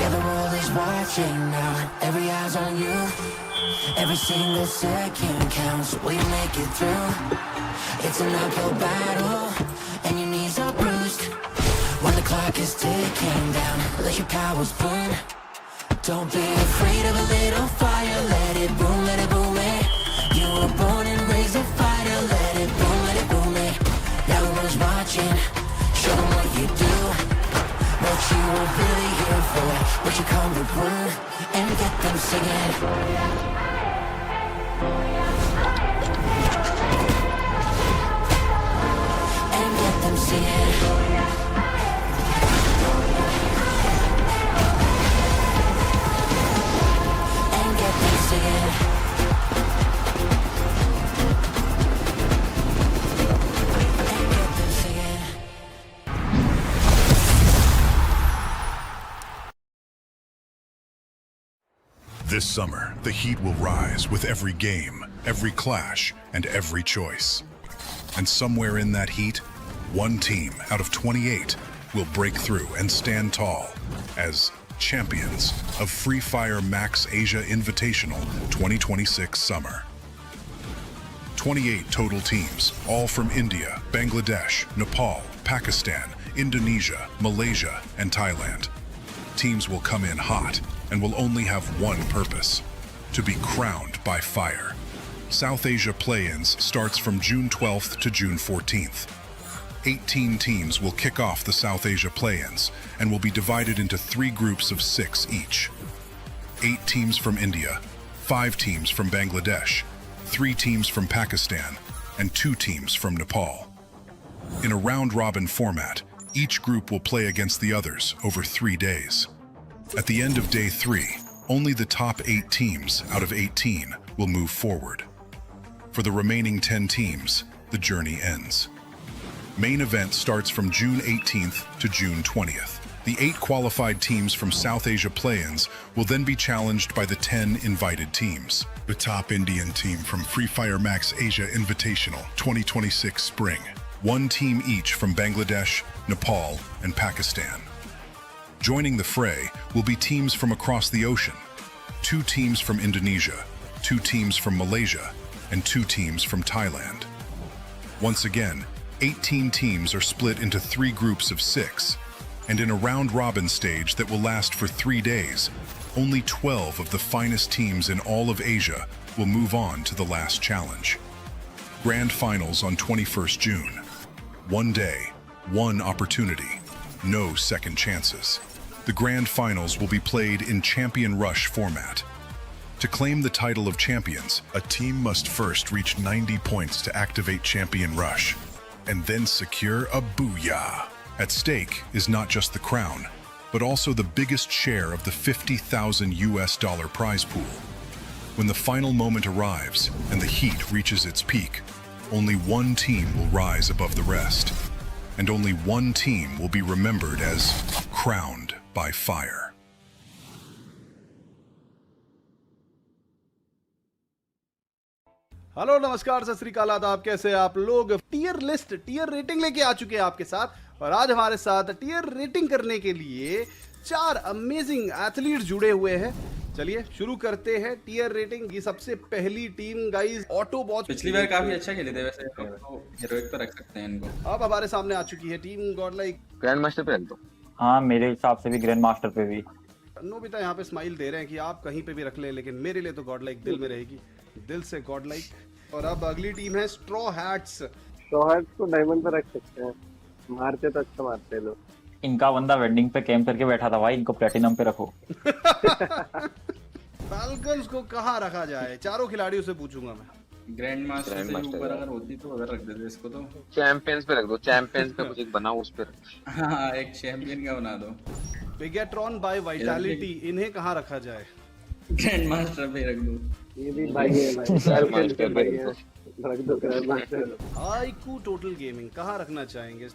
Yeah, the world is watching now. Every eye's on you. Every single second counts. Will you make it through? It's an uphill battle, and your knees are bruised. When the clock is ticking down, let your powers burn. Don't be afraid of a little fire. Let it boom, it. You were born and raised a fighter. Let it boom, it. Now the world's watching. Show them what you do. What you were really here for. What you come to prove. And get them singing. And get them singing. And get them singing. This summer, the heat will rise with every game, every clash, and every choice. And somewhere in that heat, one team out of 28 will break through and stand tall as champions of Free Fire Max Asia Invitational 2026 Summer. 28 total teams, all from India, Bangladesh, Nepal, Pakistan, Indonesia, Malaysia, and Thailand. Teams will come in hot and will only have one purpose: to be crowned by fire. South Asia play-ins starts from June 12th to June 14th. 18 teams will kick off the South Asia play-ins and will be divided into 3 groups of 6 each. 8 teams from India, 5 teams from Bangladesh, 3 teams from Pakistan, and 2 teams from Nepal. In a round-robin format, each group will play against the others over 3 days. At the end of day 3, only the top 8 teams out of 18 will move forward. For the remaining 10 teams, the journey ends. Main event starts from June 18th to June 20th. The 8 qualified teams from South Asia play-ins will then be challenged by the 10 invited teams. The top Indian team from Free Fire Max Asia Invitational 2026 Spring. 1 team each from Bangladesh, Nepal, and Pakistan. Joining the fray will be teams from across the ocean. 2 teams from Indonesia, 2 teams from Malaysia, and 2 teams from Thailand. Once again, 18 teams are split into 3 groups of 6, and in a round-robin stage that will last for 3 days, only 12 of the finest teams in all of Asia will move on to the last challenge. Grand Finals on 21st June. 1 day, 1 opportunity, no second chances. The Grand Finals will be played in Champion Rush format. To claim the title of champions, a team must first reach 90 points to activate Champion Rush, and then secure a booyah. At stake is not just the crown, but also the biggest share of the $50,000 prize pool. When the final moment arrives and the heat reaches its peak, only one team will rise above the rest, and only one team will be remembered as crowned by fire. Hello नमस्कार सत श्री अकाल आदाब, कैसे आप लोग। Tier list tier rating लेके आ चुके हैं आपके साथ, और आज हमारे साथ टीयर रेटिंग करने के लिए 4 अमेजिंग एथलीट जुड़े हुए हैं। चलिए शुरू करते हैं टीयर रेटिंग। ये सबसे पहली टीम गाइस ऑटोबॉट, पिछली बार काफी अच्छा खेले थे, वैसे तो हीरोइक पे रख सकते हैं इनको। अब हमारे सामने आ चुकी है टीम गॉडलाइक। ग्रैंड मास्टर पे रख दो। हाँ, मेरे हिसाब से भी ग्रैंड मास्टर पे भी। नोबिता यहाँ पे स्माइल दे रहे हैं कि आप कहीं पे भी रख ले, लेकिन मेरे लिए तो गॉडलाइक दिल में रहेगी, दिल से गॉडलाइक। और अब अगली टीम है स्ट्रॉ हैट्स। स्ट्रॉ हैट्स को डायमंड पे रख सकते हैं, मारते तो अच्छा मारते हैं लोग। इनका बंदा वेडिंग पे कैंप करके बैठा था भाई, इनको प्लेटिनम पे रखो। फाल्कन्स को कहाँ रखा जाए, चारों खिलाड़ियों से पूछूंगा मैं। ग्रैंड मास्टर से ऊपर अगर होती तो अगर रख देते इसको, तो चैंपियंस पे रख दो। चैंपियंस पे कुछ एक बनाओ, उस पे। हाँ, एक चैंपियन का बना दो। बिगेट्रॉन बाय वाइटैलिटी, इन्हें कहाँ रखा जाए? ग्रैंड मास्टर पे रख दो। ये भी भाई है भाई, चैंपियंस पे भाई है, रख दो grand master. IQ total gaming कहाँ रखना चाहेंगे?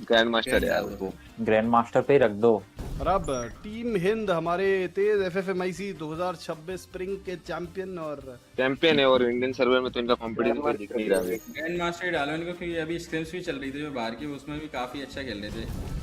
ग्रैंड मास्टर यार, वो ग्रैंड मास्टर पे ही रख दो। और अब टीम हिंद, हमारे तेज FFMIC 2026 स्प्रिंग के चैंपियन है, और इंडियन सर्वर में तो इनका कंपटीशन कोई दिख नहीं रहा है। ग्रैंड मास्टर डालो इनको, क्योंकि अभी स्क्रिम्स भी चल रही थी जो बाहर की, उसमें भी काफी अच्छा खेल रहे थे।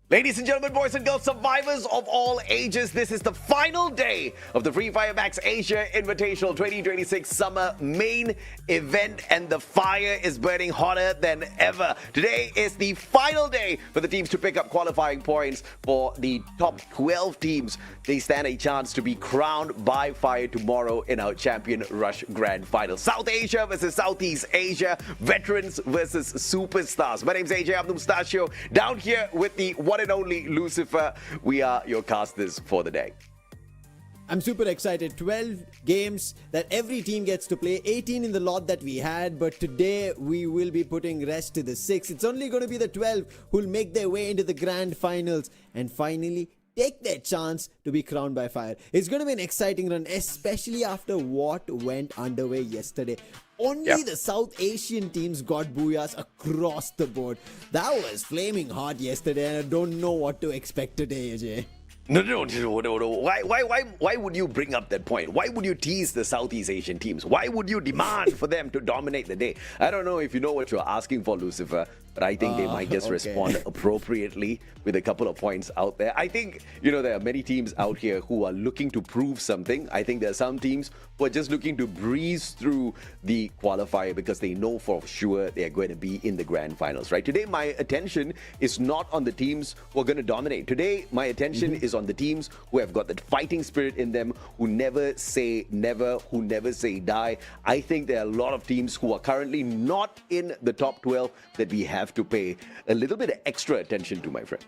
Ladies and gentlemen, boys and girls, survivors of all ages, this is the final day of the FFMAI Asia Invitational 2026 Summer Main Event, and the fire is burning hotter than ever. Today is the final day for the teams to pick up qualifying points for the top 12 teams. They stand a chance to be crowned by fire tomorrow in our Champion Rush Grand Final. South Asia versus Southeast Asia, veterans versus superstars. My name's AJ Abdul Mustachio, down here with the one and only Lucifer. We are your casters for the day. I'm super excited. 12 games that every team gets to play. 18 in the lot that we had, but today we will be putting rest to the 6. It's only going to be the 12 who'll make their way into the grand finals and finally take their chance to be crowned by fire. It's going to be an exciting run, especially after what went underway yesterday. Only the South Asian teams got booyahs across the board. That was flaming hot yesterday, and I don't know what to expect today, AJ. No. Why would you bring up that point? Why would you tease the Southeast Asian teams? Why would you demand for them to dominate the day? I don't know if you know what you're asking for, Lucifer, but I think they might just respond appropriately with a couple of points out there. I think, there are many teams out here who are looking to prove something. I think there are some teams who are just looking to breeze through the qualifier because they know for sure they are going to be in the grand finals, right? Today, my attention is not on the teams who are going to dominate. Today, my attention is on the teams who have got that fighting spirit in them, who never say never, who never say die. I think there are a lot of teams who are currently not in the top 12 that we have to pay a little bit of extra attention to, my friend.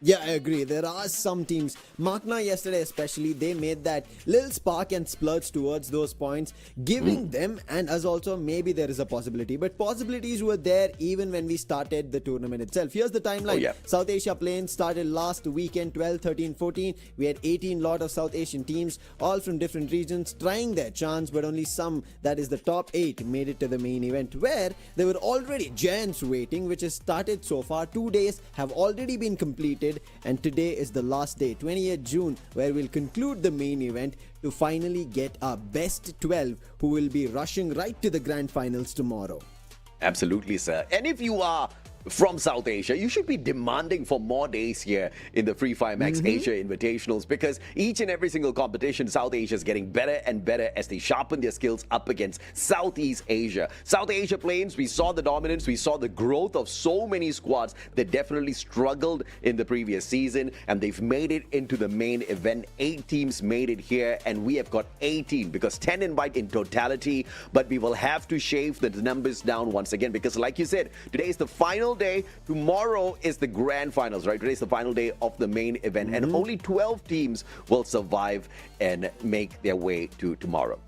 Yeah, I agree. There are some teams, Makna yesterday especially, they made that little spark and splurge towards those points, giving them and us also maybe there is a possibility. But possibilities were there even when we started the tournament itself. Here's the timeline. South Asia Plains started last weekend, 12, 13, 14. We had 18 lot of South Asian teams, all from different regions, trying their chance, but only some, that is the top 8, made it to the main event, where there were already giants waiting, which has started so far. 2 days have already been completed, and today is the last day, 28th June, where we'll conclude the main event to finally get our best 12 who will be rushing right to the grand finals tomorrow. Absolutely, sir. And if you are from South Asia, you should be demanding for more days here in the FFMAI Asia Invitationals, because each and every single competition, South Asia is getting better and better as they sharpen their skills up against Southeast Asia. South Asia Plains, we saw the dominance, we saw the growth of so many squads that definitely struggled in the previous season, and they've made it into the main event. 8 teams made it here, and we have got 18 because 10 invite in totality, but we will have to shave the numbers down once again because, like you said, today is the final day. Tomorrow is the grand finals, right? Today's the final day of the main event, and only 12 teams will survive and make their way to tomorrow.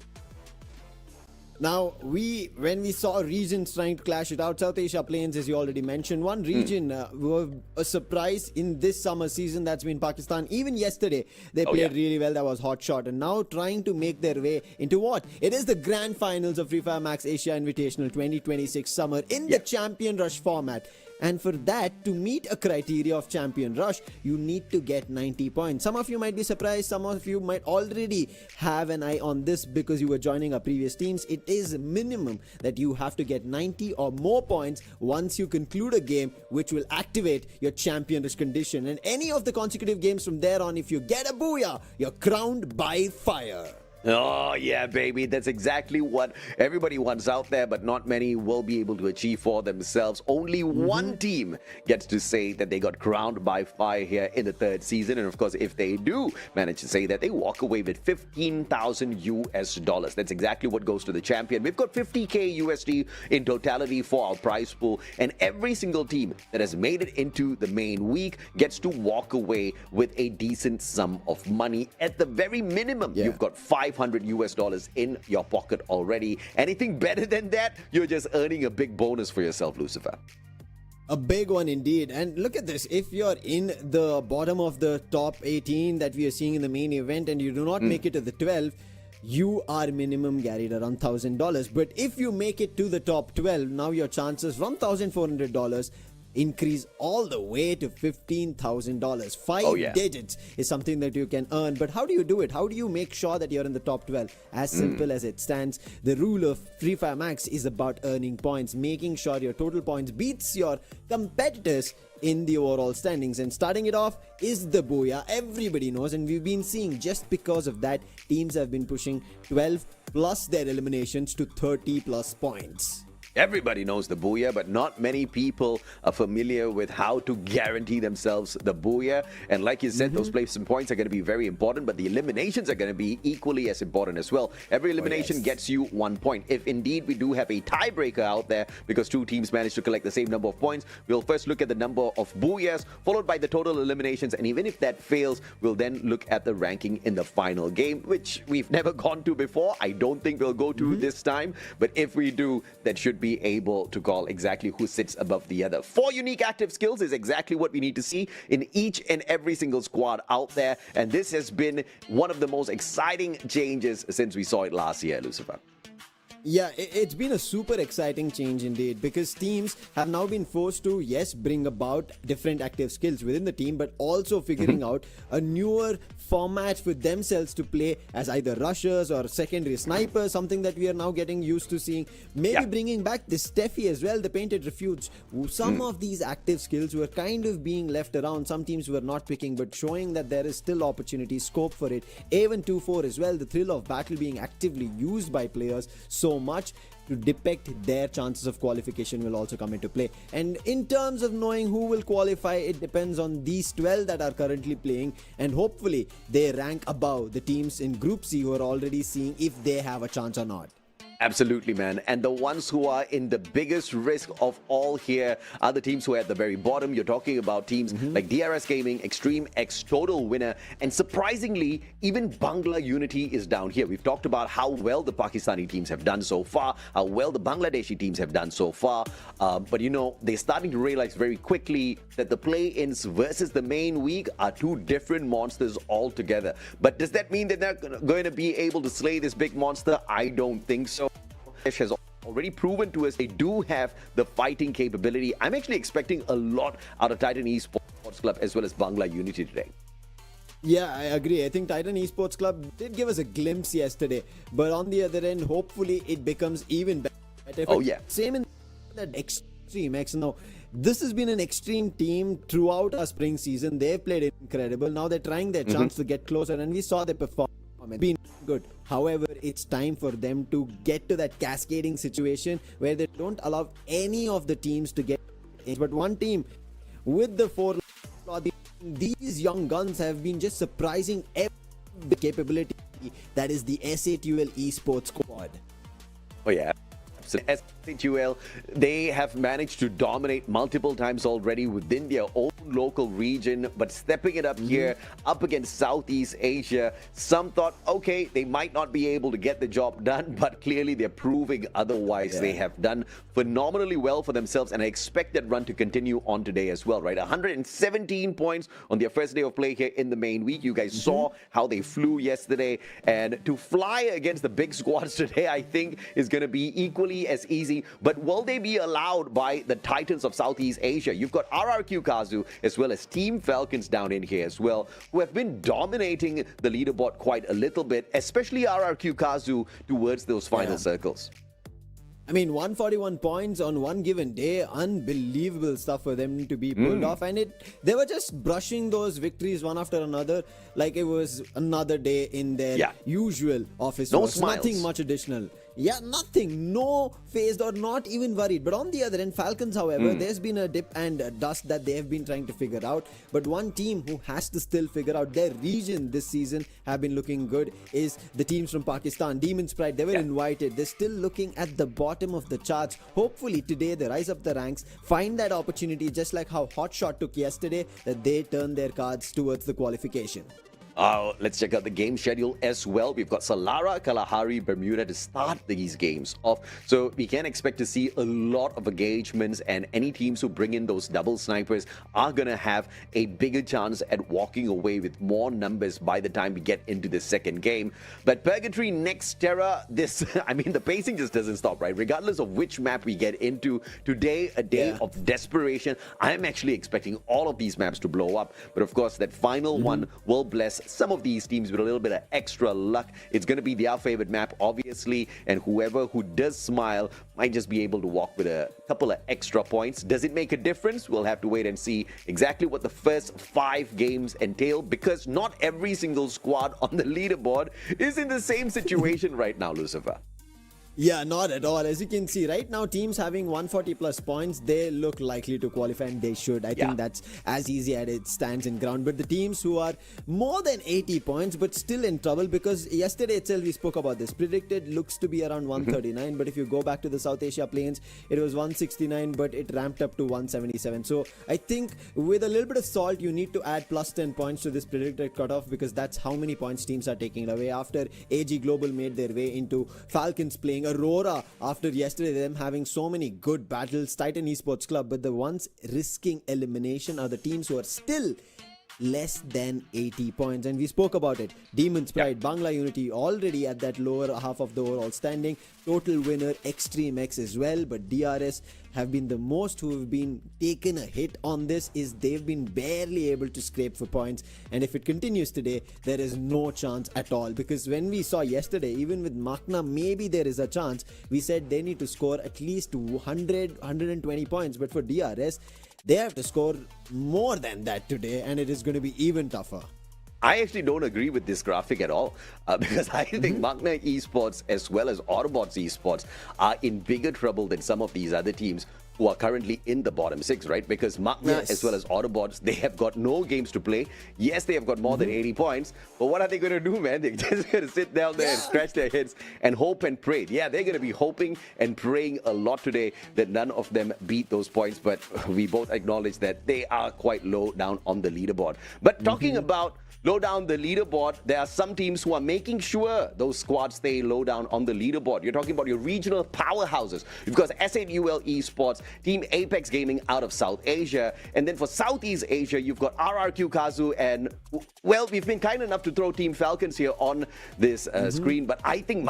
Now, when we saw regions trying to clash it out, South Asia Plains, as you already mentioned, one region were a surprise in this summer season, that's been Pakistan. Even yesterday, they played really well. That was hot shot. And now trying to make their way into what? It is the grand finals of FFMAI Asia Invitational 2026 summer in the Champion Rush format. And for that, to meet a criteria of Champion Rush, you need to get 90 points. Some of you might be surprised. Some of you might already have an eye on this because you were joining our previous teams. It is minimum that you have to get 90 or more points once you conclude a game, which will activate your Champion Rush condition. And any of the consecutive games from there on, if you get a booyah, you're crowned by fire. Oh, yeah, baby. That's exactly what everybody wants out there, but not many will be able to achieve for themselves. Only one team gets to say that they got crowned by fire here in the 3rd season. And of course, if they do manage to say that, they walk away with 15,000 US dollars. That's exactly what goes to the champion. We've got 50K USD in totality for our prize pool, and every single team that has made it into the main week gets to walk away with a decent sum of money. At the very minimum, you've got 500 US dollars in your pocket already. Anything better than that, you're just earning a big bonus for yourself, Lucifer. A big one indeed. And look at this. If you're in the bottom of the top 18 that we are seeing in the main event and you do not make it to the 12, you are minimum carried around $1,000. But if you make it to the top 12, now your chances from $1,400 increase all the way to $15,000. Five Oh, yeah. digits is something that you can earn. But how do you do it? How do you make sure that you're in the top 12? As simple as it stands, the rule of Free Fire Max is about earning points, making sure your total points beats your competitors in the overall standings. And starting it off is the Booyah. Everybody knows, and we've been seeing just because of that, teams have been pushing 12 plus their eliminations to 30 plus points. Everybody knows the Booyah, but not many people are familiar with how to guarantee themselves the Booyah. And like you said, those placement points are going to be very important, but the eliminations are going to be equally as important as well. Every elimination gets you 1 point. If indeed we do have a tiebreaker out there because two teams manage to collect the same number of points, we'll first look at the number of Booyahs, followed by the total eliminations. And even if that fails, we'll then look at the ranking in the final game, which we've never gone to before. I don't think we'll go to this time, but if we do, that should be able to call exactly who sits above the other. 4 unique active skills is exactly what we need to see in each and every single squad out there, and this has been one of the most exciting changes since we saw it last year, Lucifer. Yeah, it's been a super exciting change indeed, because teams have now been forced to, yes, bring about different active skills within the team, but also figuring out a newer format for themselves to play as either rushers or secondary snipers, something that we are now getting used to seeing. Maybe bringing back the Steffi as well, the painted refuge. Some of these active skills were kind of being left around. Some teams were not picking, but showing that there is still opportunity, scope for it. Even 2-4 as well, the thrill of battle being actively used by players so much to depict their chances of qualification will also come into play. And in terms of knowing who will qualify, it depends on these 12 that are currently playing, and hopefully they rank above the teams in Group C who are already seeing if they have a chance or not. Absolutely, man. And the ones who are in the biggest risk of all here are the teams who are at the very bottom. You're talking about teams like DRS Gaming, Extreme X, Total Winner, and surprisingly, even Bangla Unity is down here. We've talked about how well the Pakistani teams have done so far, how well the Bangladeshi teams have done so far. But you know, they're starting to realize very quickly that the play-ins versus the main week are two different monsters altogether. But does that mean that they're going to be able to slay this big monster? I don't think so. Has already proven to us they do have the fighting capability. I'm actually expecting a lot out of Titan Esports Club as well as Bangla Unity today. Yeah, I agree. I think Titan Esports Club did give us a glimpse yesterday, but on the other end, hopefully it becomes even better. Oh yeah. Same in that Extreme X. Now, this has been an extreme team throughout our spring season. They've played incredible. Now they're trying their chance to get closer, and we saw their performance been good. However, it's time for them to get to that cascading situation where they don't allow any of the teams to get in. But one team with the 4, these young guns have been just surprising every capability. That is the SATUL Esports squad. Oh yeah. So SATUL, they have managed to dominate multiple times already within their own local region, but stepping it up here up against Southeast Asia, some thought, okay, they might not be able to get the job done, but clearly they're proving otherwise. They have done phenomenally well for themselves, and I expect that run to continue on today as well, right? 117 points on their first day of play here in the main week. You guys saw how they flew yesterday, and to fly against the big squads today, I think is going to be equally as easy. But will they be allowed by the Titans of Southeast Asia? You've got RRQ KAZU as well as Team Falcons down in here as well, who have been dominating the leaderboard quite a little bit, especially RRQ KAZU towards those final circles. I mean, 141 points on one given day, unbelievable stuff for them to be pulled off. And they were just brushing those victories one after another like it was another day in their usual office. No work. smiles. Nothing much additional. Yeah, nothing. No phased or not even worried. But on the other end, Falcons, however, there's been a dip and a dust that they have been trying to figure out. But one team who has to still figure out their region this season have been looking good is the teams from Pakistan. Demon's Pride, they were invited. They're still looking at the bottom of the charts. Hopefully today they rise up the ranks, find that opportunity, just like how Hotshot took yesterday, that they turn their cards towards the qualification. Let's check out the game schedule as well. We've got Salara, Kalahari, Bermuda to start these games off. So we can expect to see a lot of engagements, and any teams who bring in those double snipers are going to have a bigger chance at walking away with more numbers by the time we get into the second game. But Purgatory, Next Terra, this, I mean, the pacing just doesn't stop, right? Regardless of which map we get into, today, a day of desperation. I'm actually expecting all of these maps to blow up. But of course, that final one will bless some of these teams with a little bit of extra luck. It's going to be their favorite map, obviously, and whoever who does smile might just be able to walk with a couple of extra points. Does it make a difference? We'll have to wait and see exactly what the first 5 games entail, because not every single squad on the leaderboard is in the same situation right now, Lucifer. Yeah, not at all. As you can see, right now, teams having 140 plus points, they look likely to qualify, and they should. I think that's as easy as it stands in ground. But the teams who are more than 80 points, but still in trouble, because yesterday itself we spoke about this. Predicted looks to be around 139, but if you go back to the South Asia Plains, it was 169, but it ramped up to 177. So I think with a little bit of salt, you need to add plus 10 points to this predicted cutoff, because that's how many points teams are taking away. After AG Global made their way into FALCONS playing AURORA after yesterday, them having so many good battles, Titan Esports Club, but the ones risking elimination are the teams who are still less than 80 points, and we spoke about it. Demons Pride, Bangla Unity already at that lower half of the overall standing. Total winner Extreme X as well, but DRS have been the most who have been taken a hit on this. Is they've been barely able to scrape for points, and if it continues today, there is no chance at all, because when we saw yesterday, even with Makna, maybe there is a chance. We said they need to score at least 120 points, but for DRS, they have to score more than that today, and it is going to be even tougher. I actually don't agree with this graphic at all, because I think Magna Esports as well as Autobots Esports are in bigger trouble than some of these other teams who are currently in the bottom 6, right? Because Magna as well as Autobots, they have got no games to play. Yes, they have got more than 80 points, but what are they going to do, man? They're just going to sit down there and scratch their heads and hope and pray. Yeah, they're going to be hoping and praying a lot today that none of them beat those points, but we both acknowledge that they are quite low down on the leaderboard. But talking about low down the leaderboard, there are some teams who are making sure those squads stay low down on the leaderboard. You're talking about your regional powerhouses. You've got S8UL Esports, Team Apex Gaming out of South Asia, and then for Southeast Asia, you've got RRQ KAZU, and well, we've been kind enough to throw Team Falcons here on this screen, but I think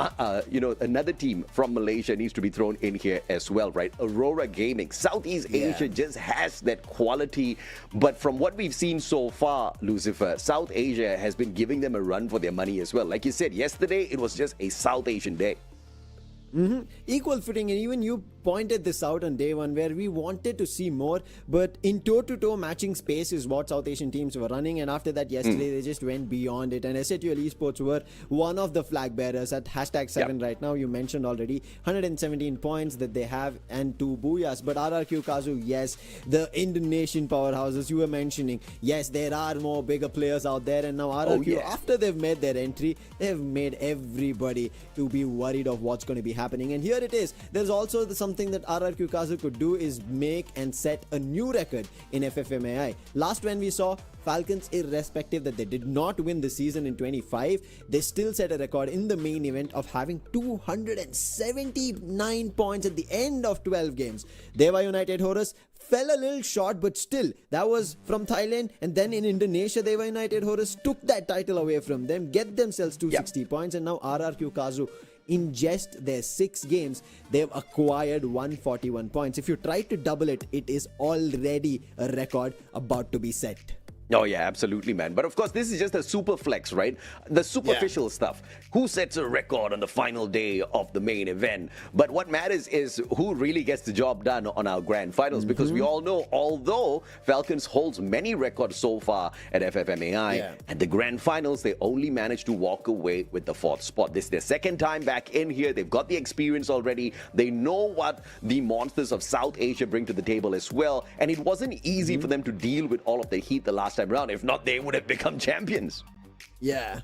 another team from Malaysia needs to be thrown in here as well, right? AURORA Gaming. Southeast Asia just has that quality, but from what we've seen so far, Lucifer, South Asia has been giving them a run for their money as well. Like you said, yesterday it was just a South Asian day. Equal footing, and even you pointed this out on day one, where we wanted to see more, but in toe-to-toe matching space is what South Asian teams were running, and after that yesterday they just went beyond it, and S8UL Esports were one of the flag bearers at #7 right now. You mentioned already 117 points that they have and 2 booyahs, but RRQ KAZU, yes, the Indonesian powerhouses you were mentioning, yes, there are more bigger players out there, and now RRQ, after they've made their entry, they've made everybody to be worried of what's going to be happening. And here it is. There's also something that RRQ KAZU could do, is make and set a new record in FFMAI. Last when we saw Falcons, irrespective that they did not win the season in 25, they still set a record in the main event of having 279 points at the end of 12 games. Deva United Horus fell a little short, but still, that was from Thailand, and then in Indonesia, Deva United Horus took that title away from them, get themselves 260 points, and now RRQ KAZU, in just their 6 games, they've acquired 141 points. If you try to double it, it is already a record about to be set. Oh yeah, absolutely, man. But of course, this is just a super flex, right? The superficial stuff. Who sets a record on the final day of the main event? But what matters is who really gets the job done on our grand finals, because we all know, although Falcons holds many records so far at FFMAI, at the grand finals, they only managed to walk away with the 4th spot. This is their 2nd time back in here. They've got the experience already. They know what the monsters of South Asia bring to the table as well. And it wasn't easy for them to deal with all of the heat the last time around. If not, they would have become champions. Yeah.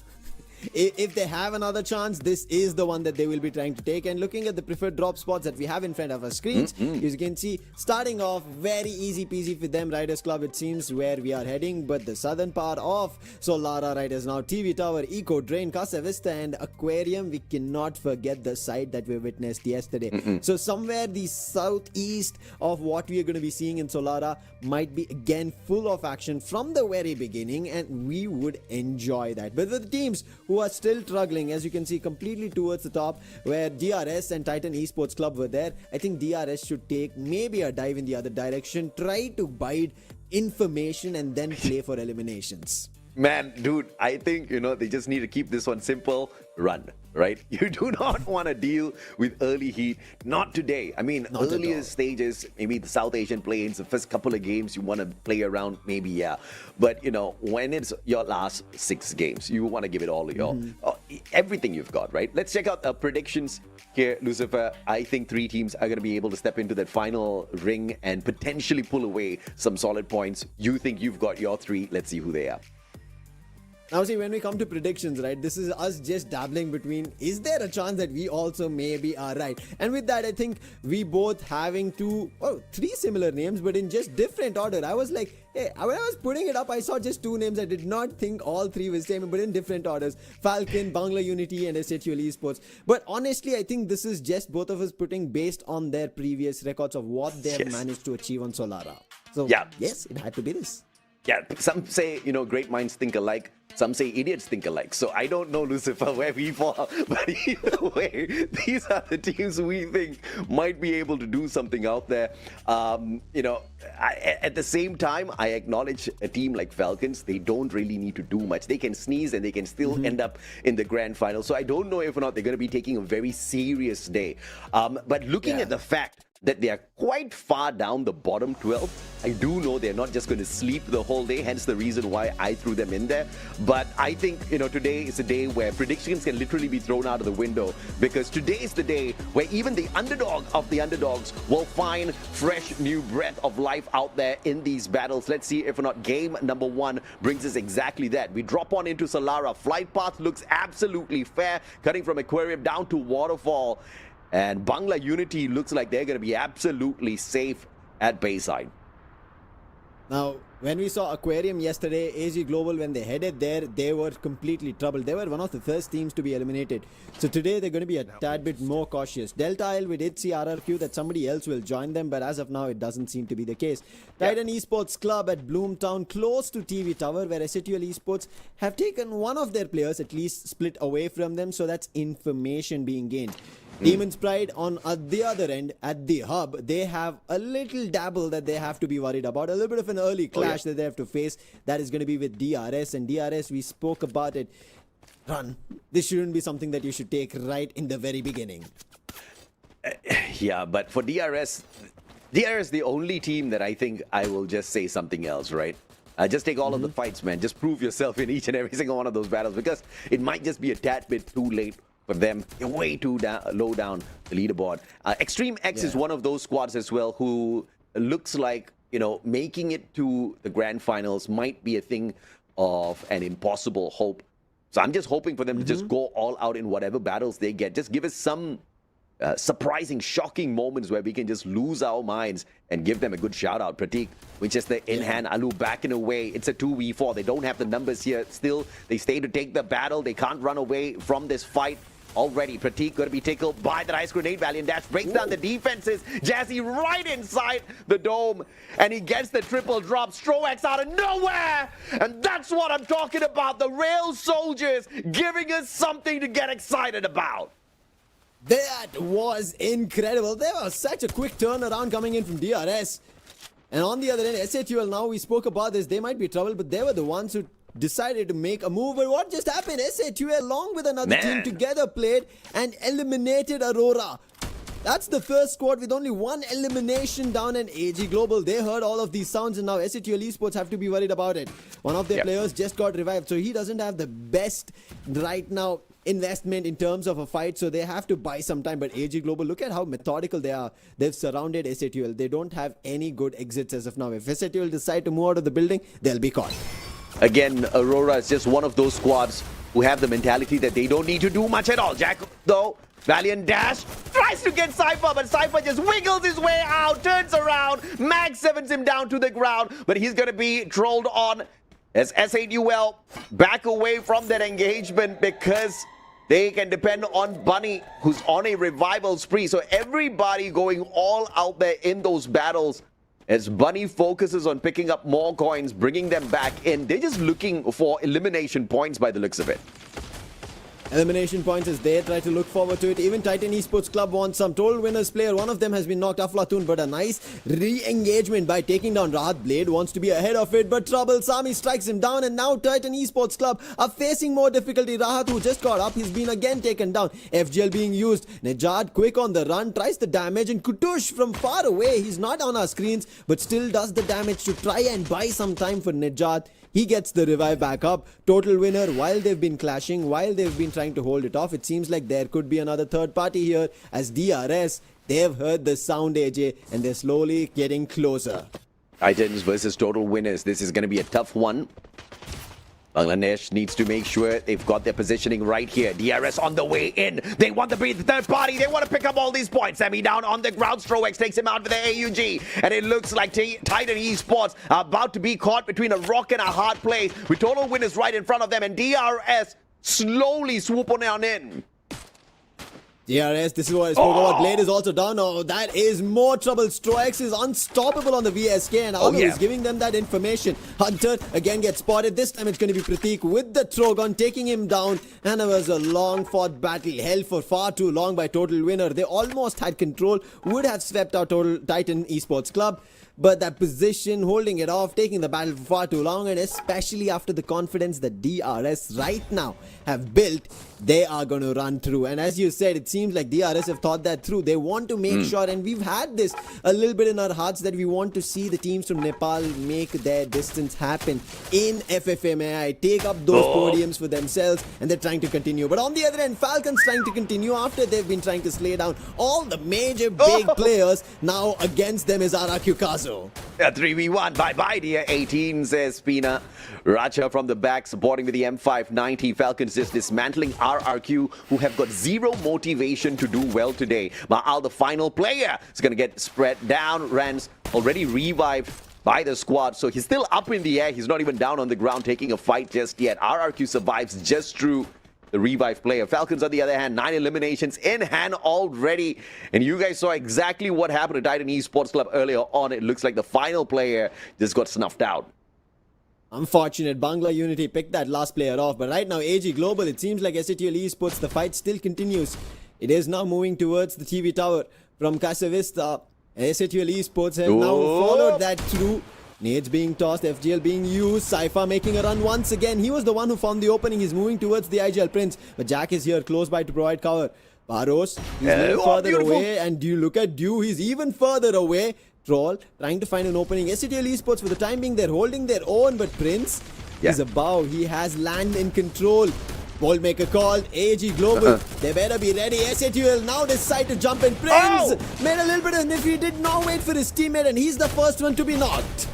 if they have another chance, this is the one that they will be trying to take. And looking at the preferred drop spots that we have in front of our screens, you can see starting off very easy peasy for them. Riders Club, it seems, where we are heading. But the southern part of Solara Riders now, TV Tower, Eco Drain, Casa Vista and Aquarium. We cannot forget the sight that we witnessed yesterday. So somewhere the southeast of what we are going to be seeing in Solara might be again full of action from the very beginning, and we would enjoy that. But with the teams who are still struggling, as you can see, completely towards the top, where DRS and Titan Esports Club were there, I think DRS should take maybe a dive in the other direction, try to bide information and then play for eliminations. Man, dude, I think, they just need to keep this one simple. Run, right? You do not want to deal with early heat. Not today. I mean, Not earlier stages, maybe the South Asian play-ins, the first couple of games, you want to play around, maybe, yeah. But, when it's your last 6 games, you want to give it all your everything you've got, right? Let's check out the predictions here, Lucifer. I think 3 teams are going to be able to step into that final ring and potentially pull away some solid points. You think you've got your 3. Let's see who they are. Now see, when we come to predictions, right, this is us just dabbling between, is there a chance that we also maybe are right? And with that, I think we both having 3 similar names, but in just different order. I was like, hey, when I was putting it up, I saw just 2 names. I did not think all 3 were same, but in different orders. Falcon, Bangla Unity and SHUL Esports. But honestly, I think this is just both of us putting based on their previous records of what they have managed to achieve on Solara. So yes, it had to be this. Yeah, some say, great minds think alike. Some say idiots think alike. So I don't know, Lucifer, where we fall. But either way, these are the teams we think might be able to do something out there. At the same time, I acknowledge a team like Falcons. They don't really need to do much. They can sneeze and they can still end up in the grand final. So I don't know if or not they're going to be taking a very serious day. But looking at the fact that they are quite far down the bottom 12. I do know they're not just going to sleep the whole day, hence the reason why I threw them in there. But I think, today is a day where predictions can literally be thrown out of the window, because today is the day where even the underdog of the underdogs will find fresh new breath of life out there in these battles. Let's see if or not game number 1 brings us exactly that. We drop on into Solara. Flight path looks absolutely fair, cutting from Aquarium down to Waterfall. And Bangla Unity looks like they're going to be absolutely safe at Bayside. Now, when we saw Aquarium yesterday, AG Global, when they headed there, they were completely troubled. They were one of the first teams to be eliminated. So today, they're going to be a tad bit more cautious. Delta Isle, we did see RRQ that somebody else will join them, but as of now, it doesn't seem to be the case. Titan Esports Club at Bloomtown, close to TV Tower, where SHUL Esports have taken one of their players, at least split away from them, so that's information being gained. Demon's Pride on the other end, at the hub, they have a little dabble that they have to be worried about. A little bit of an early clash that they have to face. That is going to be with DRS. And DRS, we spoke about it. Run. This shouldn't be something that you should take right in the very beginning. Yeah, but for DRS the only team that I think I will just say something else, right? Just take all of the fights, man. Just prove yourself in each and every single one of those battles, because it might just be a tad bit too late for them. They're way too low down the leaderboard. Extreme X is one of those squads as well who looks like, making it to the grand finals might be a thing of an impossible hope. So I'm just hoping for them to just go all out in whatever battles they get. Just give us some surprising, shocking moments where we can just lose our minds and give them a good shout out. Pratik, which is the in-hand. Alu backing away. It's a 2v4. They don't have the numbers here. Still, they stay to take the battle. They can't run away from this fight. Already, Pratik going to be tickled by that ice grenade. Valiant Dash breaks down the defenses. Jazzy right inside the dome. And he gets the triple drop. Stroax out of nowhere. And that's what I'm talking about. The Rail Soldiers giving us something to get excited about. That was incredible. There was such a quick turnaround coming in from DRS. And on the other end, SHUL, now we spoke about this. They might be trouble, but they were the ones who decided to make a move. But what just happened? SHUL, along with another team, together played and eliminated AURORA. That's the first squad with only 1 elimination down, and AG Global, they heard all of these sounds, and now SHUL Esports have to be worried about it. One of their players just got revived, so he doesn't have the best right now investment in terms of a fight, so they have to buy some time. But AG Global, look at how methodical they are. They've surrounded SHUL. They don't have any good exits as of now. If SHUL decide to move out of the building, they'll be caught. Again, AURORA is just one of those squads who have the mentality that they don't need to do much at all. Jack, though, valiant dash, tries to get Cypher, but Cypher just wiggles his way out, turns around, Mag 7s him down to the ground, but he's going to be trolled on as S8UL back away from that engagement because they can depend on Bunny, who's on a revival spree. So everybody going all out there in those battles as Bunny focuses on picking up more coins, bringing them back in. They're just looking for elimination points by the looks of it. Elimination points as they try to look forward to it. Even Titan Esports Club wants some total winners player. One of them has been knocked, Aflatun, but a nice re-engagement by taking down Rahat. Blade wants to be ahead of it, but Trouble Sami strikes him down, and now Titan Esports Club are facing more difficulty. Rahat, who just got up, he's been again taken down. FGL being used. Nejad quick on the run, tries the damage, and Kutush from far away. He's not on our screens, but still does the damage to try and buy some time for Nejad. He gets the revive back up. Total winner. While they've been clashing, while they've been trying to hold it off, it seems like there could be another third party here as DRS. They've heard the sound, AJ, and they're slowly getting closer. Titans versus total winners. This is going to be a tough one. Bangladesh needs to make sure they've got their positioning right here. DRS on the way in. They want to be the third party. They want to pick up all these points. Sammy down on the ground. Strowex takes him out with the AUG. And it looks like Titan Esports are about to be caught between a rock and a hard place with total winners right in front of them. And DRS slowly swooping on in. DRS, this is what I spoke about. Blade is also down. Oh, that is more trouble. Stroex is unstoppable on the VSK, and Anu is giving them that information. Hunter again gets spotted. This time it's going to be Prateek with the Trogon taking him down. And it was a long fought battle, held for far too long by Total Winner. They almost had control, would have swept out Total Titan Esports Club. But that position, holding it off, taking the battle for far too long, and especially after the confidence that DRS right now have built, they are going to run through. And as you said, it seems like DRS have thought that through. They want to make sure, and we've had this a little bit in our hearts, that we want to see the teams from Nepal make their distance happen in FFMAI, take up those podiums for themselves, and they're trying to continue. But on the other end, Falcons trying to continue after they've been trying to slay down all the major big players. Now against them is RRQ KAZU. A 3v1. Bye-bye, dear 18, says Pina. Racha from the back supporting with the M590. Falcons just dismantling RRQ, who have got zero motivation to do well today. Ma'al, the final player, is going to get spread down. Rans already revived by the squad, so he's still up in the air. He's not even down on the ground taking a fight just yet. RRQ survives just through the revive player. Falcons, on the other hand, 9 eliminations in hand already. And you guys saw exactly what happened to Titan Esports Club earlier on. It looks like the final player just got snuffed out. Unfortunate. Bangla Unity picked that last player off. But right now, AG Global, it seems like SATL Esports, the fight still continues. It is now moving towards the TV tower from Casavista. SATL Esports have now followed that through. Nades being tossed, FGL being used, Cypher making a run once again. He was the one who found the opening. He's moving towards the IGL Prince, but Jack is here close by to provide cover. Baros, he's a little further away, and you look at Dew, he's even further away. Troll trying to find an opening. SATL Esports for the time being, they're holding their own, but Prince is above. He has land in control. Ball maker called. AG Global. They better be ready. SATL now decide to jump in. Prince made a little bit of nifty, did not wait for his teammate, and he's the first one to be knocked.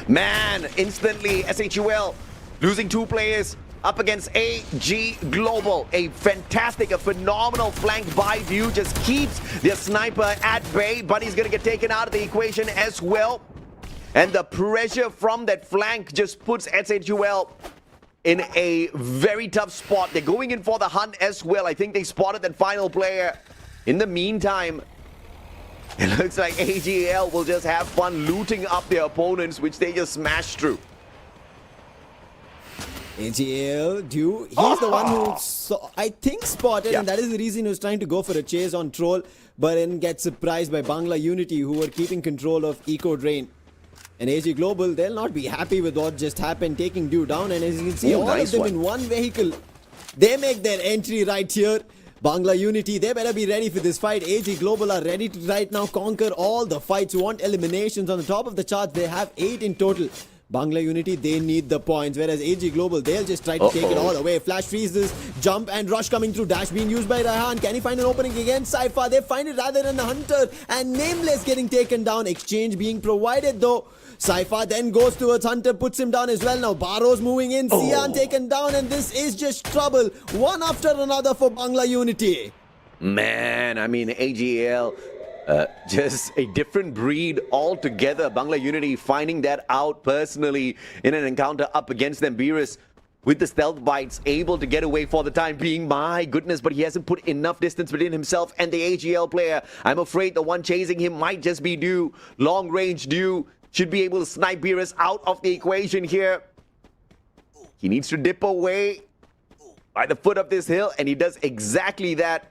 Man, instantly SHUL losing 2 players up against AG Global. A phenomenal flank by View. Just keeps their sniper at bay. Bunny's going to get taken out of the equation as well. And the pressure from that flank just puts SHUL in a very tough spot. They're going in for the hunt as well. I think they spotted that final player. In the meantime, it looks like AGL will just have fun looting up their opponents, which they just smash through. AGL, Dew, he's the one who I think spotted, and that is the reason he was trying to go for a chase on Troll, but then gets surprised by Bangla Unity, who were keeping control of Eco Drain. And AG Global, they'll not be happy with what just happened, taking Dew down, and as you can see, all of them in one vehicle. They make their entry right here. Bangla Unity, they better be ready for this fight. AG Global are ready to right now conquer all the fights, want eliminations on the top of the charts. They have 8 in total. Bangla Unity, they need the points. Whereas AG Global, they'll just try to take it all away. Flash freezes, jump and rush coming through. Dash being used by Raihan. Can he find an opening against Saifa? They find it rather than the Hunter. And Nameless getting taken down. Exchange being provided though. Saifa then goes towards Hunter, puts him down as well. Now Barrow's moving in. Sian taken down, and this is just trouble. One after another for Bangla Unity. Man, I mean, AGL, just a different breed altogether. Bangla Unity finding that out personally in an encounter up against them. Beerus with the stealth bites, able to get away for the time being. My goodness, but he hasn't put enough distance between himself and the AGL player. I'm afraid the one chasing him might just be Dew. Long range Dew should be able to snipe Beerus out of the equation here. He needs to dip away by the foot of this hill, and he does exactly that.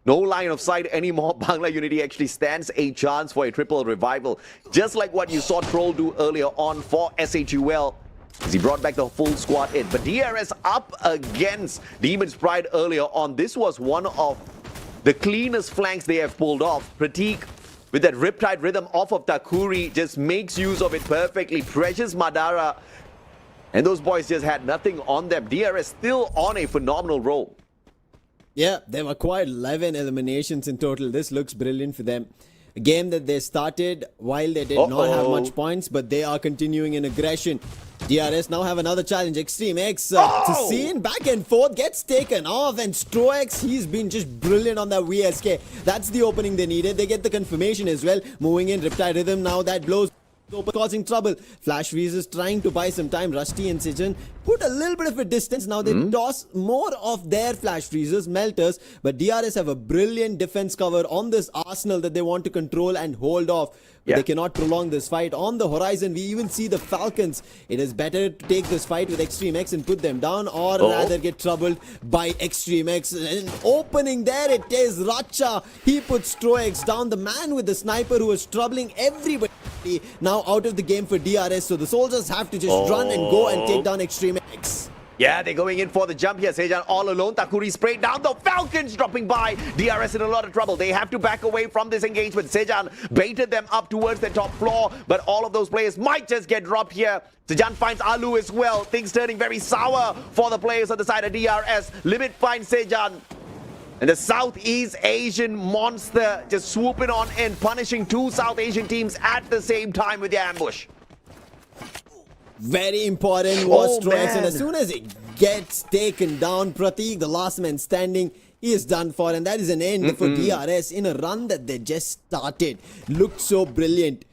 No line of sight anymore. Bangla Unity actually stands a chance for a triple revival, just like what you saw Troll do earlier on for SHUL, as he brought back the full squad in. But DRS up against Demon's Pride earlier on. This was one of the cleanest flanks they have pulled off. Prateek, with that Riptide rhythm off of Takuri, just makes use of it perfectly. Precious Madara, and those boys just had nothing on them. DRS still on a phenomenal roll. Yeah, they've acquired 11 eliminations in total. This looks brilliant for them. A game that they started while they did not have much points, but they are continuing in aggression. DRS now have another challenge. Extreme X to Scene, back and forth, gets taken off, and Strox, he's been just brilliant on that VSK. That's the opening they needed. They get the confirmation as well. Moving in, Riptide Rhythm now that blows open, causing trouble. Flash freezes trying to buy some time. Rusty and Sijan put a little bit of a distance. Now they toss more of their flash freezers, melters, but DRS have a brilliant defense cover on this arsenal that they want to control and hold off. But they cannot prolong this fight. On the horizon, we even see the Falcons. It is better to take this fight with Extreme X and put them down, or rather get troubled by Extreme X. And opening there, it is Racha. He puts Strox down, the man with the sniper who was troubling everybody. Now out of the game for DRS, so the soldiers have to just run and go and take down Extreme X. Yeah, they're going in for the jump here. Sejan all alone. Takuri sprayed down. The Falcons dropping by. DRS in a lot of trouble. They have to back away from this engagement. Sejan baited them up towards the top floor, but all of those players might just get dropped here. Sejan finds Alu as well. Things turning very sour for the players on the side of DRS. Limit finds Sejan. And the Southeast Asian monster just swooping on in, punishing two South Asian teams at the same time with the ambush. Very important was Strox, and as soon as it gets taken down, Prateek, the last man standing, he is done for, and that is an end for DRS in a run that they just started. Looked so brilliant.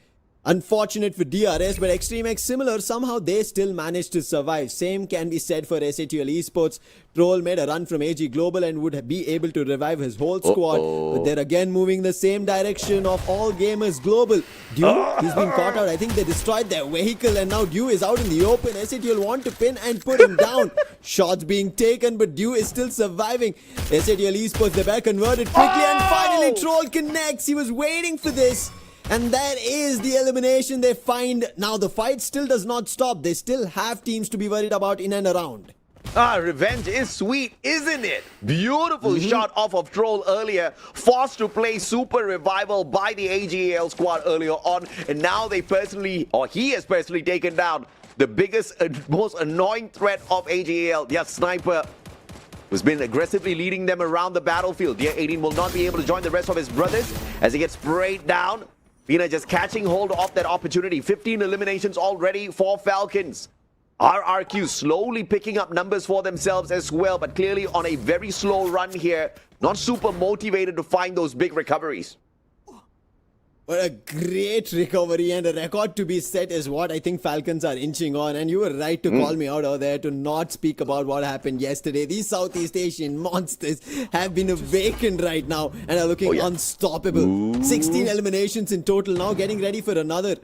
Unfortunate for DRS, but Extreme X similar, somehow they still managed to survive. Same can be said for SATL Esports. Troll made a run from AG Global and would be able to revive his whole squad. But they're again moving the same direction of All Gamers Global. Dew, he's been caught out. I think they destroyed their vehicle, and now Dew is out in the open. SATL want to pin and put him down. Shots being taken, but Dew is still surviving. SATL Esports, they're back converted quickly, and finally Troll connects. He was waiting for this. And that is the elimination they find. Now the fight still does not stop. They still have teams to be worried about in and around. Revenge is sweet, isn't it? Beautiful shot off of Troll earlier. Forced to play super revival by the AGAL squad earlier on. And now they personally, or he has personally taken down the biggest and most annoying threat of AGAL. Their sniper, who's been aggressively leading them around the battlefield. Dear 18 will not be able to join the rest of his brothers as he gets sprayed down. Fina just catching hold of that opportunity. 15 eliminations already for Falcons. RRQ slowly picking up numbers for themselves as well, but clearly on a very slow run here. Not super motivated to find those big recoveries. What a great recovery, and a record to be set is what I think Falcons are inching on. And you were right to call me out over there to not speak about what happened yesterday. These Southeast Asian monsters have been awakened right now and are looking unstoppable. 16 eliminations in total, now getting ready for another.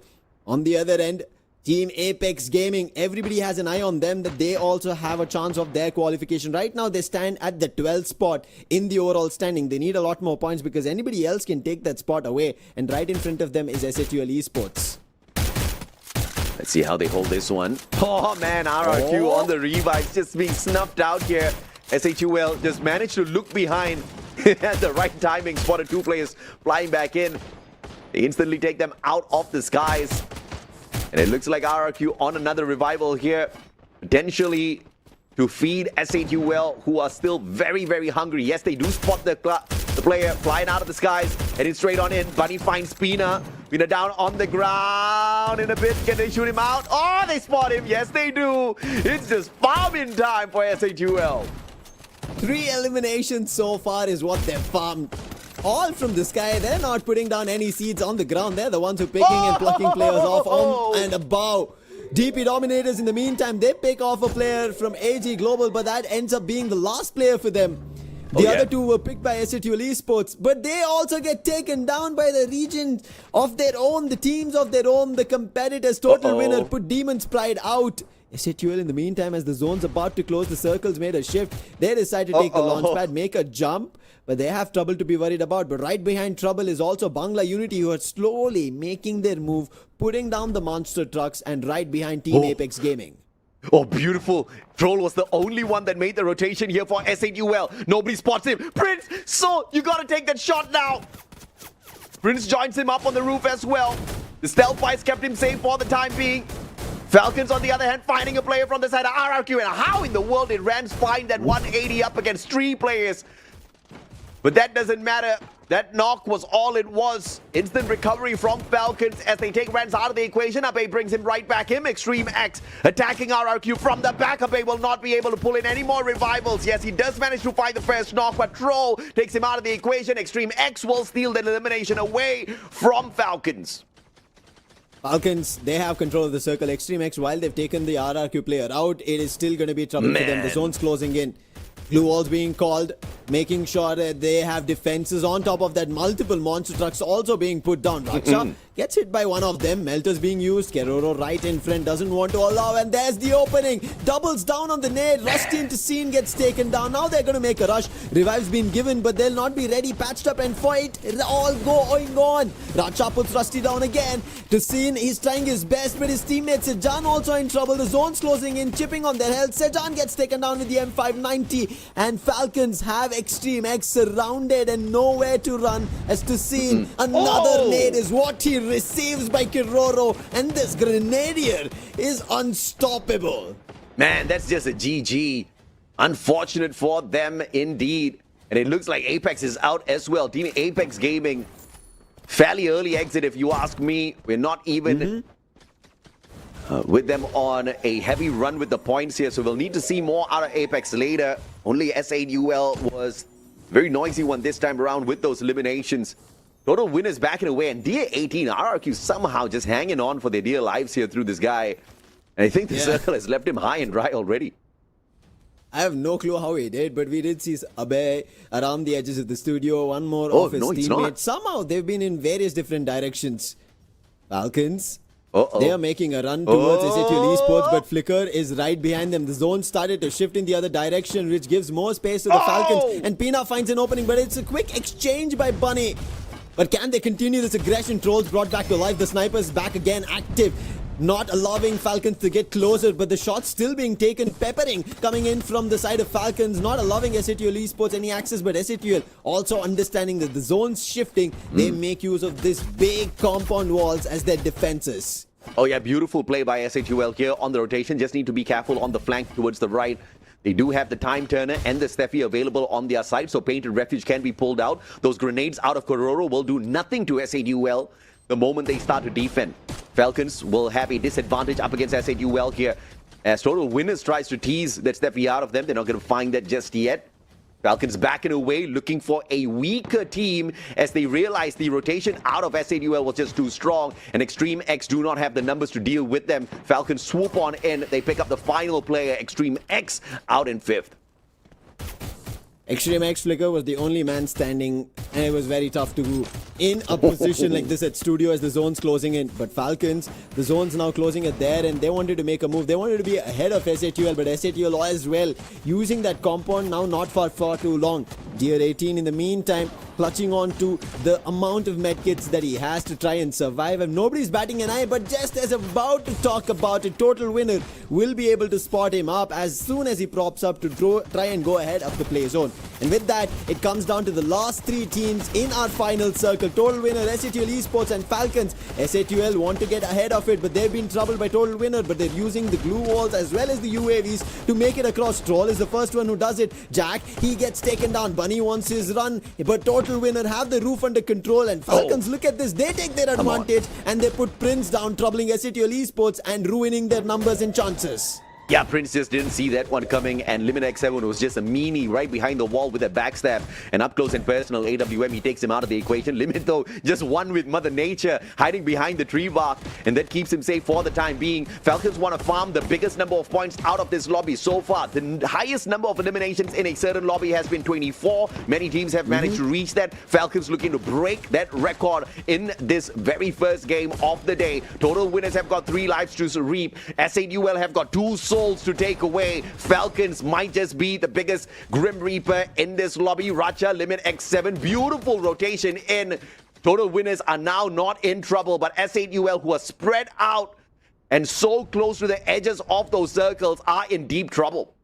On the other end, Team Apex Gaming, everybody has an eye on them that they also have a chance of their qualification. Right now, they stand at the 12th spot in the overall standing. They need a lot more points because anybody else can take that spot away. And right in front of them is SATL Esports. Let's see how they hold this one. Oh man, RRQ on the revive, just being snuffed out here. SHUL just managed to look behind at the right timing, spotted two players flying back in. They instantly take them out of the skies. And it looks like RRQ on another revival here, potentially to feed SATUL, who are still very, very hungry. Yes, they do spot the player flying out of the skies, heading straight on in. Bunny finds Pina. Pina down on the ground in a bit. Can they shoot him out? Oh, they spot him. Yes, they do. It's just farming time for SATUL. 3 eliminations so far is what they've farmed. All from the sky. They're not putting down any seeds on the ground. They're the ones who are picking and plucking players off on and above. DP Dominators, in the meantime, they pick off a player from AG Global, but that ends up being the last player for them. The other two were picked by SATUL Esports, but they also get taken down by the region of their own, the teams of their own, the competitors. Total winner put Demon's Pride out. SATUL, in the meantime, as the zone's about to close, the circles made a shift. They decide to take the launch pad, make a jump, but they have trouble to be worried about. But right behind trouble is also Bangla Unity, who are slowly making their move, putting down the monster trucks, and right behind Team Apex Gaming. Oh, beautiful. Troll was the only one that made the rotation here for SATUL. Nobody spots him. Prince, so you gotta take that shot now. Prince joins him up on the roof as well. The stealth fights kept him safe for the time being. Falcons, on the other hand, finding a player from the side of RRQ. And how in the world did Rams find that 180 up against 3 players? But that doesn't matter. That knock was all it was. Instant recovery from Falcons as they take Rams out of the equation. Abe brings him right back in. Extreme X attacking RRQ from the back. Abe will not be able to pull in any more revivals. Yes, he does manage to find the first knock, but Troll takes him out of the equation. Extreme X will steal the elimination away from Falcons. Falcons, they have control of the circle. Extreme X, while they've taken the RRQ player out, it is still going to be trouble for them. The zone's closing in. Blue walls being called, making sure that they have defenses. On top of that, multiple monster trucks also being put down. Raksha gets hit by one of them. Melters being used. Keroro right in front, doesn't want to allow. And there's the opening. Doubles down on the nade. Rusty into Scene gets taken down. Now they're going to make a rush. Revive's been given, but they'll not be ready. Patched up and fight. All going on. Raksha puts Rusty down again. To Scene, he's trying his best, but his teammate Sejan also in trouble. The zone's closing in, chipping on their health. Sejan gets taken down with the M590. And Falcons have Extreme X surrounded and nowhere to run. As to Scene, another nade is what he receives by Kiroro, and this Grenadier is unstoppable. Man, that's just a GG. Unfortunate for them indeed. And it looks like Apex is out as well. Team Apex Gaming, fairly early exit if you ask me. We're not even with them on a heavy run with the points here, so we'll need to see more out of Apex later. Only SATUL was very noisy one this time around with those eliminations. Total winners backing away, and DA18, RRQ somehow just hanging on for their dear lives here through this guy. And I think the circle has left him high and dry already. I have no clue how he did, but we did see Abe around the edges of the studio. One more of his teammates. Somehow they've been in various different directions. Falcons, they are making a run towards SATUL Esports, but Flicker is right behind them. The zone started to shift in the other direction, which gives more space to the Falcons. And Pina finds an opening, but it's a quick exchange by Bunny. But can they continue this aggression? Trolls brought back to life. The snipers back again active. Not allowing Falcons to get closer, but the shots still being taken. Peppering coming in from the side of Falcons, not allowing SATUL Esports any access, but SATUL also understanding that the zone's shifting. They make use of this big compound walls as their defenses. Oh yeah, beautiful play by SATUL here on the rotation. Just need to be careful on the flank towards the right. They do have the Time Turner and the Steffi available on their side, so Painted Refuge can be pulled out. Those grenades out of Kororo will do nothing to SATUL the moment they start to defend. Falcons will have a disadvantage up against SATUL here. As Total Winners tries to tease that Steffi out of them, they're not going to find that just yet. Falcons backing away, looking for a weaker team as they realize the rotation out of SATUL was just too strong, and Extreme X do not have the numbers to deal with them. Falcons swoop on in. They pick up the final player, Extreme X, out in 5th. Extreme X Flicker was the only man standing, and it was very tough to in a position like this at studio as the zone's closing in. But Falcons, the zone's now closing at there, and they wanted to make a move. They wanted to be ahead of SATUL, but SATUL as well, using that compound now not for too long. Tier 18 in the meantime clutching on to the amount of medkits that he has to try and survive, and nobody's batting an eye. But just as about to talk about it, Total Winner will be able to spot him up as soon as he props up to try and go ahead of the play zone. And with that, it comes down to the last three teams in our final circle: Total Winner, SATL Esports and Falcons. SATL want to get ahead of it, but they've been troubled by Total Winner, but they're using the glue walls as well as the UAVs to make it across. Troll is the first one who does it. Jack, he gets taken down. Bunny wants his run, but Total Winner have the roof under control, and Falcons, look at this, they take their advantage and they put Prince down, troubling SATL Esports and ruining their numbers and chances. Yeah, Prince just didn't see that one coming, and Limit X7 was just a meanie right behind the wall with a backstab, and up close and personal AWM, he takes him out of the equation. Limit though, just one with Mother Nature, hiding behind the tree bark, and that keeps him safe for the time being. Falcons want to farm the biggest number of points out of this lobby so far. The highest number of eliminations in a certain lobby has been 24. Many teams have managed to reach that. Falcons looking to break that record in this very first game of the day. Total Winners have got 3 lives to reap. SATL have got 2 souls to take away. Falcons might just be the biggest Grim Reaper in this lobby. Racha, Limit X7, beautiful rotation in. Total Winners are now not in trouble, but SATL, who are spread out and so close to the edges of those circles, are in deep trouble.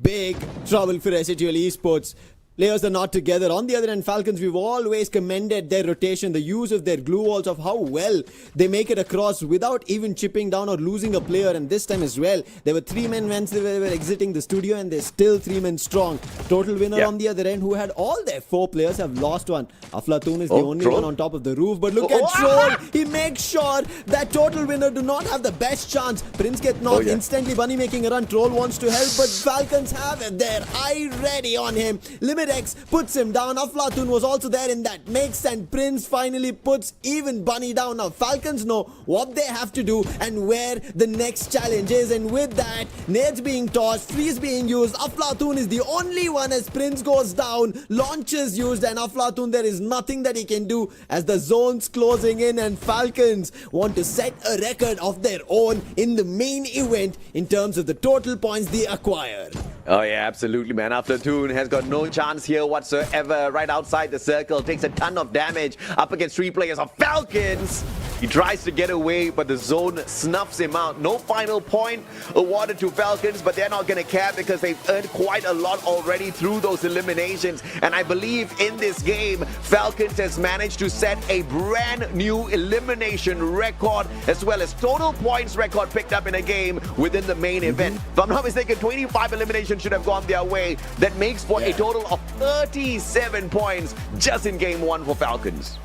Big trouble for SATL Esports. Players are not together. On the other hand, Falcons, we've always commended their rotation, the use of their glue walls, of how well they make it across without even chipping down or losing a player. And this time as well, there were 3 men once they were exiting the studio, and they're still 3 men strong. Total Winner on the other end, who had all their 4 players, have lost one. Aflatun is the only one on top of the roof. But look at Troll. He makes sure that Total Winner do not have the best chance. Prince gets knocked instantly. Bunny making a run. Troll wants to help, but Falcons have their eye ready on him. Limit X puts him down. Aflatun was also there in that mix, and Prince finally puts even Bunny down. Now Falcons know what they have to do and where the next challenge is, and with that, nades being tossed, freeze being used. Aflatun is the only one as Prince goes down. Launches used, and Aflatun, there is nothing that he can do as the zone's closing in, and Falcons want to set a record of their own in the main event in terms of the total points they acquire. Oh yeah, absolutely, man. Aflatun has got no chance here whatsoever. Right outside the circle, takes a ton of damage up against 3 players of Falcons. He tries to get away, but the zone snuffs him out. No final point awarded to Falcons, but they're not going to care because they've earned quite a lot already through those eliminations. And I believe in this game, Falcons has managed to set a brand new elimination record, as well as total points record picked up in a game within the main event. If I'm not mistaken, 25 eliminations should have gone their way. That makes for a total of 37 points just in game 1 for Falcons.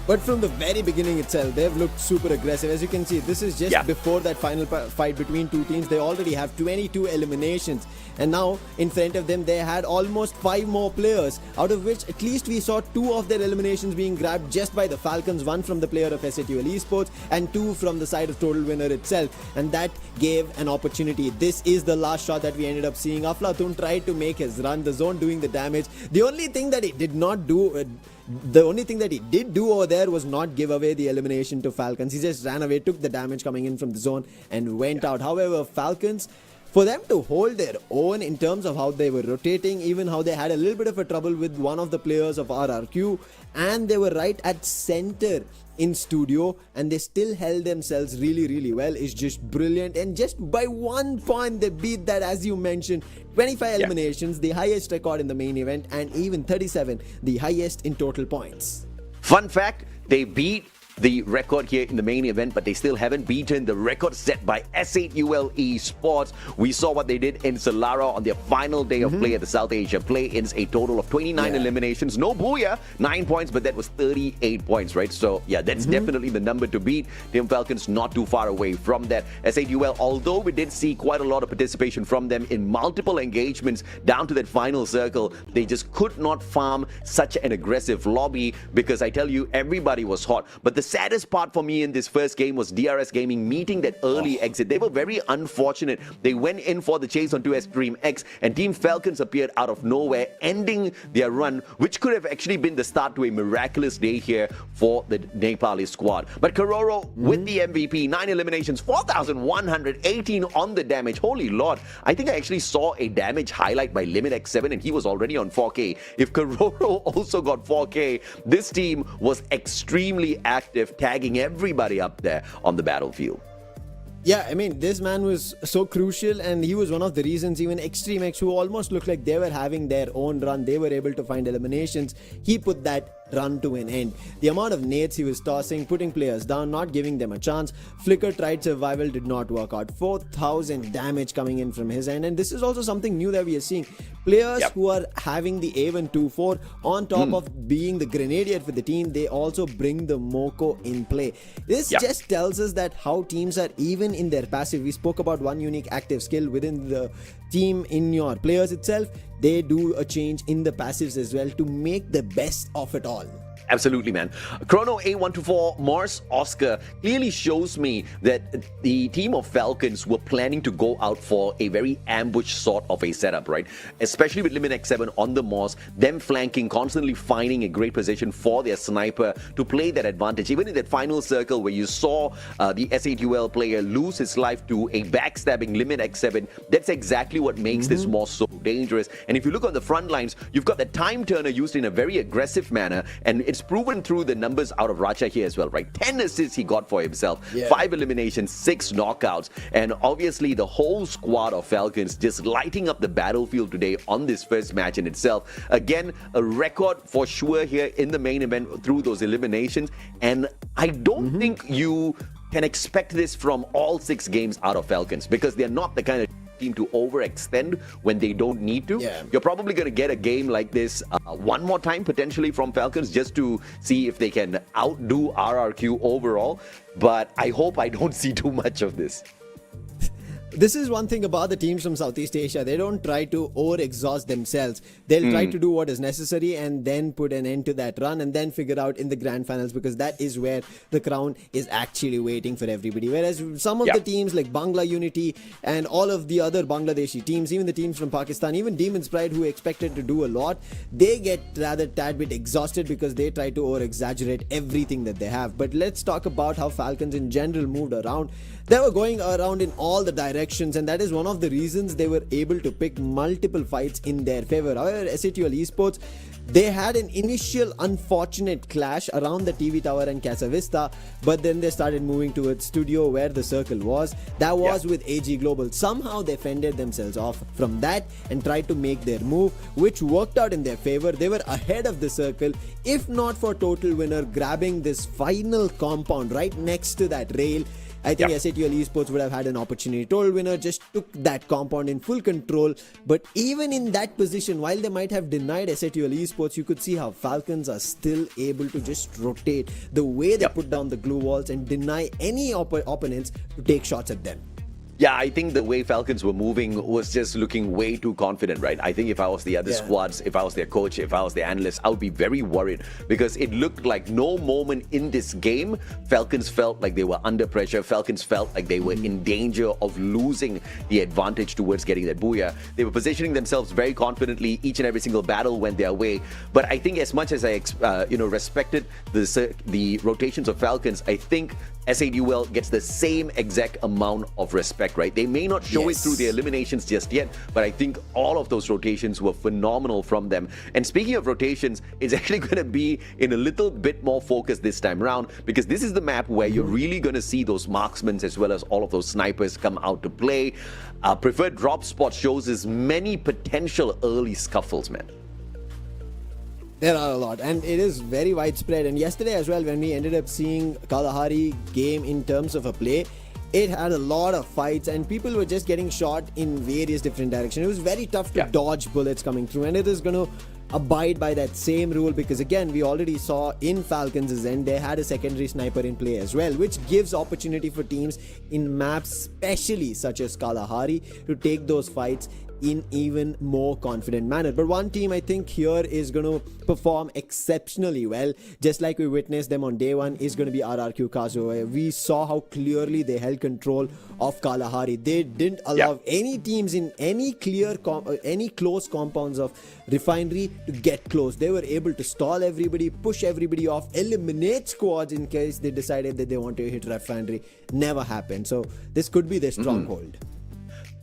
But from the very beginning itself, they've looked super aggressive. As you can see, this is just before that final fight between 2 teams. They already have 22 eliminations. And now, in front of them, they had almost 5 more players, out of which at least we saw 2 of their eliminations being grabbed just by the Falcons. 1 from the player of SATL Esports and 2 from the side of Total Winner itself. And that gave an opportunity. This is the last shot that we ended up seeing. Aflatun tried to make his run, the zone doing the damage. The only thing that he did not do... The only thing that he did do over there was not give away the elimination to Falcons. He just ran away, took the damage coming in from the zone and went out. However, Falcons, for them to hold their own in terms of how they were rotating, even how they had a little bit of a trouble with one of the players of RRQ, and they were right at center in studio, and they still held themselves really well, is just brilliant. And just by 1 point they beat that, as you mentioned, 25 eliminations, the highest record in the main event, and even 37, the highest in total points. Fun fact, they beat the record here in the main event, but they still haven't beaten the record set by SATL Esports. We saw what they did in Solara on their final day of play at the South Asia Play-ins, a total of 29 eliminations. No booyah, 9 points, but that was 38 points, right? So yeah, that's definitely the number to beat. Team Falcons not too far away from that. SATL, although we did see quite a lot of participation from them in multiple engagements down to that final circle, they just could not farm such an aggressive lobby because I tell you, everybody was hot. But the saddest part for me in this first game was DRS Gaming meeting that early exit. They were very unfortunate. They went in for the chase onto Stream X, and Team Falcons appeared out of nowhere, ending their run, which could have actually been the start to a miraculous day here for the Nepali squad. But Kororo with the MVP, 9 eliminations, 4,118 on the damage. Holy Lord. I think I actually saw a damage highlight by Limit X7, and he was already on 4K. If Kororo also got 4K, this team was extremely active, tagging everybody up there on the battlefield. Yeah, I mean, this man was so crucial, and he was one of the reasons even Extreme X, who almost looked like they were having their own run, they were able to find eliminations. He put that run to an end. The amount of nades he was tossing, putting players down, not giving them a chance. Flicker tried survival, did not work out. 4,000 damage coming in from his end, and this is also something new that we are seeing. Players who are having the A124 on top of being the grenadier for the team, they also bring the Moko in play. This just tells us that how teams are even in their passive. We spoke about one unique active skill within the team in your players itself. They do a change in the passives as well to make the best of it all. Absolutely, man. Chrono A124 Mars Oscar clearly shows me that the team of Falcons were planning to go out for a very ambush sort of a setup, right? Especially with Limit X7 on the Mars, them flanking, constantly finding a great position for their sniper to play that advantage. Even in that final circle where you saw the S8UL player lose his life to a backstabbing Limit X7, that's exactly what makes this Mars so dangerous. And if you look on the front lines, you've got the time turner used in a very aggressive manner, and it's proven through the numbers out of Racha here as well, right? 10 assists he got for himself, 5 eliminations, 6 knockouts, and obviously the whole squad of Falcons just lighting up the battlefield today on this first match in itself. Again, a record for sure here in the main event through those eliminations, and I don't think you can expect this from all 6 games out of Falcons, because they're not the kind of team to overextend when they don't need to. You're probably going to get a game like this one more time potentially from Falcons just to see if they can outdo RRQ overall, but I hope I don't see too much of this. This is one thing about the teams from Southeast Asia. They don't try to overexhaust themselves. They'll try to do what is necessary and then put an end to that run and then figure out in the grand finals, because that is where the crown is actually waiting for everybody. Whereas some of the teams like Bangla Unity and all of the other Bangladeshi teams, even the teams from Pakistan, even Demon's Pride, who expected to do a lot, they get rather tad bit exhausted because they try to over-exaggerate everything that they have. But let's talk about how Falcons in general moved around. They were going around in all the directions, and that is one of the reasons they were able to pick multiple fights in their favor. However, SATL Esports, they had an initial unfortunate clash around the TV tower and Casa Vista, but then they started moving towards studio where the circle was. That was with AG Global. Somehow they fended themselves off from that and tried to make their move, which worked out in their favor. They were ahead of the circle, if not for Total Winner grabbing this final compound right next to that rail. I think SATL Esports would have had an opportunity. Total Winner just took that compound in full control. But even in that position, while they might have denied SATL Esports, you could see how Falcons are still able to just rotate the way they put down the glue walls and deny any opponents to take shots at them. Yeah, I think the way Falcons were moving was just looking way too confident, right? I think if I was the other squads, if I was their coach, if I was their analyst, I would be very worried, because it looked like no moment in this game Falcons felt like they were under pressure. Falcons felt like they were in danger of losing the advantage towards getting that booyah. They were positioning themselves very confidently. Each and every single battle went their way. But I think as much as I respected the rotations of Falcons, I think S8UL gets the same exact amount of respect, right? They may not show it through the eliminations just yet, but I think all of those rotations were phenomenal from them. And speaking of rotations, it's actually going to be in a little bit more focus this time around, because this is the map where you're really going to see those marksmen as well as all of those snipers come out to play. Preferred drop spot shows us many potential early scuffles, man. There are a lot, and it is very widespread. And yesterday as well, when we ended up seeing Kalahari game in terms of a play, it had a lot of fights and people were just getting shot in various different directions. It was very tough to dodge bullets coming through, and it is going to abide by that same rule, because again, we already saw in Falcons' end, they had a secondary sniper in play as well, which gives opportunity for teams in maps, especially such as Kalahari, to take those fights in even more confident manner. But one team I think here is going to perform exceptionally well, just like we witnessed them on day one, is going to be RRQ KAZU. We saw how clearly they held control of Kalahari. They didn't allow any teams in any close compounds of Refinery to get close. They were able to stall everybody, push everybody off, eliminate squads in case they decided that they want to hit Refinery. Never happened. So this could be their stronghold.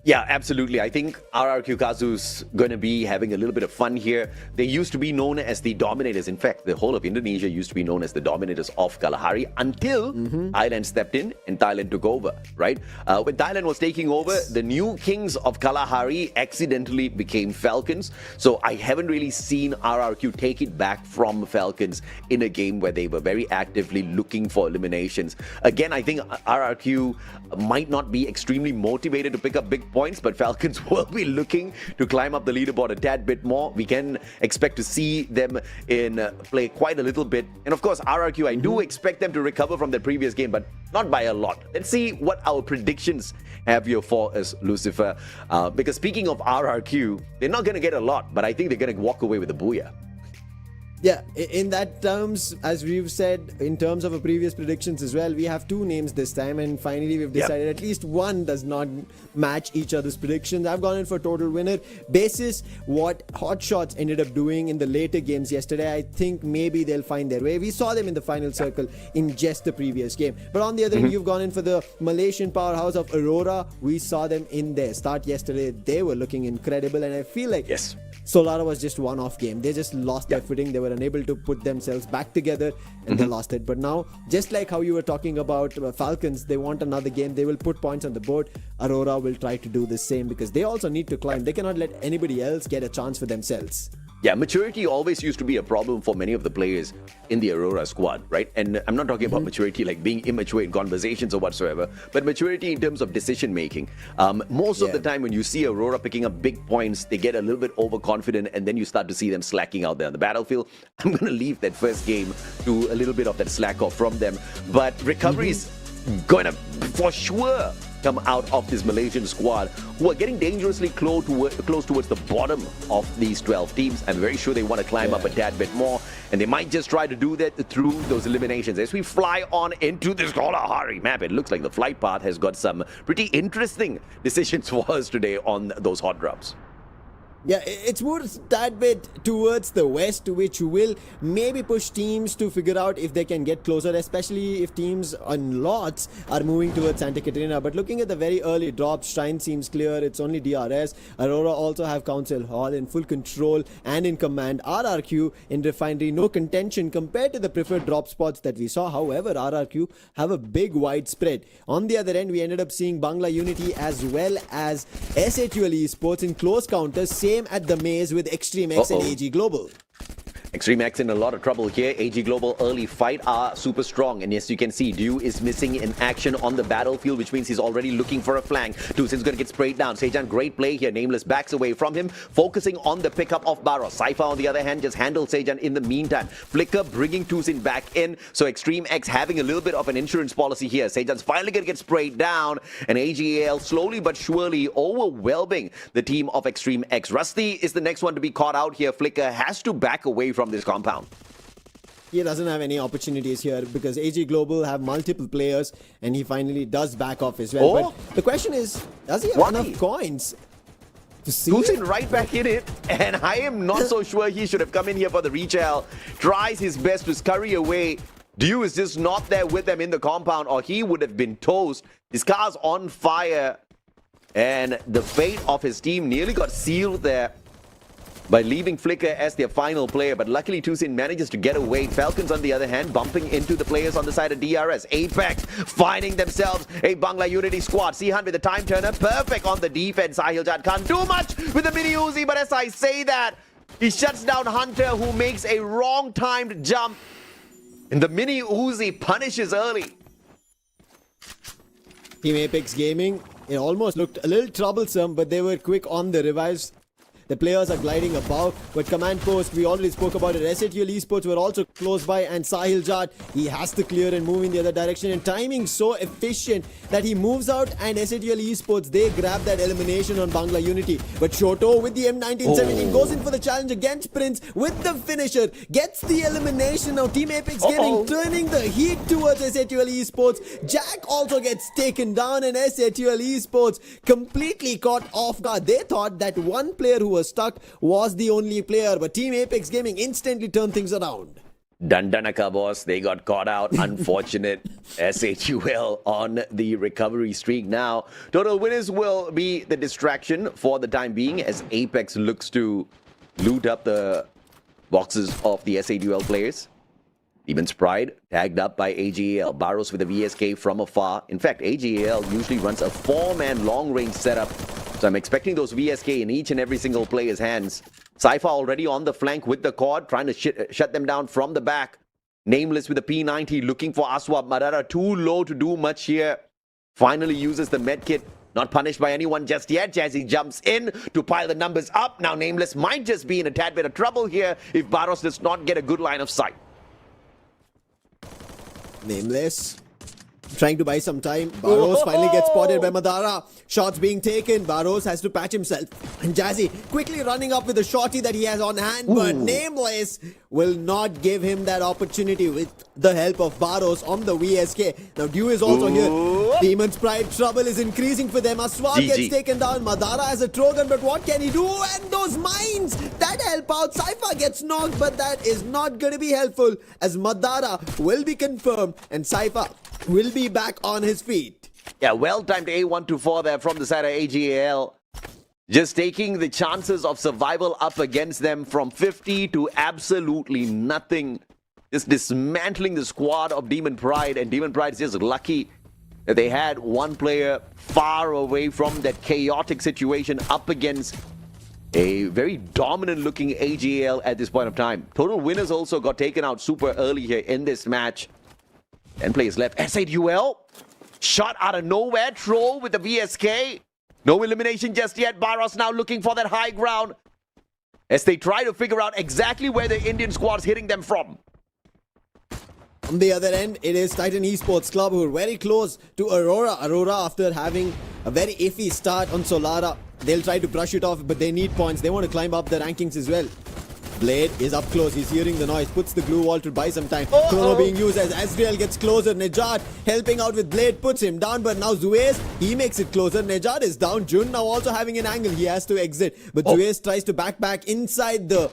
Yeah, absolutely. I think RRQ KAZU's going to be having a little bit of fun here. They used to be known as the dominators. In fact, the whole of Indonesia used to be known as the dominators of Kalahari until Thailand stepped in and Thailand took over, right? When Thailand was taking over, the new kings of Kalahari accidentally became Falcons. So I haven't really seen RRQ take it back from Falcons in a game where they were very actively looking for eliminations. Again, I think RRQ might not be extremely motivated to pick up big points, but Falcons will be looking to climb up the leaderboard a tad bit more. We can expect to see them in play quite a little bit. And of course, RRQ, I do expect them to recover from their previous game, but not by a lot. Let's see what our predictions have here for us, Lucifer. Because speaking of RRQ, they're not going to get a lot, but I think they're going to walk away with a booyah. Yeah, in that terms, as we've said, in terms of our previous predictions as well, we have two names this time, and finally we've decided at least one does not match each other's predictions. I've gone in for total winner. Basis what Hot Shots ended up doing in the later games yesterday, I think maybe they'll find their way. We saw them in the final circle in just the previous game. But on the other hand, you've gone in for the Malaysian powerhouse of AURORA. We saw them in their start yesterday. They were looking incredible, and I feel like Solara was just one-off game. They just lost their footing. They were unable to put themselves back together, and they lost it. But now, just like how you were talking about Falcons, they want another game. They will put points on the board. AURORA will try to do the same because they also need to climb. They cannot let anybody else get a chance for themselves. Yeah, maturity always used to be a problem for many of the players in the AURORA squad, right? And I'm not talking about maturity like being immature in conversations or whatsoever, but maturity in terms of decision making. Most of the time when you see AURORA picking up big points, they get a little bit overconfident, and then you start to see them slacking out there on the battlefield. I'm going to leave that first game to a little bit of that slack off from them. But recovery is going to, for sure, come out of this Malaysian squad, who are getting dangerously close towards the bottom of these 12 teams. I'm very sure they want to climb up a tad bit more, and they might just try to do that through those eliminations. As we fly on into this Kalahari map, it looks like the flight path has got some pretty interesting decisions for us today on those hot drops. Yeah, it's more that bit towards the west, which will maybe push teams to figure out if they can get closer, especially if teams on lots are moving towards Santa Catarina. But looking at the very early drops, Shrine seems clear. It's only DRS. AURORA also have Council Hall in full control and in command. RRQ in Refinery, no contention compared to the preferred drop spots that we saw. However, RRQ have a big wide spread. On the other end, we ended up seeing Bangla Unity as well as SHUL Esports in close counters. Same at the maze with Extreme X and AG Global. Extreme X in a lot of trouble here. AG Global early fight are super strong. And yes, you can see Dew is missing in action on the battlefield, which means he's already looking for a flank. Tusin's going to get sprayed down. Sejan, great play here. Nameless backs away from him, focusing on the pickup of Barros. Cypher, on the other hand, just handles Sejan in the meantime. Flicker bringing Tusin back in. So Extreme X having a little bit of an insurance policy here. Sejan's finally going to get sprayed down. And AGAL slowly but surely overwhelming the team of Extreme X. Rusty is the next one to be caught out here. Flicker has to back away from this compound. He doesn't have any opportunities here because AG Global have multiple players, and he finally does back off as well. But the question is, does he have enough coins to see Tusin right back in it, and I am not so sure he should have come in here for the retail. Tries his best to scurry away. Dew is just not there with them in the compound, or he would have been toast. His car's on fire, and the fate of his team nearly got sealed there by leaving Flicker as their final player, but luckily Tusin manages to get away. Falcons, on the other hand, bumping into the players on the side of DRS. Apex finding themselves a Bangla Unity squad. Sihan with the time turner, perfect on the defense. Sahiljat can't do much with the mini Uzi, but as I say that, he shuts down Hunter, who makes a wrong-timed jump, and the mini Uzi punishes early. Team Apex Gaming, it almost looked a little troublesome, but they were quick on the revives. The players are gliding above, but command post, we already spoke about it. SATL Esports were also close by, and Sahil Jat, he has to clear and move in the other direction, and timing so efficient that he moves out, and SATL Esports, they grab that elimination on Bangla Unity. But Shoto with the M1917 goes in for the challenge against Prince with the finisher, gets the elimination. Now Team Apex Gaming turning the heat towards SATL Esports. Jack also gets taken down, and SATL Esports completely caught off guard. They thought that one player who was stuck was the only player, but Team Apex Gaming instantly turned things around. Dandanaka, boss. They got caught out. Unfortunate. SHUL on the recovery streak now. Total winners will be the distraction for the time being as Apex looks to loot up the boxes of the SADUL players. Demon's Pride tagged up by AGAL. Barros with a VSK from afar. In fact, AGAL usually runs a 4-man long-range setup. So I'm expecting those VSK in each and every single player's hands. Cypher already on the flank with the cord, trying to shut them down from the back. Nameless with a P90 looking for Aswab. Madara too low to do much here. Finally uses the medkit. Not punished by anyone just yet. Jazzy jumps in to pile the numbers up. Now Nameless might just be in a tad bit of trouble here if Barros does not get a good line of sight. Nameless trying to buy some time. Barros finally gets spotted by Madara. Shots being taken. Barros has to patch himself. And Jazzy quickly running up with the shorty that he has on hand. But Nameless will not give him that opportunity with the help of Barros on the VSK. Now Dew is also here. Demon's Pride trouble is increasing for them. Aswad gets taken down. Madara has a Trogan, but what can he do? And those mines that help out. Cypher gets knocked, but that is not going to be helpful as Madara will be confirmed and Cypher will be back on his feet. Yeah, well-timed A124 there from the side of AGAL. Just taking the chances of survival up against them from 50 to absolutely nothing. Just dismantling the squad of Demon Pride. And Demon Pride is just lucky that they had one player far away from that chaotic situation up against a very dominant-looking AGAL at this point of time. Total winners also got taken out super early here in this match. 10 players left. SADUL shot out of nowhere. Troll with the VSK. No elimination just yet. Barros now looking for that high ground as they try to figure out exactly where the Indian squad's hitting them from. On the other end, it is Titan Esports Club who are very close to AURORA. AURORA, after having a very iffy start on Solara, they'll try to brush it off, but they need points. They want to climb up the rankings as well. Blade is up close. He's hearing the noise. Puts the glue wall to buy some time. Chrono being used as Azrael gets closer. Nejad helping out with Blade. Puts him down. But now Zuez, he makes it closer. Nejad is down. Jun now also having an angle. He has to exit. But Zuez tries to back inside the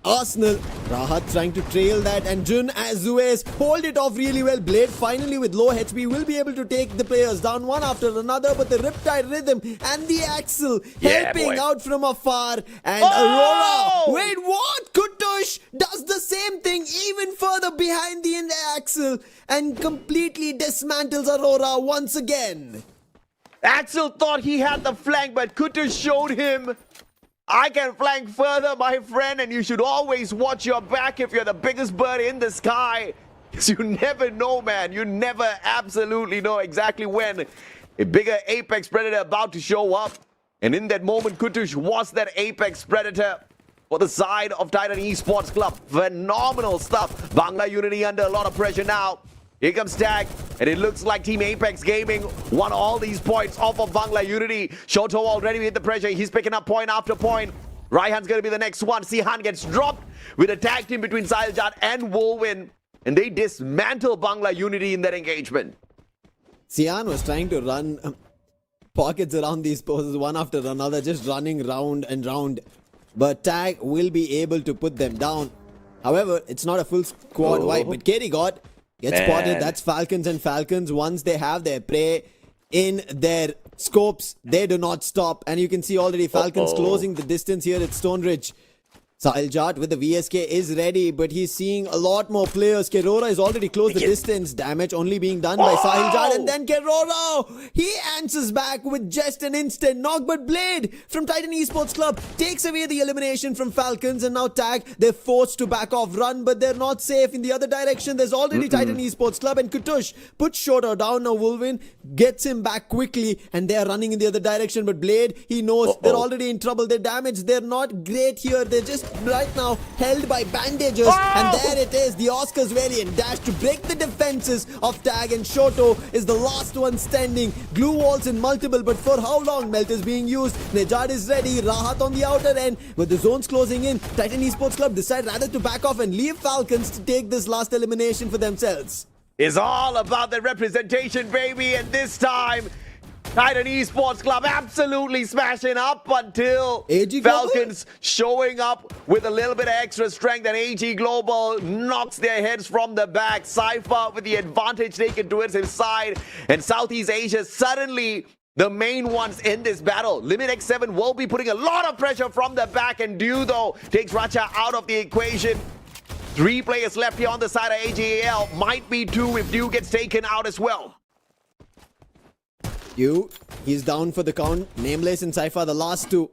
Arsenal. Rahat trying to trail that, and Jun as Zuez hold it off really well. Blade finally with low HP will be able to take the players down one after another, but the Riptide Rhythm and the Axel helping out from afar. And AURORA, wait, what? Kutush does the same thing even further behind the Axel and completely dismantles AURORA once again. Axel thought he had the flank, but Kutush showed him, I can flank further, my friend, and you should always watch your back if you're the biggest bird in the sky. Because you never know, man. You never absolutely know exactly when a bigger apex predator about to show up. And in that moment, Kutush was that apex predator for the side of Titan Esports Club. Phenomenal stuff. Bangla Unity under a lot of pressure now. Here comes Tag, and it looks like Team Apex Gaming won all these points off of Bangla Unity. Shoto already with the pressure. He's picking up point after point. Raihan's going to be the next one. Sihan gets dropped with a tag team between Sailjat and Wolwin, and they dismantle Bangla Unity in that engagement. Sihan was trying to run pockets around these poses one after another, just running round and round. But Tag will be able to put them down. However, it's not a full squad wipe, but Katie got gets spotted. That's Falcons, and Falcons, once they have their prey in their scopes, they do not stop. And you can see already Falcons closing the distance here at Stone Ridge. Sahil Jat with the VSK is ready, but he's seeing a lot more players. Kerora is already closed the distance. Damage only being done by Sahil Jat. And then Kerora, he answers back with just an instant knock. But Blade from Titan Esports Club takes away the elimination from Falcons. And now Tag, they're forced to back off, run, but they're not safe. In the other direction, there's already Titan Esports Club. And Kutush puts Shoto down. Now Wolvin gets him back quickly. And they're running in the other direction. But Blade, he knows they're already in trouble. They're damaged. They're not great here. They're just right now held by bandages. And there it is, the Oscars variant dash to break the defenses of Tag, and Shoto is the last one standing. Glue walls in multiple, but for how long? Melt is being used. Nejad is ready. Rahat on the outer end. With the zones closing in, Titan Esports Club decide rather to back off and leave Falcons to take this last elimination for themselves. It's all about the representation, baby, and this time Titan Esports Club absolutely smashing up until AG Falcons showing up with a little bit of extra strength, and AG Global knocks their heads from the back. Cypher with the advantage taken towards his side, and Southeast Asia suddenly the main ones in this battle. Limit X7 will be putting a lot of pressure from the back, and Dew though takes Racha out of the equation. 3 players left here on the side of AGAL. Might be 2 if Dew gets taken out as well. He's down for the count. Nameless and Cypher, the last 2.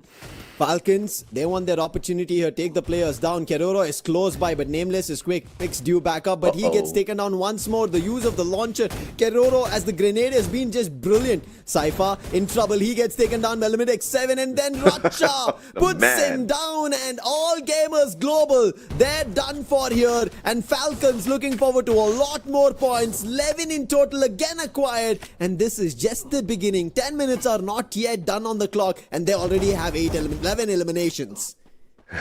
Falcons, they want their opportunity here. Take the players down. Keroro is close by, but Nameless is quick. Picks Dew back up, but he gets taken down once more. The use of the launcher. Keroro as the grenade has been just brilliant. Cypher in trouble. He gets taken down by Limit X7, and then Racha puts him down, and all gamers global, they're done for here. And Falcons looking forward to a lot more points. 11 in total again acquired, and this is just the beginning. 10 minutes are not yet done on the clock, and they already have 11 eliminations.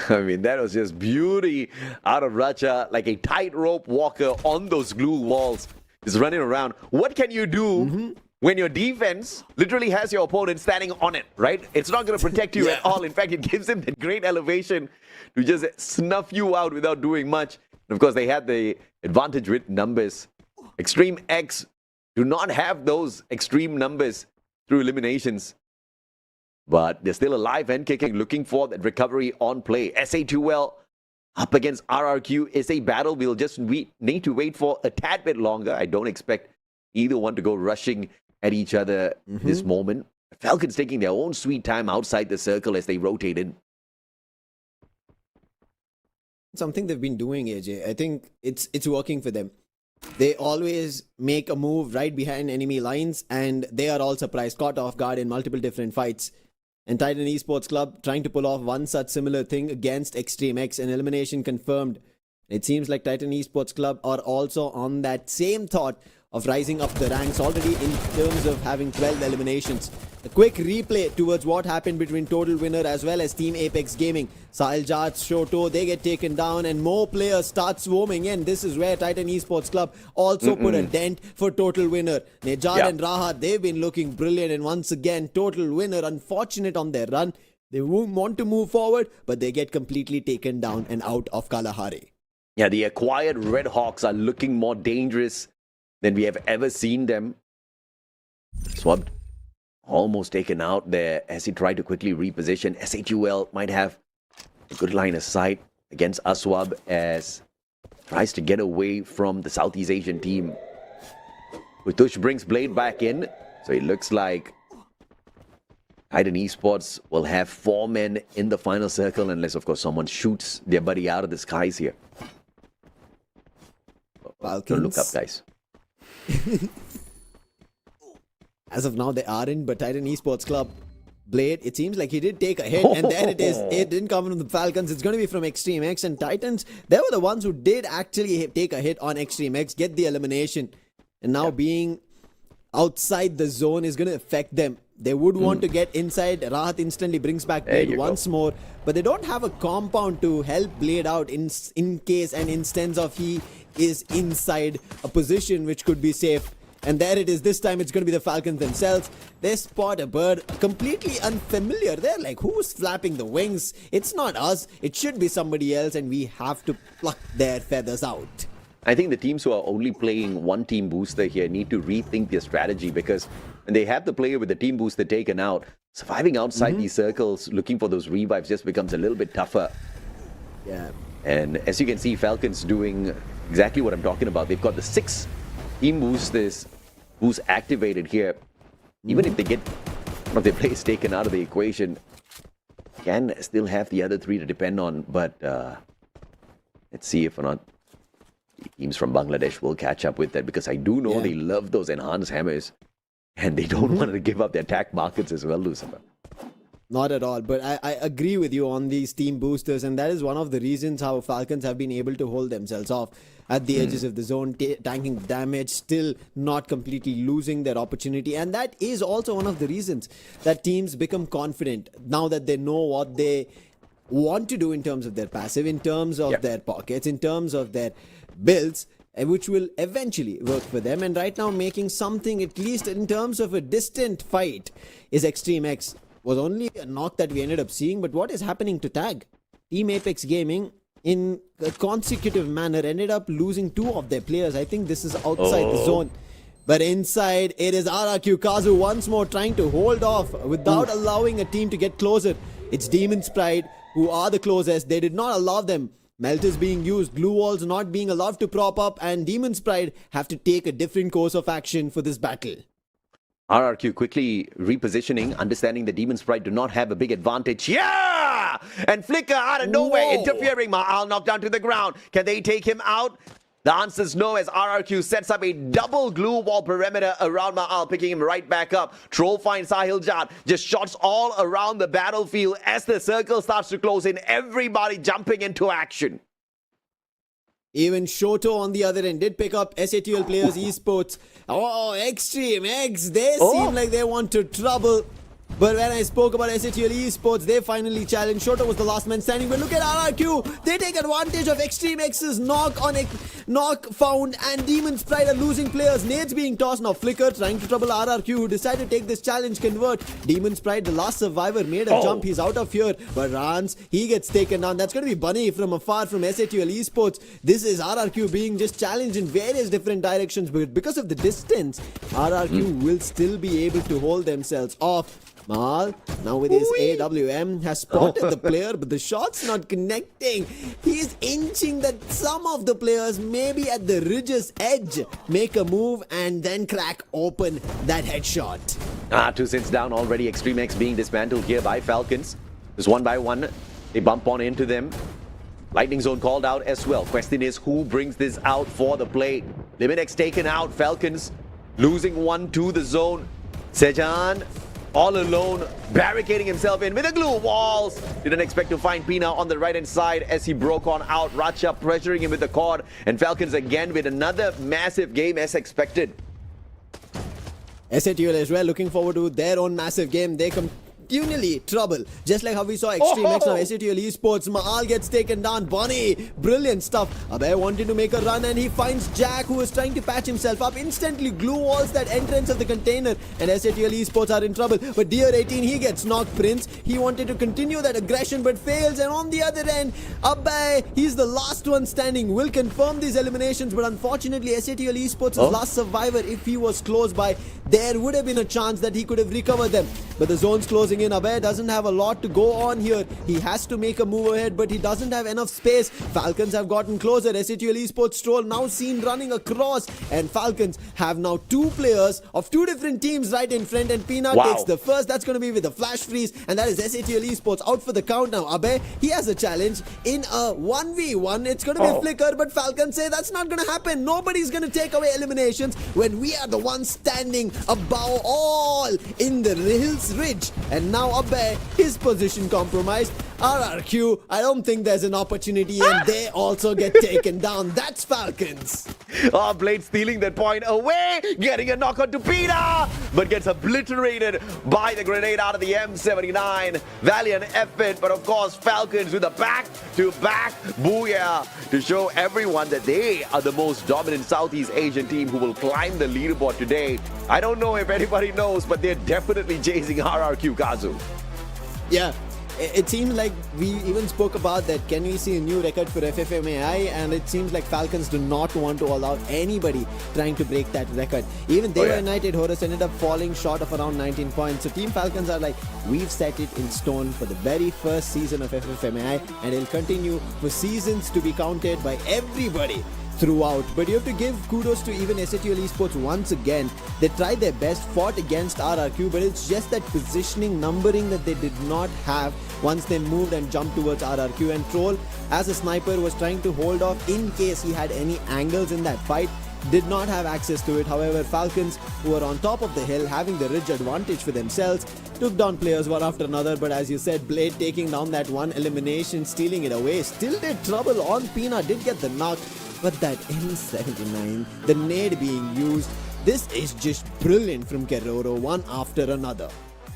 I mean, that was just beauty out of Racha, like a tightrope walker on those glue walls, just running around. What can you do when your defense literally has your opponent standing on it, right? It's not going to protect you at all. In fact, it gives him that great elevation to just snuff you out without doing much. And of course, they had the advantage with numbers. Extreme X do not have those extreme numbers through eliminations. But they're still alive and kicking, looking for that recovery on play. SA2L up against RRQ is a battle we'll just need to wait for a tad bit longer. I don't expect either one to go rushing at each other this moment. Falcons taking their own sweet time outside the circle as they rotate in. Something they've been doing, AJ. I think it's working for them. They always make a move right behind enemy lines, and they are all surprised, caught off guard in multiple different fights. And Titan Esports Club trying to pull off one such similar thing against Extreme X, an elimination confirmed. It seems like Titan Esports Club are also on that same thought of rising up the ranks already in terms of having 12 eliminations. A quick replay towards what happened between Total Winner as well as Team Apex Gaming. Sahil Jat, Shoto, they get taken down, and more players start swarming in. This is where Titan Esports Club also put a dent for Total Winner. Nejad and Rahat, they've been looking brilliant, and once again, Total Winner unfortunate on their run. They want to move forward, but they get completely taken down and out of Kalahari. Yeah, the acquired Red Hawks are looking more dangerous than we have ever seen them. Swabbed, almost taken out there as he tried to quickly reposition. SHUL might have a good line of sight against Aswab as tries to get away from the Southeast Asian team. Utush brings Blade back in, so it looks like Titan Esports will have 4 men in the final circle unless, of course, someone shoots their buddy out of the skies here. Falcons. Don't look up, guys. As of now, they aren't, but Titan Esports Club, Blade, it seems like he did take a hit, and there it is. It didn't come from the Falcons. It's going to be from Extreme X, and Titans, they were the ones who did actually take a hit on Extreme X, get the elimination. And now being outside the zone is going to affect them. They would want to get inside. Rahat instantly brings back Blade once more, but they don't have a compound to help Blade out in case and instance of he is inside a position which could be safe. And there it is. This time it's going to be the Falcons themselves. They spot a bird completely unfamiliar. They're like, who's flapping the wings? It's not us. It should be somebody else, and we have to pluck their feathers out. I think the teams who are only playing one team booster here need to rethink their strategy, because when they have the player with the team booster taken out, surviving outside these circles, looking for those revives just becomes a little bit tougher. Yeah. And as you can see, Falcons doing exactly what I'm talking about. They've got the 6 team boosters who's activated here. Even if they get one of their players taken out of the equation, can still have the other 3 to depend on. But let's see if or not the teams from Bangladesh will catch up with that, because I do know they love those enhanced hammers and they don't want to give up their attack markets as well, Lucifer. Not at all, but I agree with you on these team boosters, and that is one of the reasons how Falcons have been able to hold themselves off at the edges of the zone, tanking damage, still not completely losing their opportunity. And that is also one of the reasons that teams become confident now that they know what they want to do in terms of their passive, in terms of their pockets, in terms of their builds, which will eventually work for them. And right now making something, at least in terms of a distant fight, is Extreme X. Was only a knock that we ended up seeing, but what is happening to Tag? Team Apex Gaming, in a consecutive manner, ended up losing 2 of their players. I think this is outside the zone. But inside, it is RRQ KAZU once more trying to hold off without allowing a team to get closer. It's Demon's Pride who are the closest. They did not allow them. Melters being used, glue walls not being allowed to prop up, and Demon's Pride have to take a different course of action for this battle. RRQ quickly repositioning, understanding the Demon's Pride do not have a big advantage. Yeah! And Flicker out of nowhere, interfering. Ma'al knocked down to the ground. Can they take him out? The answer is no, as RRQ sets up a double glue wall perimeter around Ma'al, picking him right back up. Troll finds Sahil Jad, just shots all around the battlefield as the circle starts to close in. Everybody jumping into action. Even Shoto on the other end did pick up SATL players, Esports. Oh, Extreme X, they seem like they want to trouble. But when I spoke about SATL Esports, they finally challenged. Shoto was the last man standing. But look at RRQ. They take advantage of Extreme X's knock found, and Demon's Pride are losing players. Nades being tossed. Now Flicker trying to trouble RRQ, who decided to take this challenge, convert. Demon's Pride, the last survivor, made a jump. He's out of here. But Rans, he gets taken down. That's going to be Bunny from afar from SATL Esports. This is RRQ being just challenged in various different directions. But because of the distance, RRQ will still be able to hold themselves off. Mal, now with his AWM, has spotted the player, but the shot's not connecting. He is inching that some of the players, maybe at the ridge's edge, make a move and then crack open that headshot. 2 sets down already. Extreme X being dismantled here by Falcons. Just one by one, they bump on into them. Lightning Zone called out as well. Question is, who brings this out for the play? Liminex taken out. Falcons losing 1 to the zone. Sejan all alone, barricading himself in with the glue walls. Didn't expect to find Pina on the right-hand side as he broke on out. Racha pressuring him with the cord. And Falcons again with another massive game as expected. SATL as well, looking forward to their own massive game. They continually trouble, just like how we saw Extreme X. Now SATL Esports, Ma'al gets taken down. Bonnie, brilliant stuff. Abhay wanted to make a run and he finds Jack, who is trying to patch himself up. Instantly glue walls that entrance of the container, and SATL Esports are in trouble. But Deer 18, he gets knocked. Prince, he wanted to continue that aggression but fails. And on the other end, Abhay, he's the last one standing, will confirm these eliminations. But unfortunately, SATL Esports' last survivor, if he was close by, there would have been a chance that he could have recovered them. But the zone's closing in. Abhay doesn't have a lot to go on here. He has to make a move ahead, but he doesn't have enough space. Falcons have gotten closer. SATL Esports Stroll now seen running across, and Falcons have now 2 players of 2 different teams right in front, and Peanut takes the first. That's going to be with a flash freeze, and that is SATL Esports out for the count now. Abhay, he has a challenge in a 1v1. It's going to be a flicker, but Falcons say that's not going to happen. Nobody's going to take away eliminations when we are the ones standing above all in the Hills Ridge. And now Abhay, his position compromised. RRQ, I don't think there's an opportunity, and they also get taken down. That's Falcons. Blade stealing that point away, getting a knock on to Pina, but gets obliterated by the grenade out of the M79. Valiant effort, but of course Falcons with a back-to-back booyah to show everyone that they are the most dominant Southeast Asian team who will climb the leaderboard today. I don't know if anybody knows, but they're definitely chasing RRQ KAZU. Yeah. it seems like we even spoke about that. Can we see a new record for FFMAI? And it seems like Falcons do not want to allow anybody trying to break that record. Even they were United, Horus ended up falling short of around 19 points. So Team Falcons are like, we've set it in stone for the very first season of FFMAI, and it'll continue for seasons to be counted by everybody throughout. But you have to give kudos to even SATL Esports once again. They tried their best, fought against RRQ, but it's just that positioning, numbering that they did not have once they moved and jumped towards RRQ. And Troll, as a sniper, was trying to hold off in case he had any angles in that fight. Did not have access to it. However, Falcons, who were on top of the hill, having the ridge advantage for themselves, took down players one after another. But as you said, Blade taking down that one elimination, stealing it away, still did trouble on Pina, did get the knock. But that M79, the nade being used, this is just brilliant from Keroro, one after another.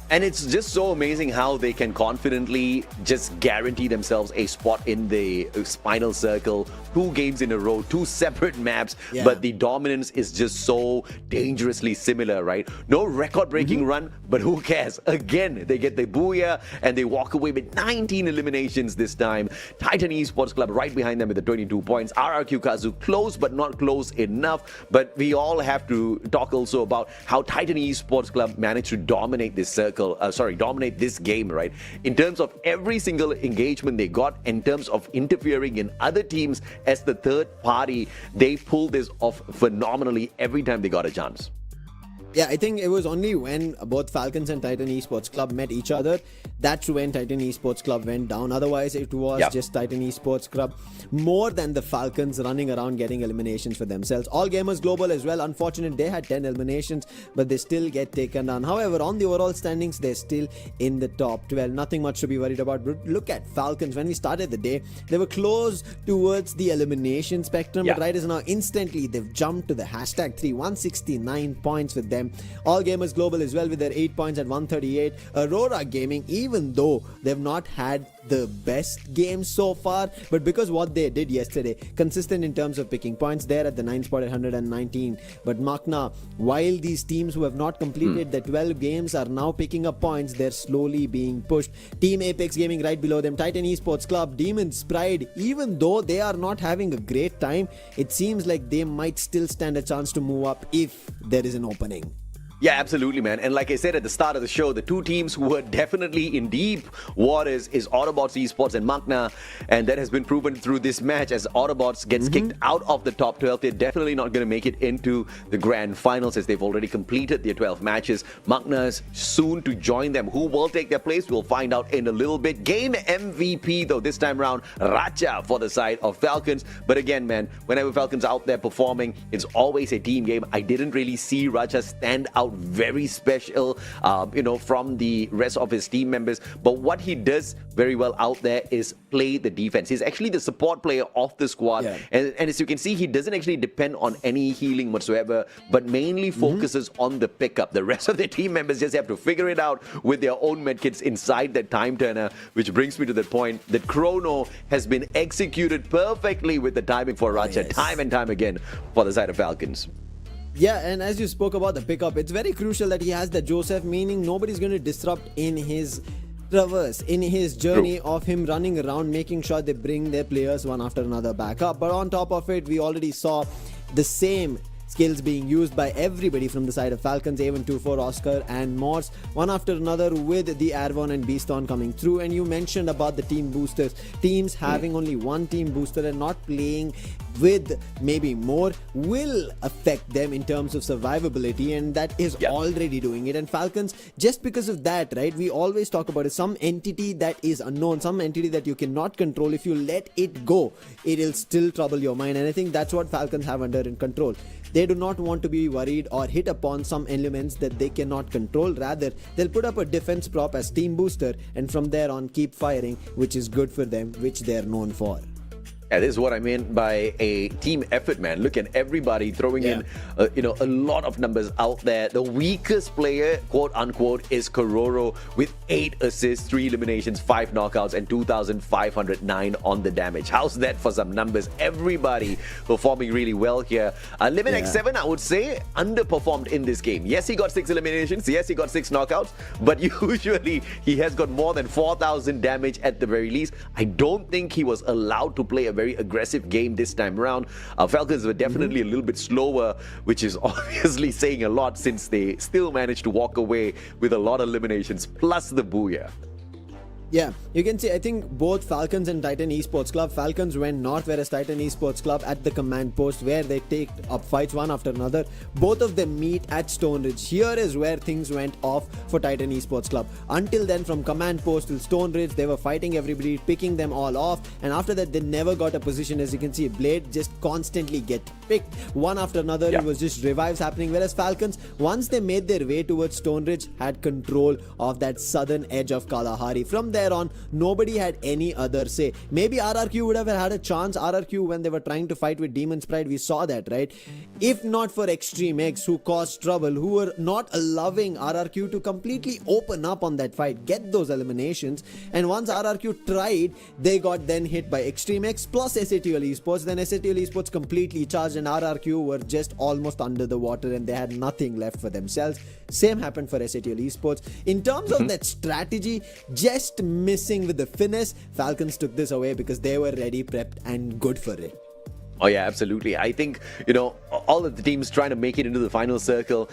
And it's just so amazing how they can confidently just guarantee themselves a spot in the spinal circle, 2 games in a row, 2 separate maps, but the dominance is just so dangerously similar, right? No record-breaking run, but who cares? Again, they get the booyah and they walk away with 19 eliminations this time. Titan Esports Club right behind them with the 22 points. RRQ KAZU close, but not close enough. But we all have to talk also about how Titan Esports Club managed to dominate this circle. Dominate this game, right? In terms of every single engagement they got, in terms of interfering in other teams as the third party, they pulled this off phenomenally every time they got a chance. Yeah, I think it was only when both Falcons and Titan Esports Club met each other, that's when Titan Esports Club went down. Otherwise, it was just Titan Esports Club more than the Falcons running around getting eliminations for themselves. All Gamers Global as well, unfortunate, they had 10 eliminations, but they still get taken down. However, on the overall standings, they're still in the top 12. Nothing much to be worried about. But look at Falcons. When we started the day, they were close towards the elimination spectrum, but right as now, instantly, they've jumped to the #3, 169 points with them. All Gamers Global as well with their 8 points at 138. Aurora Gaming, even though they've not had the best game so far, but because what they did yesterday, consistent in terms of picking points, they're at the 9th spot at 119. But Makna, while these teams who have not completed the 12 games are now picking up points, they're slowly being pushed. Team Apex Gaming right below them, Titan Esports Club, Demon's Pride, even though they are not having a great time, it seems like they might still stand a chance to move up if there is an opening. Yeah, absolutely, man. And like I said at the start of the show, the 2 teams who were definitely in deep waters is Autobots Esports and Magna. And that has been proven through this match as Autobots gets kicked out of the top 12. They're definitely not going to make it into the grand finals as they've already completed their 12 matches. Magna's soon to join them. Who will take their place? We'll find out in a little bit. Game MVP, though, this time around, Raja for the side of Falcons. But again, man, whenever Falcons out there performing, it's always a team game. I didn't really see Raja stand out very special, from the rest of his team members. But what he does very well out there is play the defense. He's actually the support player of the squad. And as you can see, he doesn't actually depend on any healing whatsoever, but mainly focuses on the pickup. The rest of the team members just have to figure it out with their own medkits inside that time turner, which brings me to the point that Chrono has been executed perfectly with the timing for Raja time and time again for the side of Falcons. Yeah, and as you spoke about the pickup, it's very crucial that he has the Joseph, meaning nobody's going to disrupt in his traverse, in his journey of him running around, making sure they bring their players one after another back up. But on top of it, we already saw the same skills being used by everybody from the side of Falcons, A124, Oscar and Morse, one after another with the Arvon and Beaston coming through. And you mentioned about the team boosters, teams having only one team booster and not playing with maybe more will affect them in terms of survivability, and that is already doing it. And Falcons, just because of that, right, we always talk about it, some entity that is unknown, some entity that you cannot control. If you let it go, it'll still trouble your mind, and I think that's what Falcons have under in control. They do not want to be worried or hit upon some elements that they cannot control. Rather, they'll put up a defense prop as team booster and from there on keep firing, which is good for them, which they're known for. Yeah, this is what I mean by a team effort, man. Look at everybody throwing in, a lot of numbers out there. The weakest player, quote unquote, is Kororo with 8 assists, 3 eliminations, 5 knockouts, and 2,509 on the damage. How's that for some numbers? Everybody performing really well here. Limit X7, I would say, underperformed in this game. Yes, he got 6 eliminations. Yes, he got 6 knockouts. But usually, he has got more than 4,000 damage at the very least. I don't think he was allowed to play a very aggressive game this time around. Falcons were definitely a little bit slower, which is obviously saying a lot since they still managed to walk away with a lot of eliminations plus the booyah. Yeah, you can see, I think both Falcons and Titan Esports Club, Falcons went north, whereas Titan Esports Club at the command post where they take up fights one after another. Both of them meet at Stone Ridge. Here is where things went off for Titan Esports Club. Until then, from command post till Stone Ridge, they were fighting everybody, picking them all off, and after that they never got a position. As you can see, Blade just constantly get picked one after another. It was just revives happening, whereas Falcons, once they made their way towards Stone Ridge, had control of that southern edge of Kalahari. From there on, nobody had any other say. Maybe RRQ would have had a chance. RRQ, when they were trying to fight with Demon's Pride, we saw that, right? If not for Extreme X, who caused trouble, who were not allowing RRQ to completely open up on that fight, get those eliminations, and once RRQ tried, they got then hit by Extreme X plus SATL Esports. Then SATL Esports completely charged, and RRQ were just almost under the water, and they had nothing left for themselves. Same happened for SATL Esports. In terms of that strategy, just missing with the finesse, Falcons took this away because they were ready, prepped, and good for it. Oh yeah, absolutely. I think, all of the teams trying to make it into the final circle,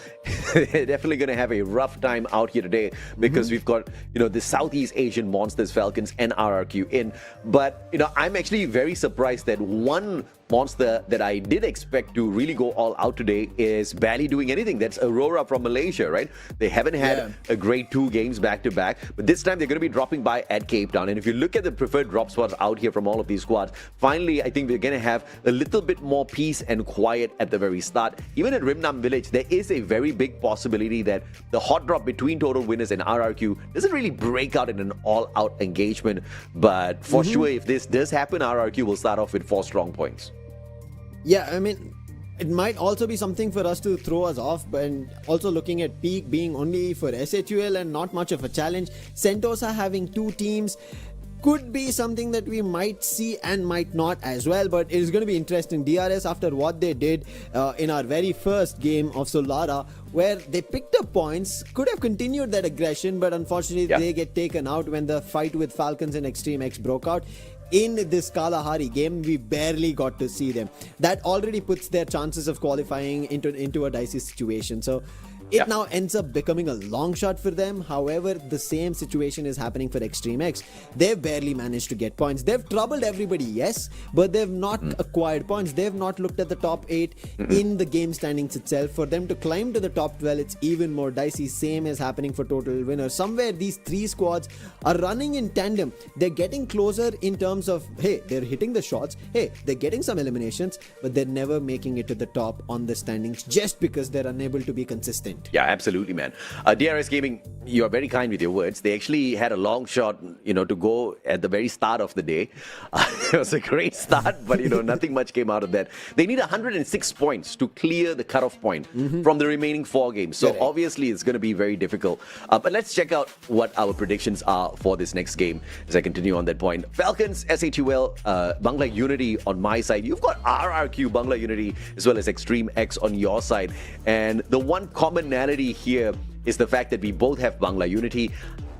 they're definitely going to have a rough time out here today because we've got, the Southeast Asian monsters, Falcons and RRQ in. But, I'm actually very surprised that one monster that I did expect to really go all out today is barely doing anything. That's AURORA from Malaysia, right? They haven't had a great 2 games back to back, but this time they're going to be dropping by at Cape Town. And if you look at the preferred drop spots out here from all of these squads, finally, I think we're going to have a little bit more peace and quiet at the very start. Even at Rimnam Village, there is a very big possibility that the hot drop between Total Winners and RRQ doesn't really break out in an all-out engagement. But for sure, if this does happen, RRQ will start off with 4 strong points. Yeah, I mean, it might also be something for us to throw us off, but also looking at Peak being only for SHUL and not much of a challenge. Sentosa having 2 teams could be something that we might see and might not as well, but it is going to be interesting. DRS, after what they did in our very first game of Solara, where they picked up points, could have continued that aggression, but unfortunately they get taken out when the fight with Falcons and Extreme X broke out. In this Kalahari game, we barely got to see them. That already puts their chances of qualifying into a dicey situation. So it now ends up becoming a long shot for them. However, the same situation is happening for Extreme X. They've barely managed to get points. They've troubled everybody, yes, but they've not acquired points. They've not looked at the top 8 in the game standings itself. For them to climb to the top 12, it's even more dicey. Same is happening for Total Winners. Somewhere these 3 squads are running in tandem. They're getting closer in terms of, hey, they're hitting the shots. Hey, they're getting some eliminations, but they're never making it to the top on the standings just because they're unable to be consistent. Yeah, absolutely, man. DRS Gaming, you're very kind with your words. They actually had a long shot, to go at the very start of the day. It was a great start, but, nothing much came out of that. They need 106 points to clear the cutoff point from the remaining 4 games. So obviously, it's going to be very difficult. But let's check out what our predictions are for this next game as I continue on that point. Falcons, SHUL, Bangla Unity on my side. You've got RRQ, Bangla Unity, as well as Extreme X on your side. And the one commonality here is the fact that we both have Bangla Unity.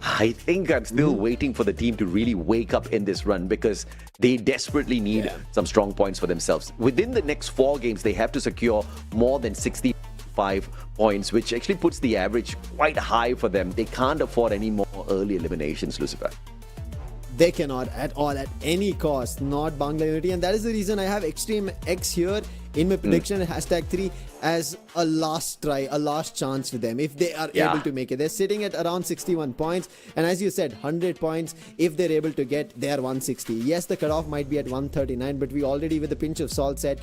I think I'm still waiting for the team to really wake up in this run because they desperately need some strong points for themselves. Within the next 4 games, they have to secure more than 65 points, which actually puts the average quite high for them. They can't afford any more early eliminations, Lucifer. They cannot at all, at any cost, not Bangla Unity. And that is the reason I have Extreme X here in my prediction at #3 as a last try, a last chance for them if they are able to make it. They're sitting at around 61 points. And as you said, 100 points, if they're able to get, they are 160. Yes, the cutoff might be at 139, but we already with a pinch of salt said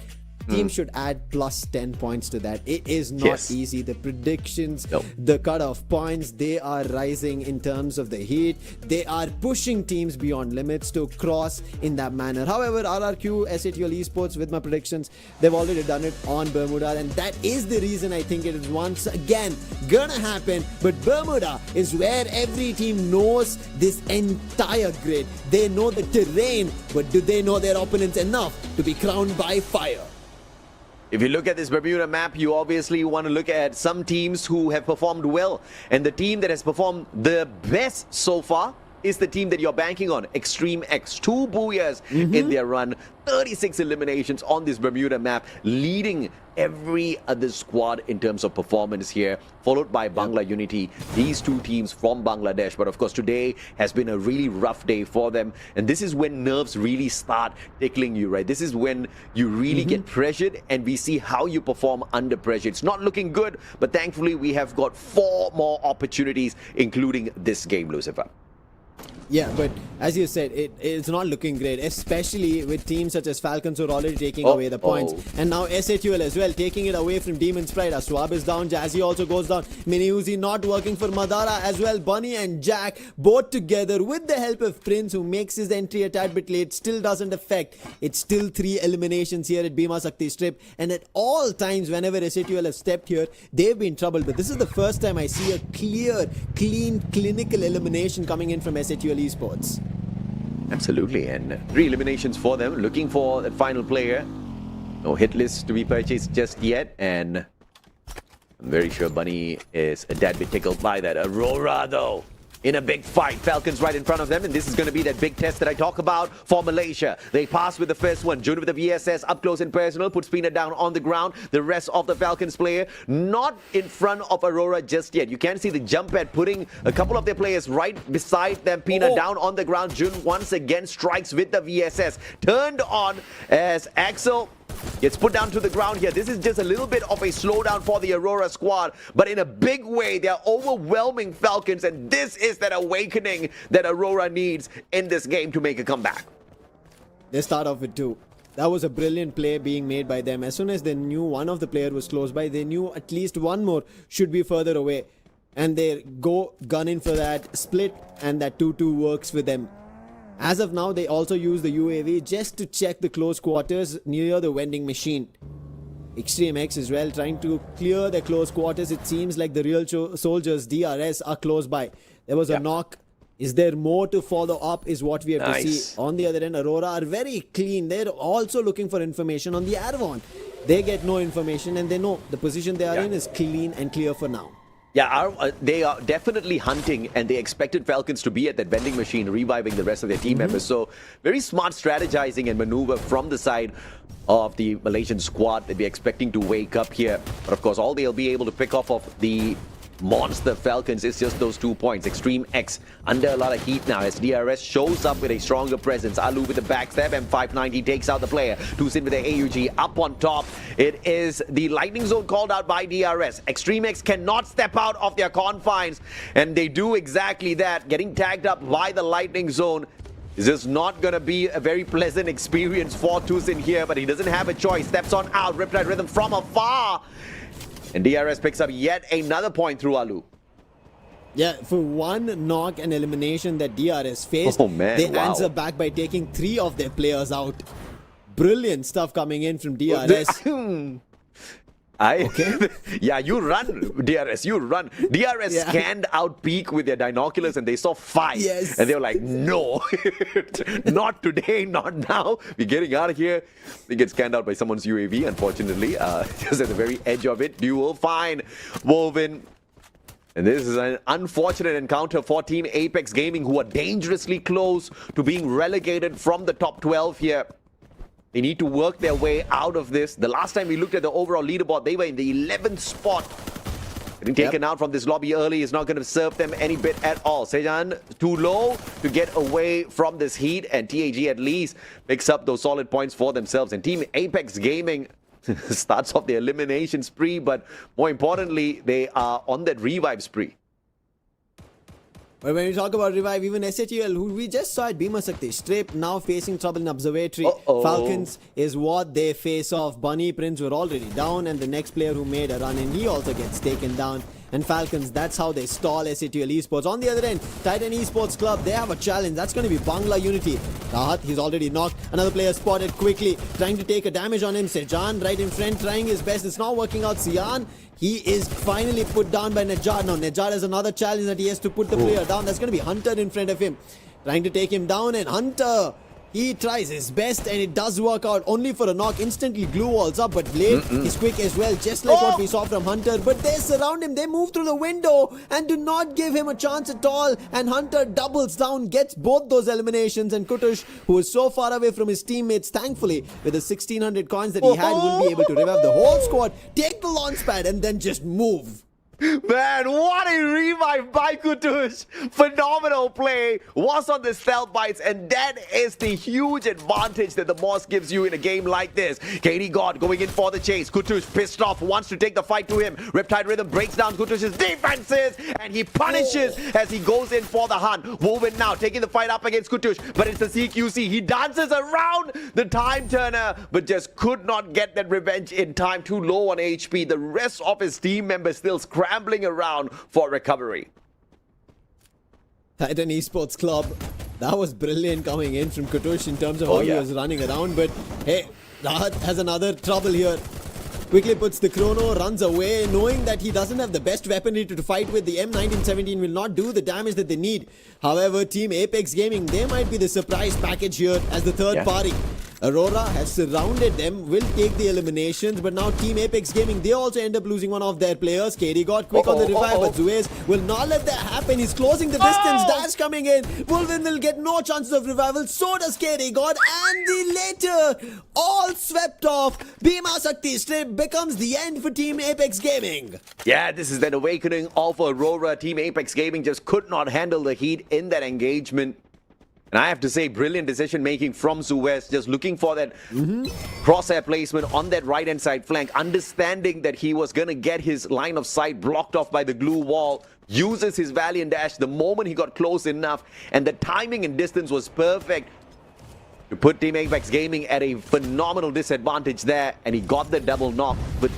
teams should add plus 10 points to that. It is not Yes. easy. The predictions, No. the cutoff points, they are rising in terms of the heat. They are pushing teams beyond limits to cross in that manner. However, RRQ, SATL Esports, with my predictions, they've already done it on Bermuda, and that is the reason I think it is once again gonna happen. But Bermuda is where every team knows this entire grid. They know the terrain, but do they know their opponents enough to be crowned by fire? If you look at this Bermuda map, you obviously want to look at some teams who have performed well. And the team that has performed the best so far is the team that you're banking on, Extreme X. 2 booyahs in their run, 36 eliminations on this Bermuda map, leading every other squad in terms of performance here, followed by Bangla Unity. These 2 teams from Bangladesh. But of course, today has been a really rough day for them. And this is when nerves really start tickling you, right? This is when you really get pressured, and we see how you perform under pressure. It's not looking good, but thankfully we have got 4 more opportunities, including this game, Lucifer. Yeah, but as you said, it's not looking great, especially with teams such as Falcons who are already taking away the points. And now SATL as well, taking it away from Demon's Pride. Swab is down, Jazzy also goes down. Mini Uzi not working for Madara as well. Bunny and Jack both together with the help of Prince, who makes his entry a tad bit late, still doesn't affect. It's still 3 eliminations here at Bhima Sakti Strip. And at all times, whenever SATL has stepped here, they've been troubled. But this is the first time I see a clear, clean, clinical elimination coming in from SATL Esports. Absolutely, and 3 eliminations for them, looking for that final player. No hit list to be purchased just yet, and I'm very sure Bunny is a tad bit tickled by that. Aurora, though, in a big fight. Falcons right in front of them, and this is going to be that big test that I talk about for Malaysia. They pass with the first one. June with the VSS up close and personal, puts Pina down on the ground. The rest of the Falcons player not in front of Aurora just yet. You can see the jump pad putting a couple of their players right beside them. Pina down on the ground. June once again strikes with the VSS. Turned on as Axel gets put down to the ground here. This is just a little bit of a slowdown for the Aurora squad, but in a big way, they are overwhelming Falcons, and this is that awakening that Aurora needs in this game to make a comeback. They start off with 2. That was a brilliant play being made by them. As soon as they knew one of the players was close by, they knew at least one more should be further away. And they go gun in for that split, and that 2-2 works for them. As of now, they also use the UAV just to check the close quarters near the vending machine. Extreme X as well, trying to clear the close quarters. It seems like the real soldiers, DRS, are close by. There was a knock. Is there more to follow up is what we have to see. On the other end, Aurora are very clean. They're also looking for information on the Arvon. They get no information, and they know the position they are in is clean and clear for now. Yeah, they are definitely hunting, and they expected Falcons to be at that vending machine, reviving the rest of their team members. So very smart strategizing and maneuver from the side of the Malaysian squad that we're expecting to wake up here. But of course, all they'll be able to pick off of the monster Falcons is just those 2 points. Extreme X under a lot of heat now as DRS shows up with a stronger presence. Alu with the backstab, M590 takes out the player. Tusin with the AUG up on top. It is the lightning zone called out by DRS. Extreme X cannot step out of their confines, and they do exactly that, getting tagged up by the lightning zone. This is not going to be a very pleasant experience for Tusin here, but he doesn't have a choice. Steps on out, Riptide Rhythm from afar. And DRS picks up yet another point through Alu. Yeah, for one knock and elimination that DRS faced, they answer back by taking 3 of their players out. Brilliant stuff coming in from DRS. Yeah, you run, DRS, you run. DRS scanned out peak with their binoculars, and they saw 5. Yes. And they were like, no, not today, not now. We're getting out of here. They get scanned out by someone's UAV, unfortunately. Just at the very edge of it. Duel, fine. Woven. And this is an unfortunate encounter for Team Apex Gaming, who are dangerously close to being relegated from the top 12 here. They need to work their way out of this. The last time we looked at the overall leaderboard, they were in the 11th spot. Getting taken out from this lobby early is not going to serve them any bit at all. Sejan too low to get away from this heat, and TAG at least picks up those solid points for themselves. And Team Apex Gaming starts off the elimination spree, but more importantly, they are on that revive spree. But when we talk about revive, even SATL, who we just saw at Bhima Sakti, Strip now facing trouble in Observatory. Falcons is what they face off. Bunny Prince were already down, and the next player who made a run in, he also gets taken down. And Falcons, that's how they stall SATL Esports. On the other end, Titan Esports Club, they have a challenge. That's going to be Bangla Unity. Rahat, he's already knocked. Another player spotted quickly, trying to take a damage on him. Sejan right in front, trying his best. It's not working out. Sian, he is finally put down by Nejad. Now, Nejad has another challenge that he has to put the player down. That's going to be Hunter in front of him, trying to take him down. And Hunter, he tries his best and it does work out, only for a knock. Instantly glue walls up, but Blade is quick as well, just like what we saw from Hunter. But they surround him, they move through the window and do not give him a chance at all. And Hunter doubles down, gets both those eliminations. And Kutush, who is so far away from his teammates, thankfully, with the 1600 coins that he had, will be able to revive the whole squad, take the launch pad and then just move. Man, what a revive by Kutush. Phenomenal play. Was on the stealth bites, and that is the huge advantage that the Moss gives you in a game like this. KD God going in for the chase. Kutush pissed off, wants to take the fight to him. Riptide Rhythm breaks down Kutush's defenses, and he punishes as he goes in for the hunt. Woven now taking the fight up against Kutush, but it's the CQC. He dances around the time turner, but just could not get that revenge in time. Too low on HP. The rest of his team members still scrambling around for recovery. Titan Esports Club, that was brilliant coming in from Kutush in terms of how he was running around. But hey, Rahat has another trouble here. Quickly puts the chrono, runs away, knowing that he doesn't have the best weaponry to fight with. The M1917 will not do the damage that they need. However, Team Apex Gaming, they might be the surprise package here as the third party. Aurora has surrounded them, will take the eliminations, but now Team Apex Gaming, they also end up losing one of their players. KD got quick on the revive, but Zuez will not let that happen. He's closing the distance. Dash coming in. Wolvin will get no chances of revival. So does KD God, and the later all swept off. Bhima Sakti Strip becomes the end for Team Apex Gaming. Yeah, this is that awakening of Aurora. Team Apex Gaming just could not handle the heat in that engagement. And I have to say, brilliant decision making from Suez, just looking for that crosshair placement on that right-hand side flank, understanding that he was going to get his line of sight blocked off by the glue wall, uses his Valiant Dash the moment he got close enough, and the timing and distance was perfect to put Team Apex Gaming at a phenomenal disadvantage there, and he got the double knock. But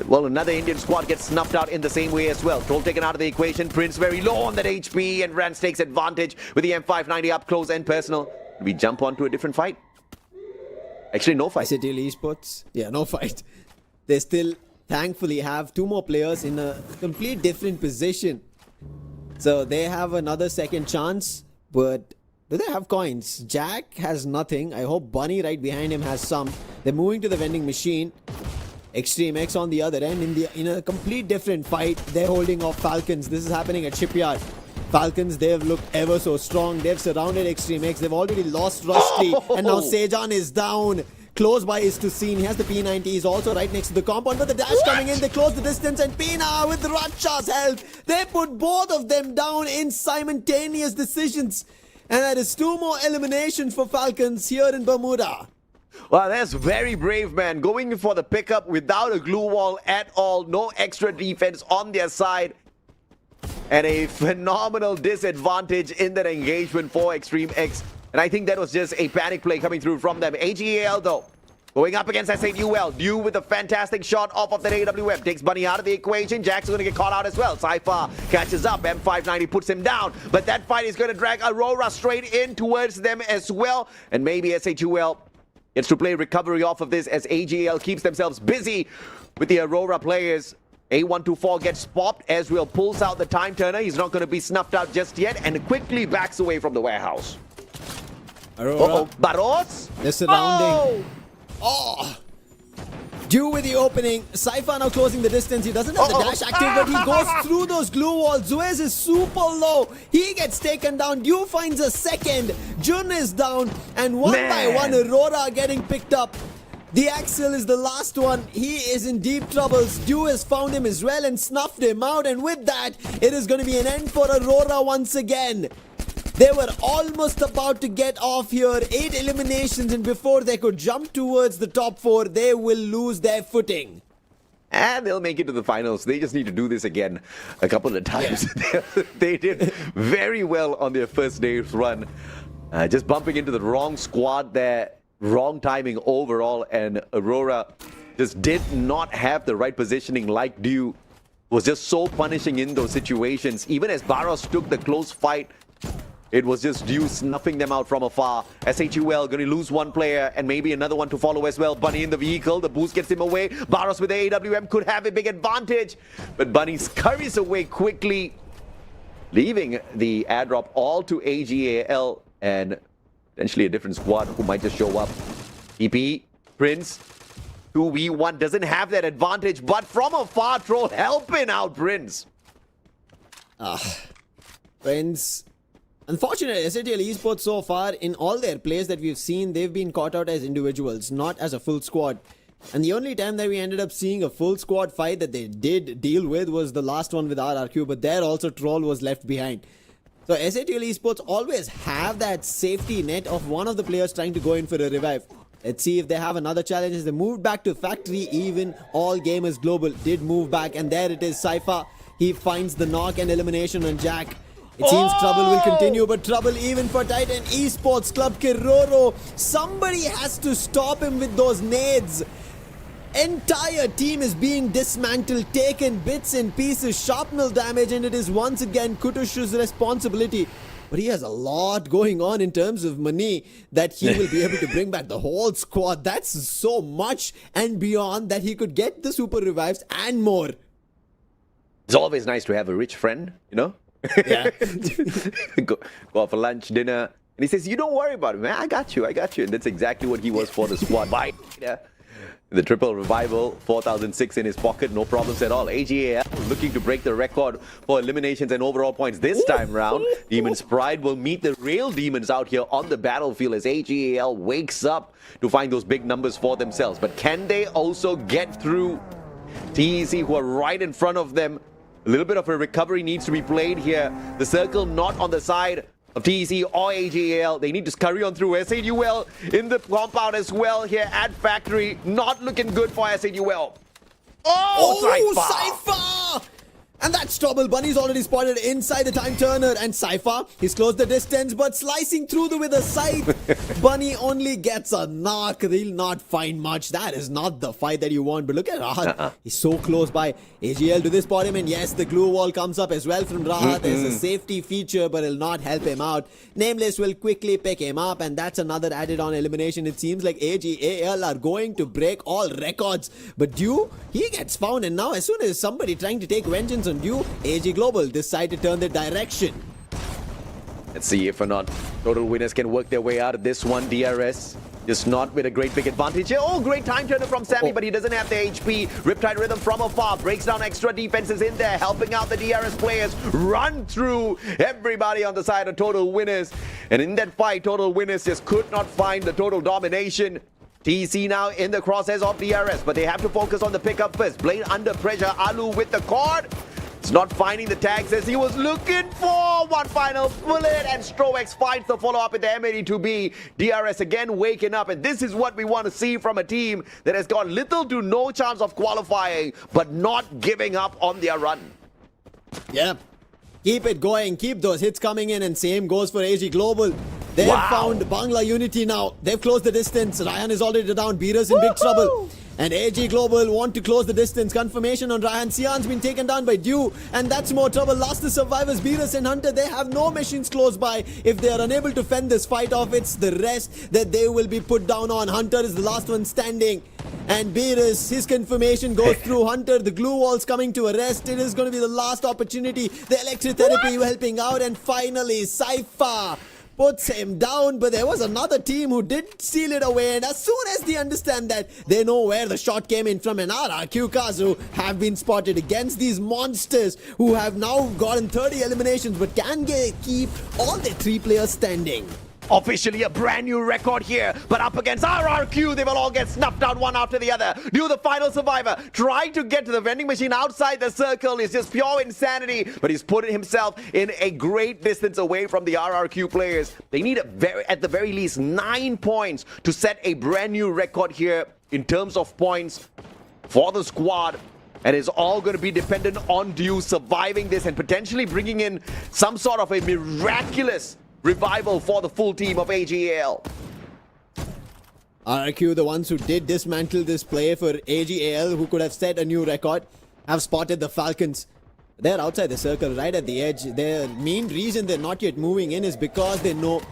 well, another Indian squad gets snuffed out in the same way as well. Troll taken out of the equation. Prince very low on that HP, and Rance takes advantage with the M590 up close and personal. We jump on to a different fight. Actually, no fight. SATL Esports, yeah, no fight. They still, thankfully, have two more players in a complete different position. So they have another second chance, but do they have coins? Jack has nothing. I hope Bunny right behind him has some. They're moving to the vending machine. Extreme X on the other end in a complete different fight. They're holding off Falcons. This is happening at Shipyard. Falcons, they've looked ever so strong. They've surrounded Extreme X. They've already lost Rusty. And now Sejan is down. Close by is to seen. He has the P90. He's also right next to the compound. But the dash coming in. They close the distance. And Pina with Ratcha's help. They put both of them down in simultaneous decisions. And that is two more eliminations for Falcons here in Bermuda. Well, that's very brave, man. Going for the pickup without a glue wall at all. No extra defense on their side. And a phenomenal disadvantage in that engagement for Extreme X. And I think that was just a panic play coming through from them. AGAL, though, going up against S8UL. Dew with a fantastic shot off of that AWM. Takes Bunny out of the equation. Jack's going to get caught out as well. Cypher catches up. M590 puts him down. But that fight is going to drag Aurora straight in towards them as well. And maybe S8UL gets to play recovery off of this as AGL keeps themselves busy with the Aurora players. A124 gets popped. Ezreal pulls out the time turner. He's not going to be snuffed out just yet and quickly backs away from the warehouse. Aurora. Barros? They're surrounding. Oh! Dew with the opening. Cypher now closing the distance. He doesn't have the dash active, but he goes through those glue walls. Zuez is super low. He gets taken down. Dew finds a second. Jun is down. And one by one, Aurora getting picked up. The Axel is the last one. He is in deep troubles. Dew has found him as well and snuffed him out. And with that, it is going to be an end for Aurora once again. They were almost about to get off here. 8 eliminations, and before they could jump towards the top 4, they will lose their footing. and they'll make it to the finals. They just need to do this again a couple of times. They did very well on their first day's run. Just bumping into the wrong squad there, wrong timing overall, and AURORA just did not have the right positioning. Like Dew was just so punishing in those situations. Even as Barros took the close fight, it was just Dew snuffing them out from afar. SHUL going to lose one player and maybe another one to follow as well. Bunny in the vehicle. The boost gets him away. Barros with the AWM could have a big advantage. But Bunny scurries away quickly, leaving the airdrop all to AGAL and potentially a different squad who might just show up. EP, Prince, 2v1 doesn't have that advantage, but from afar, Troll helping out Prince. Prince. Unfortunately, SATL Esports so far, in all their plays that we've seen, they've been caught out as individuals, not as a full squad. And the only time that we ended up seeing a full squad fight that they did deal with was the last one with RRQ, but there also Troll was left behind. So SATL Esports always have that safety net of one of the players trying to go in for a revive. Let's see if they have another challenge. As they moved back to factory, even All Gamers Global did move back, and there it is, Cypher. He finds the knock and elimination on Jack. It seems trouble will continue, but trouble even for Titan Esports Club Kiroro. Somebody has to stop him with those nades. Entire team is being dismantled, taken bits and pieces, shrapnel damage, and it is once again Kutush's responsibility. But he has a lot going on in terms of money that he will be able to bring back the whole squad. That's so much and beyond that he could get the super revives and more. It's always nice to have a rich friend, you know? Yeah. go out for lunch, dinner. And he says, you don't worry about it, man. I got you. And that's exactly what he was for the squad. The triple revival, 4,006 in his pocket, no problems at all. AGAL looking to break the record for eliminations and overall points this time round. Demon's Pride will meet the real demons out here on the battlefield as AGAL wakes up to find those big numbers for themselves. But can they also get through TEC, who are right in front of them? A little bit of a recovery needs to be played here. The circle not on the side of TEC or AGAL. They need to scurry on through. SADUL in the compound as well here at Factory. Not looking good for SADUL. Cypher! And that's trouble. Bunny's already spotted inside the time turner. And Cypher, he's closed the distance, but slicing through with a scythe. Bunny only gets a knock. They'll not find much. That is not the fight that you want. But look at Rahat. He's so close by. AGL to this spot him. And yes, the glue wall comes up as well from Rahat. There's a safety feature, but it'll not help him out. Nameless will quickly pick him up. And that's another added on elimination. It seems like AGAL are going to break all records. But Dew, he gets found. And now as soon as somebody trying to take vengeance on Dew, AG Global decide to turn their direction. Let's see if or not Total Winners can work their way out of this one. DRS just not with a great big advantage here. Oh, great time turner from Sammy, but he doesn't have the HP. Riptide Rhythm from afar breaks down extra defenses in there, helping out the DRS players run through everybody on the side of Total Winners. And in that fight, Total Winners just could not find the total domination. TC now in the crosshairs of DRS, but they have to focus on the pickup first. Blade under pressure. Alu with the cord. It's not finding the tags as he was looking for one final bullet, and Stroex finds the follow-up in the M82B. DRS again waking up, and this is what we want to see from a team that has got little to no chance of qualifying, but not giving up on their run. Yep. Keep it going. Keep those hits coming in, and same goes for AG Global. They've found Bangla unity now. They've closed the distance. Ryan is already down. Beerus in big trouble. And AG Global want to close the distance. Confirmation on Ryan. Sian's been taken down by Dew. And that's more trouble. Last the survivors, Beerus and Hunter. They have no machines close by. If they are unable to fend this fight off, it's the rest that they will be put down on. Hunter is the last one standing. And Beerus, his confirmation goes through Hunter. The glue wall's coming to a rest. It is going to be the last opportunity. The electrotherapy helping out. And finally, Cypher puts him down, but there was another team who did steal it away, and as soon as they understand that, they know where the shot came in from, and RRQ KAZU have been spotted against these monsters who have now gotten 30 eliminations, but can keep all their 3 players standing. Officially a brand new record here, but up against RRQ, they will all get snuffed out one after the other. Dew, the final survivor, trying to get to the vending machine outside the circle is just pure insanity, but he's put himself in a great distance away from the RRQ players. They need at the very least 9 points to set a brand new record here in terms of points for the squad. And it's all going to be dependent on Dew surviving this and potentially bringing in some sort of a miraculous revival for the full team of AGAL. RRQ, the ones who did dismantle this play for AGAL, who could have set a new record, have spotted the Falcons. They're outside the circle, right at the edge. The main reason they're not yet moving in is because they know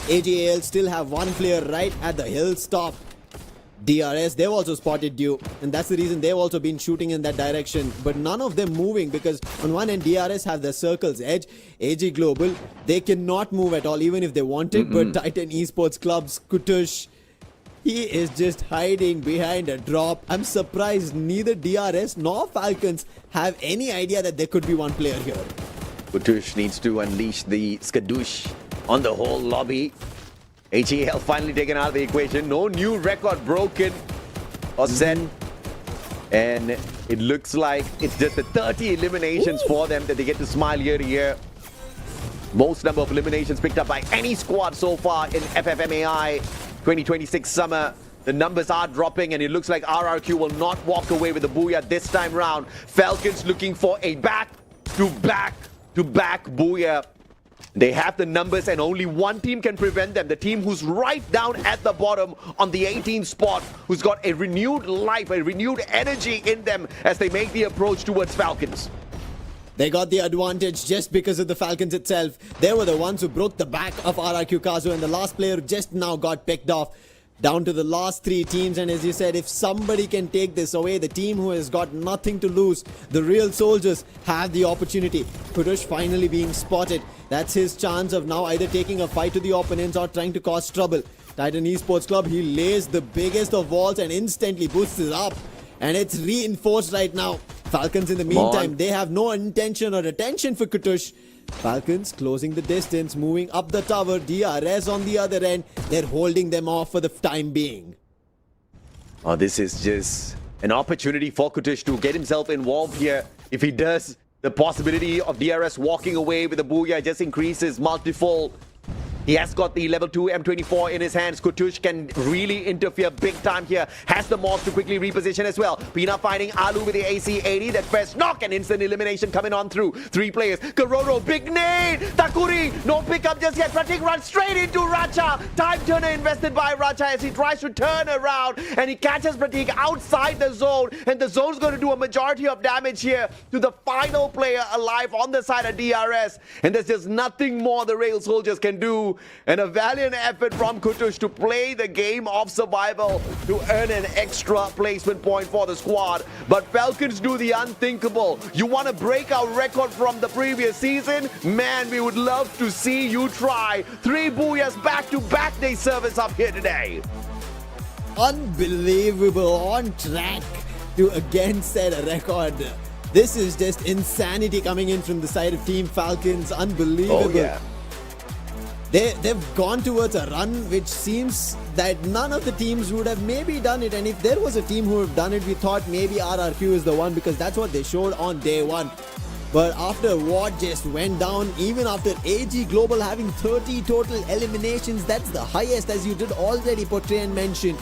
AGAL still have one player right at the hilltop. DRS, they've also spotted Dew, and that's the reason they've also been shooting in that direction. But none of them moving, because on one end DRS have the circle's edge. AG Global, they cannot move at all, even if they wanted. But Titan Esports Club's Kutush, he is just hiding behind a drop. I'm surprised neither DRS nor Falcons have any idea that there could be one player here. Kutush needs to unleash the skadoosh on the whole lobby. AGL finally taken out of the equation. No new record broken or set. And it looks like it's just the 30 eliminations for them that they get to smile year to year. Most number of eliminations picked up by any squad so far in FFMAI 2026 summer. The numbers are dropping, and it looks like RRQ will not walk away with the booyah this time round. Falcons looking for a back-to-back booyah. They have the numbers, and only one team can prevent them. The team who's right down at the bottom on the 18th spot, who's got a renewed life, a renewed energy in them as they make the approach towards Falcons. They got the advantage just because of the Falcons itself. They were the ones who broke the back of RRQ KAZU, and the last player just now got picked off. Down to the last three teams, and as you said, if somebody can take this away, the team who has got nothing to lose, the real soldiers, have the opportunity. Kutush finally being spotted. That's his chance of now either taking a fight to the opponents or trying to cause trouble. Titan Esports Club, he lays the biggest of walls and instantly boosts it up. And it's reinforced right now. Falcons in the meantime, they have no intention or attention for Kutush. Falcons closing the distance, moving up the tower. DRS on the other end. They're holding them off for the time being. Oh, this is just an opportunity for Kutush to get himself involved here. If he does, the possibility of DRS walking away with the booyah just increases multifold. He has got the level 2 M24 in his hands. Kutush can really interfere big time here. Has the mods to quickly reposition as well. Pina finding Alu with the AC-80. That first knock and instant elimination coming on through. Three players. Karoro, big nade. Takuri, no pickup just yet. Pratik runs straight into Racha. Time turner invested by Racha as he tries to turn around. And he catches Pratik outside the zone. And the zone's going to do a majority of damage here to the final player alive on the side of DRS. And there's just nothing more the Rail Soldiers can do. And a valiant effort from Kutush to play the game of survival to earn an extra placement point for the squad. But Falcons do the unthinkable. You want to break our record from the previous season? Man, we would love to see you try. 3 booyahs back to back they service up here today. Unbelievable, on track to again set a record. This is just insanity coming in from the side of Team Falcons. Unbelievable. Oh, yeah. They've gone towards a run which seems that none of the teams would have maybe done it, and if there was a team who would have done it, we thought maybe RRQ is the one, because that's what they showed on day one. But after what just went down, even after AG Global having 30 total eliminations, that's the highest, as you did already portray and mention.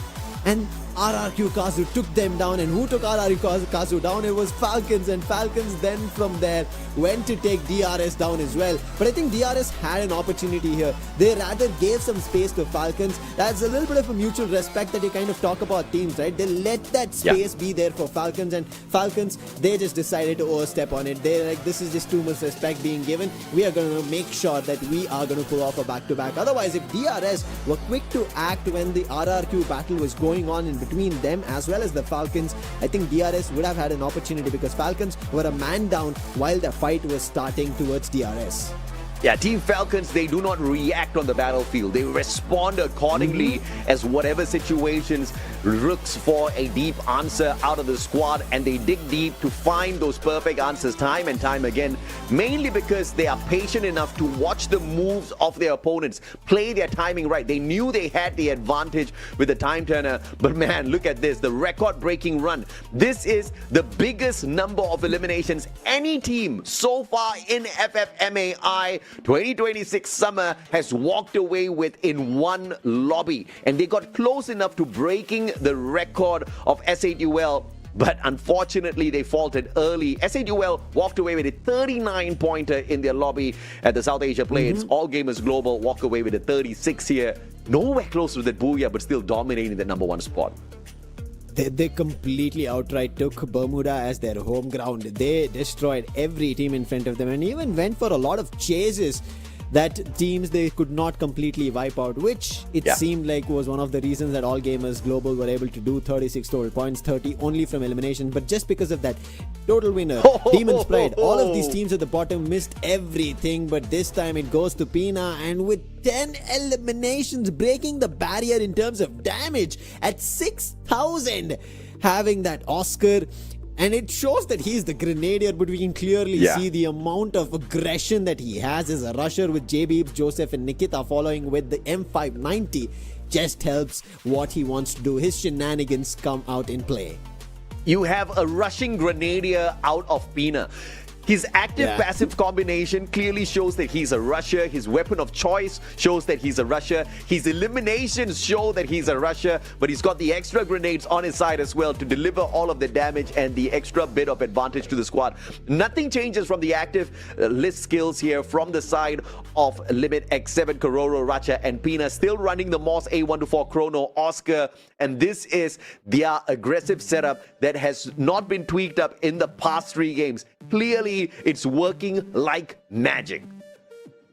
And RRQ KAZU took them down, and who took RRQ KAZU down? It was Falcons, and Falcons then from there went to take DRS down as well. But I think DRS had an opportunity here. They rather gave some space to Falcons. That's a little bit of a mutual respect that you kind of talk about teams, right? They let that space be there for Falcons, and Falcons, they just decided to overstep on it. They're like, this is just too much respect being given. We are going to make sure that we are going to pull off a back-to-back. Otherwise, if DRS were quick to act when the RRQ battle was going on in between them as well as the Falcons, I think DRS would have had an opportunity, because Falcons were a man down while the fight was starting towards DRS. Yeah, Team Falcons, they do not react on the battlefield. They respond accordingly as whatever situations looks for a deep answer out of the squad, and they dig deep to find those perfect answers time and time again, mainly because they are patient enough to watch the moves of their opponents, play their timing right. They knew they had the advantage with the time turner, but man, look at this, the record-breaking run. This is the biggest number of eliminations any team so far in FFMAI 2026 summer has walked away with in one lobby, and they got close enough to breaking the record of S8UL but unfortunately they faltered early. SAUL walked away with a 39-pointer in their lobby at the South Asia Play. It's All Gamers Global walk away with a 36 here. Nowhere close to that booyah, but still dominating the number 1 spot. They completely outright took Bermuda as their home ground. They destroyed every team in front of them and even went for a lot of chases that teams they could not completely wipe out, which it seemed like was one of the reasons that All Gamers Global were able to do 36 total points, 30 only from elimination. But just because of that total winner, Demon's Pride, all of these teams at the bottom missed everything. But this time it goes to Pina, and with 10 eliminations, breaking the barrier in terms of damage at 6,000, having that Oscar. And it shows that he's the grenadier, but we can clearly see the amount of aggression that he has as a rusher with JB, Joseph and Nikita following with the M590. Just helps what he wants to do. His shenanigans come out in play. You have a rushing grenadier out of Pina. His active-passive combination clearly shows that he's a rusher. His weapon of choice shows that he's a rusher. His eliminations show that he's a rusher, but he's got the extra grenades on his side as well to deliver all of the damage and the extra bit of advantage to the squad. Nothing changes from the active list skills here from the side of Limit, X7, Kororo, Racha, and Pina. Still running the Moss A124 Chrono, Oscar, and this is their aggressive setup that has not been tweaked up in the past 3 games. Clearly, it's working like magic.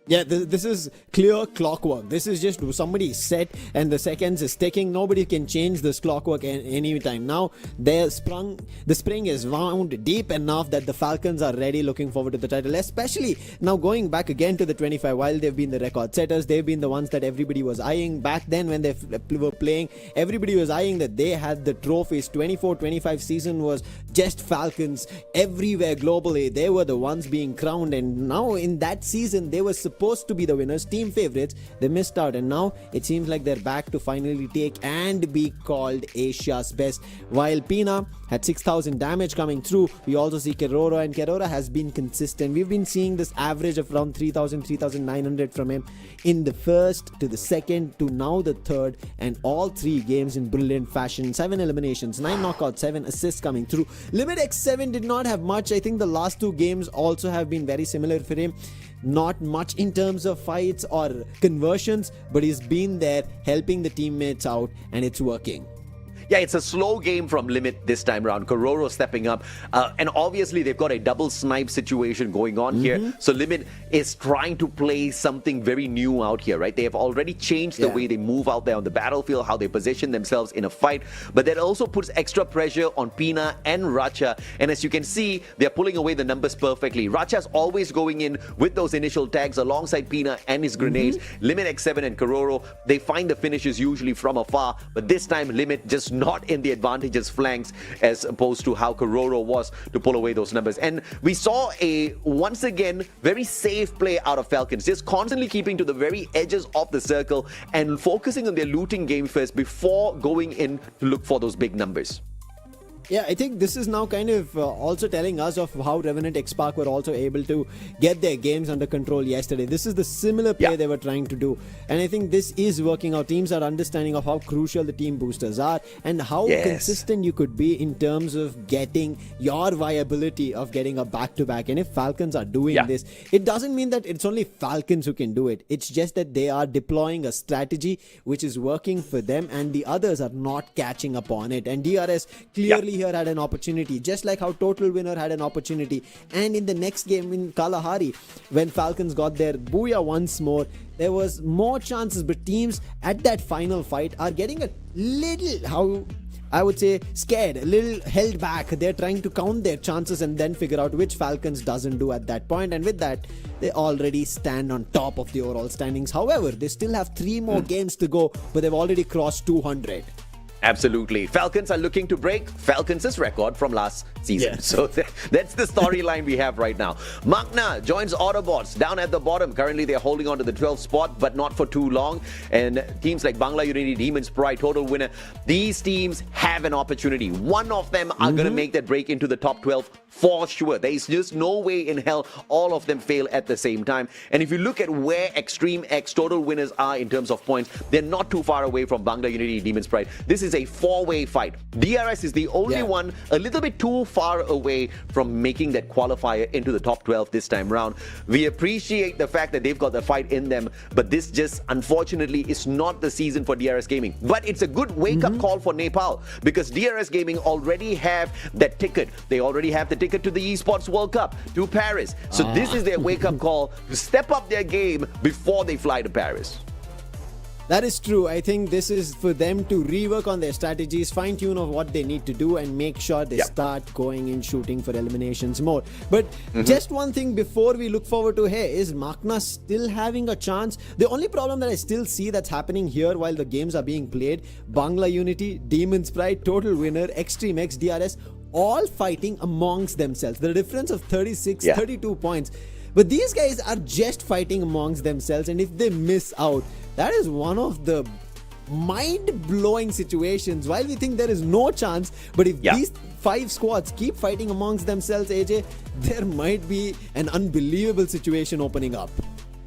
Yeah, this is clear clockwork. This is just somebody set and the seconds is ticking. Nobody can change this clockwork any time. Now, the spring is wound deep enough that the Falcons are ready, looking forward to the title. Especially now going back again to the 25. While they've been the record setters, they've been the ones that everybody was eyeing. Back then when they were playing, everybody was eyeing that they had the trophies. 24-25 season was just Falcons everywhere globally. They were the ones being crowned, and now in that season they were supposed to be the winners, team favorites. They missed out, and now it seems like they're back to finally take and be called Asia's best. While Pina had 6,000 damage coming through, we also see Kororo, and Kororo has been consistent. We've been seeing this average of around 3,000, 3,900 from him in the first to the second to now the third, and all 3 games in brilliant fashion. 7 eliminations, 9 knockouts, 7 assists coming through. Limit X7 did not have much. I think the last 2 games also have been very similar for him. Not much in terms of fights or conversions, but he's been there helping the teammates out, and it's working. Yeah, it's a slow game from Limit this time around. Kororo stepping up. And obviously, they've got a double snipe situation going on here. So Limit is trying to play something very new out here, right? They have already changed the way they move out there on the battlefield, how they position themselves in a fight. But that also puts extra pressure on Pina and Racha. And as you can see, they're pulling away the numbers perfectly. Racha's always going in with those initial tags alongside Pina and his grenades. Limit, X7, and Kororo, they find the finishes usually from afar. But this time, Limit just not in the advantageous flanks as opposed to how Kororo was to pull away those numbers. And we saw a, once again, very safe play out of Falcons, just constantly keeping to the very edges of the circle and focusing on their looting game first before going in to look for those big numbers. Yeah, I think this is now kind of also telling us of how Revenant X-Park were also able to get their games under control yesterday. This is the similar play they were trying to do. And I think this is working out. Teams are understanding of how crucial the team boosters are and how consistent you could be in terms of getting your viability of getting a back-to-back. And if Falcons are doing this, it doesn't mean that it's only Falcons who can do it. It's just that they are deploying a strategy which is working for them and the others are not catching up on it. And DRS clearly here had an opportunity, just like how Total Winner had an opportunity. And in the next game in Kalahari, when Falcons got their booyah once more, there was more chances, but teams at that final fight are getting a little, how I would say, scared, a little held back. They're trying to count their chances and then figure out which Falcons doesn't do at that point. And with that, they already stand on top of the overall standings. However, they still have 3 more games to go, but they've already crossed 200. Absolutely. Falcons are looking to break Falcons' record from last season. So that's the storyline we have right now. Magna joins Autobots down at the bottom. Currently, they're holding on to the 12th spot, but not for too long. And teams like Bangla Unity, Demon's Pride, Total Winner, these teams have an opportunity. One of them are going to make that break into the top 12 for sure. There is just no way in hell all of them fail at the same time. And if you look at where Extreme X Total Winners are in terms of points, they're not too far away from Bangla Unity, Demon's Pride. This is is a four-way fight. DRS is the only one a little bit too far away from making that qualifier into the top 12 this time round. We appreciate the fact that they've got the fight in them, but this just unfortunately is not the season for DRS Gaming. But it's a good wake-up call for Nepal, because DRS Gaming already have that ticket. They already have the ticket to the Esports World Cup, to Paris. So this is their wake-up call to step up their game before they fly to Paris. That is true. I think this is for them to rework on their strategies, fine-tune of what they need to do, and make sure they start going in shooting for eliminations more. But just one thing before we look forward to here, is Makna still having a chance? The only problem that I still see that's happening here while the games are being played, Bangla Unity, Demon's Pride, Total Winner, Extreme X, DRS, all fighting amongst themselves. The difference of 36, 32 points. But these guys are just fighting amongst themselves, and if they miss out, that is one of the mind-blowing situations. While we think there is no chance, but if these 5 squads keep fighting amongst themselves, AJ, there might be an unbelievable situation opening up.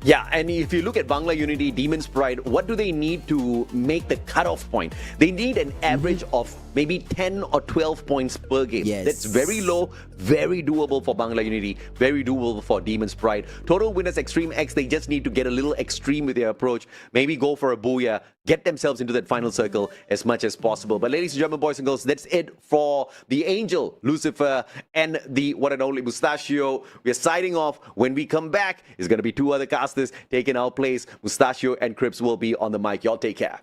Yeah, and if you look at Bangla Unity, Demon's Pride, what do they need to make the cutoff point? They need an average of maybe 10 or 12 points per game. That's very low, very doable for Bangla Unity, very doable for Demon's Pride. Total Winners Extreme X, they just need to get a little extreme with their approach, maybe go for a booyah, get themselves into that final circle as much as possible. But ladies and gentlemen, boys and girls, that's it for the Angel, Lucifer, and the one and only Mustachio. We're signing off. When we come back, it's going to be 2 other casters taking our place. Mustachio and Crips will be on the mic. Y'all take care.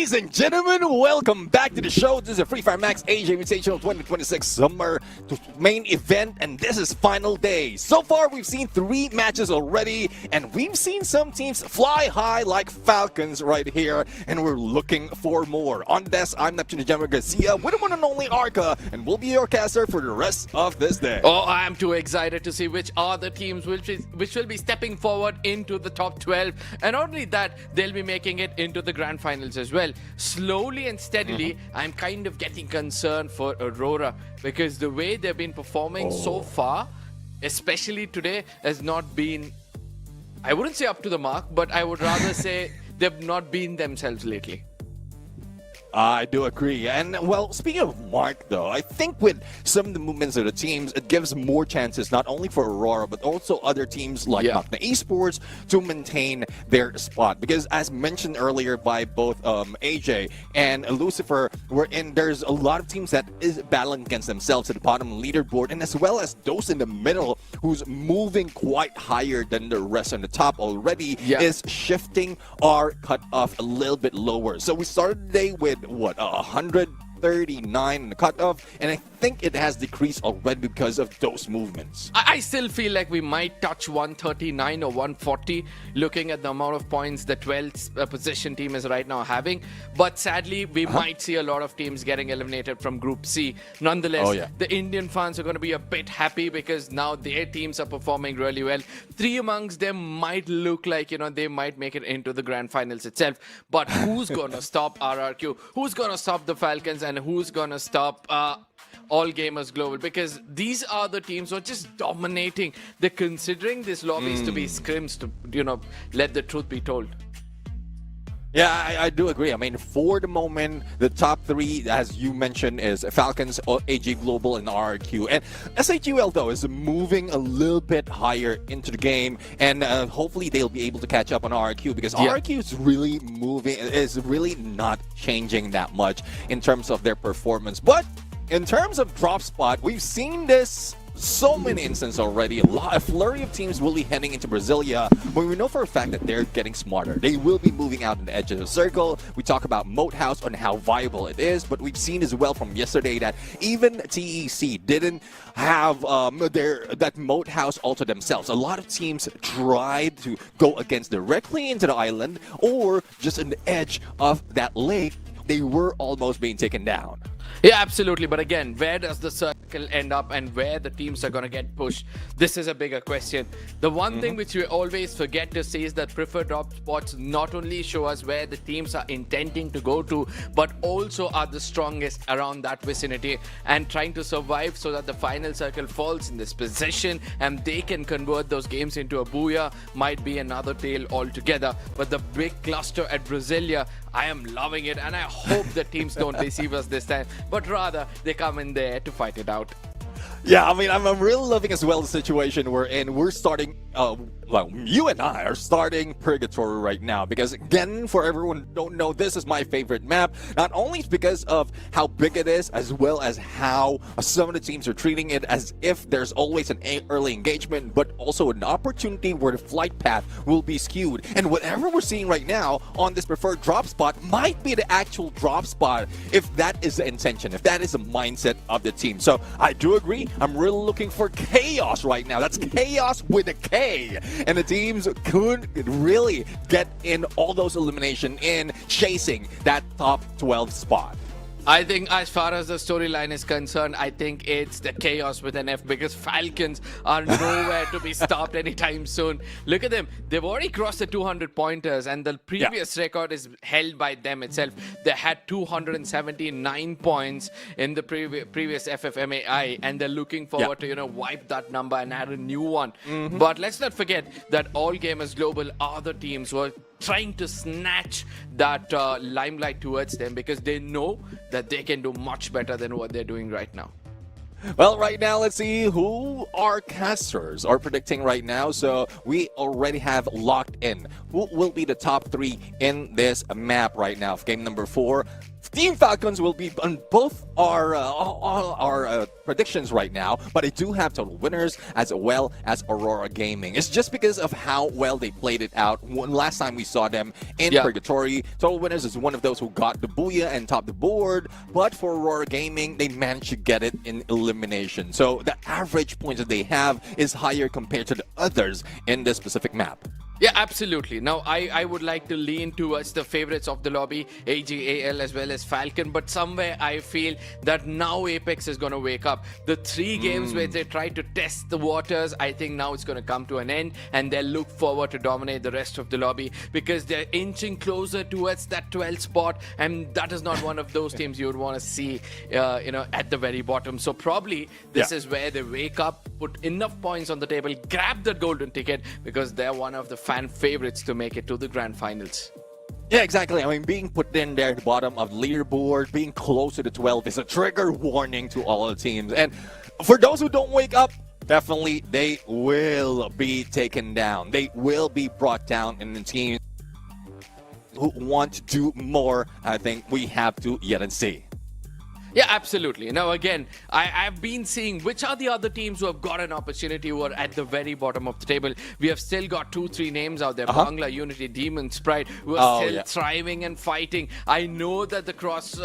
Ladies and gentlemen, welcome back to the show. This is a Free Fire Max Asia Invitational 2026 Summer main event, and this is final day. So far, we've seen 3 matches already, and we've seen some teams fly high like Falcons right here, and we're looking for more. On the desk, I'm Neptune Garcia with the one and only Arca, and we'll be your caster for the rest of this day. Oh, I am too excited to see which are the teams which will be stepping forward into the top 12, and not only that, they'll be making it into the grand finals as well. Slowly and steadily, I'm kind of getting concerned for AURORA, because the way they've been performing so far, especially today, has not been, I wouldn't say up to the mark, but I would rather say they've not been themselves lately. I do agree. And, well, speaking of Mark, though, I think with some of the movements of the teams, it gives more chances, not only for AURORA, but also other teams like BANGLA Esports to maintain their spot. Because, as mentioned earlier by both AJ and Lucifer, there's a lot of teams that is battling against themselves at the bottom leaderboard, and as well as those in the middle who's moving quite higher than the rest on the top already is shifting our cutoff a little bit lower. So we started the day with 139 in the cutoff, and I think it has decreased already because of those movements. I still feel like we might touch 139 or 140 looking at the amount of points the 12th position team is right now having, but sadly we might see a lot of teams getting eliminated from Group C. Nonetheless, the Indian fans are going to be a bit happy because now their teams are performing really well. 3 amongst them might look like, they might make it into the grand finals itself, but who's going to stop RRQ? Who's going to stop the Falcons, and who's going to stop All Gamers Global? Because these are the teams who are just dominating. They're considering these lobbies to be scrims, to let the truth be told. Yeah, I do agree. I mean, for the moment, the top 3, as you mentioned, is Falcons, AG Global, and RRQ. And SHUL, though, is moving a little bit higher into the game, and hopefully they'll be able to catch up on RRQ, because RRQ is really really not changing that much in terms of their performance. But in terms of drop spot, we've seen this so many instances already. A flurry of teams will be heading into Brasilia, but we know for a fact that they're getting smarter. They will be moving out on the edge of the circle. We talk about Moat House and how viable it is, but we've seen as well from yesterday that even TEC didn't have that Moat House all to themselves. A lot of teams tried to go against directly into the island or just on the edge of that lake. They were almost being taken down. Yeah, absolutely. But again, where does the circle end up and where the teams are going to get pushed? This is a bigger question. The one thing which we always forget to say is that preferred drop spots not only show us where the teams are intending to go to, but also are the strongest around that vicinity, and trying to survive so that the final circle falls in this position and they can convert those games into a booyah might be another tale altogether. But the big cluster at Brasilia, I am loving it, and I hope the teams don't deceive us this time, but rather they come in there to fight it out. Yeah, I mean, I'm really loving as well the situation we're in. We're starting, well, you and I are starting Purgatory right now, because again, for everyone who don't know, this is my favorite map. Not only because of how big it is, as well as how some of the teams are treating it as if there's always an early engagement, but also an opportunity where the flight path will be skewed. And whatever we're seeing right now on this preferred drop spot might be the actual drop spot, if that is the intention, if that is the mindset of the team. So I do agree. I'm really looking for chaos right now. That's chaos with a K. And the teams could really get in all those elimination in chasing that top 12 spot. I think as far as the storyline is concerned, I think it's the chaos with an F, because Falcons are nowhere to be stopped anytime soon. Look at them. They've already crossed the 200 pointers, and the previous record is held by them itself. They had 279 points in the previous FFMAI, and they're looking forward to, wipe that number and add a new one. But let's not forget that All Gamers Global are the teams who are trying to snatch that limelight towards them, because they know that they can do much better than what they're doing right now. Well, right now, let's see who our casters are predicting right now. So we already have locked in who will be the top 3 in this map right now. Game number 4. Team Falcons will be on both our predictions right now, but I do have total winners as well as Aurora Gaming. It's just because of how well they played it out. Last time we saw them in Purgatory, total winners is one of those who got the booyah and topped the board, but for Aurora Gaming, they managed to get it in elimination. So the average points that they have is higher compared to the others in this specific map. Yeah, absolutely. Now, I would like to lean towards the favorites of the lobby, AGAL as well as Falcon, but somewhere I feel that now Apex is going to wake up. The 3 games where they tried to test the waters, I think now it's going to come to an end, and they'll look forward to dominate the rest of the lobby because they're inching closer towards that 12th spot, and that is not one of those teams you would want to see, at the very bottom. So probably this is where they wake up, put enough points on the table, grab that golden ticket because they're one of the fan favorites to make it to the grand finals. Yeah, exactly. I mean, being put in there at the bottom of the leaderboard, being close to the 12 is a trigger warning to all the teams. And for those who don't wake up, definitely they will be taken down. They will be brought down, in the teams who want to do more, I think we have to yet and see. Yeah, absolutely. Now, again, I've been seeing which are the other teams who have got an opportunity who are at the very bottom of the table. We have still got 2-3 names out there. Bangla, Unity, Demon, Sprite, who are still thriving and fighting. I know that the cross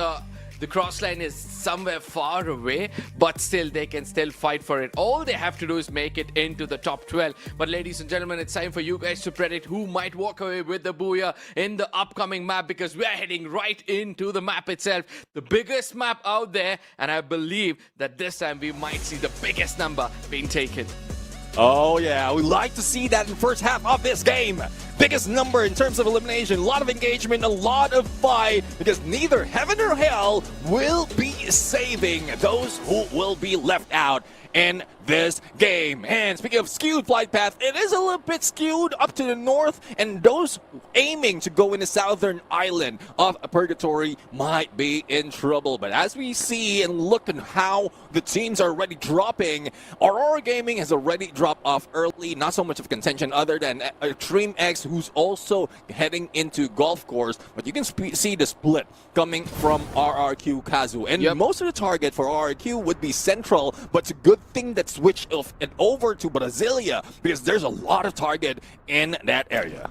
line is somewhere far away, but still they can still fight for it. All they have to do is make it into the top 12. But ladies and gentlemen, it's time for you guys to predict who might walk away with the booyah in the upcoming map, because we are heading right into the map itself, the biggest map out there, and I believe that this time we might see the biggest number being taken. Oh yeah, we like to see that in the first half of this game. Biggest number in terms of elimination, a lot of engagement, a lot of fight, because neither heaven or hell will be saving those who will be left out in this game. And speaking of skewed flight path, it is a little bit skewed up to the north, and those aiming to go in the southern island of Purgatory might be in trouble. But as we see and look at how the teams are already dropping, Aurora Gaming has already dropped off early, not so much of contention other than Dream X, who's also heading into golf course. But you can see the split coming from RRQ KAZU, and most of the target for RRQ would be central, but it's a good thing that switched it over to Brasilia because there's a lot of target in that area.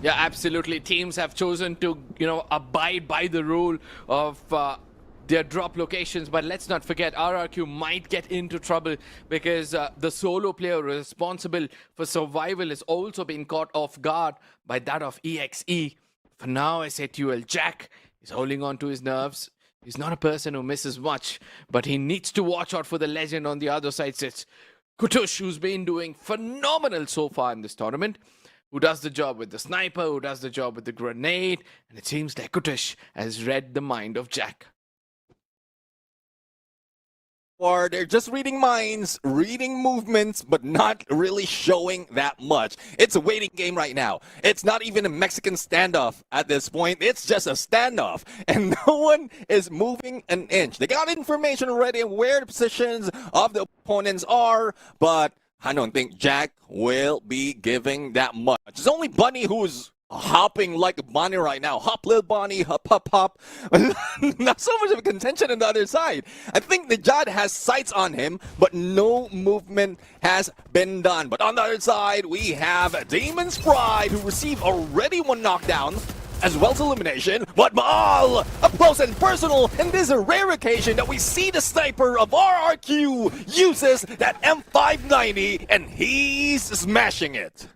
Yeah, absolutely. Teams have chosen to, abide by the rule of their drop locations, but let's not forget RRQ might get into trouble because the solo player responsible for survival is also being caught off guard by that of EXE. For now, I say to you, Jack is holding on to his nerves. He's not a person who misses much, but he needs to watch out for the legend on the other side. It's Kutush, who's been doing phenomenal so far in this tournament, who does the job with the sniper, who does the job with the grenade, and it seems like Kutush has read the mind of Jack. Or they're just reading minds, reading movements, but not really showing that much. It's a waiting game right now. It's not even a Mexican standoff at this point. It's just a standoff, and no one is moving an inch. They got information already on where the positions of the opponents are, but I don't think Jack will be giving that much. It's only Bunny who's hopping like a bunny right now. Hop, little bunny, hop, hop, hop. Not so much of a contention on the other side. I think the Jad has sights on him, but no movement has been done. But on the other side, we have Demon's Pride, who received already one knockdown, as well as elimination. But Maal, up close and personal, and this is a rare occasion that we see the sniper of RRQ uses that M590, and he's smashing it.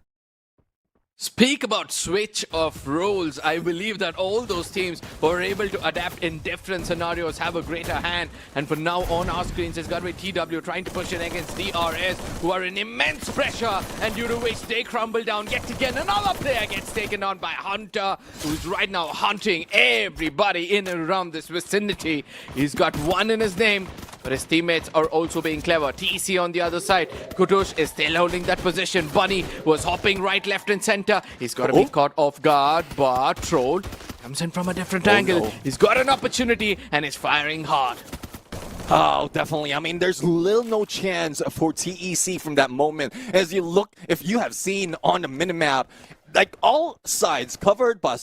Speak about switch of roles. I believe that all those teams who are able to adapt in different scenarios have a greater hand. And for now on our screens, it's got to be TW trying to push in against DRS, who are in immense pressure, and due to which they crumble down yet again. Another player gets taken on by Hunter, who's right now hunting everybody in and around this vicinity. He's got one in his name, but his teammates are also being clever. TC on the other side. Kutush is still holding that position. Bunny was hopping right, left, and center. He's got to be caught off guard, but Troll comes in from a different angle. No. He's got an opportunity, and is firing hard. Oh, definitely. I mean, there's little no chance for TEC from that moment. As you look, if you have seen on the minimap, like all sides covered by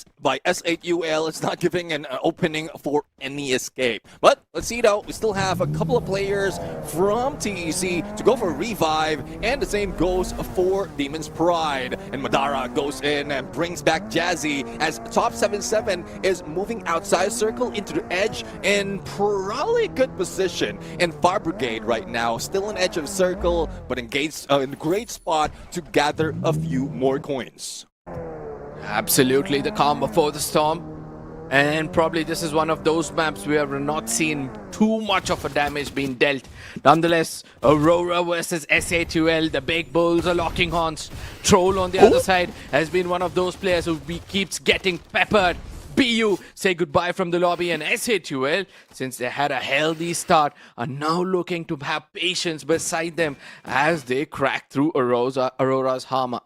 S8UL. It's not giving an opening for any escape. But let's see though, we still have a couple of players from TEC to go for a revive, and the same goes for Demon's Pride. And Madara goes in and brings back Jazzy as top 7-7 is moving outside circle into the edge in probably good position. And Fire Brigade right now still in edge of circle, but engaged in a great spot to gather a few more coins. Absolutely, the calm before the storm. And probably this is one of those maps where we're not seeing too much of a damage being dealt. Nonetheless, Aurora versus S8UL, the big bulls are locking horns. Troll on the other side has been one of those players who keeps getting peppered. BU say goodbye from the lobby, and S8UL, since they had a healthy start, are now looking to have patience beside them as they crack through Aurora's armor.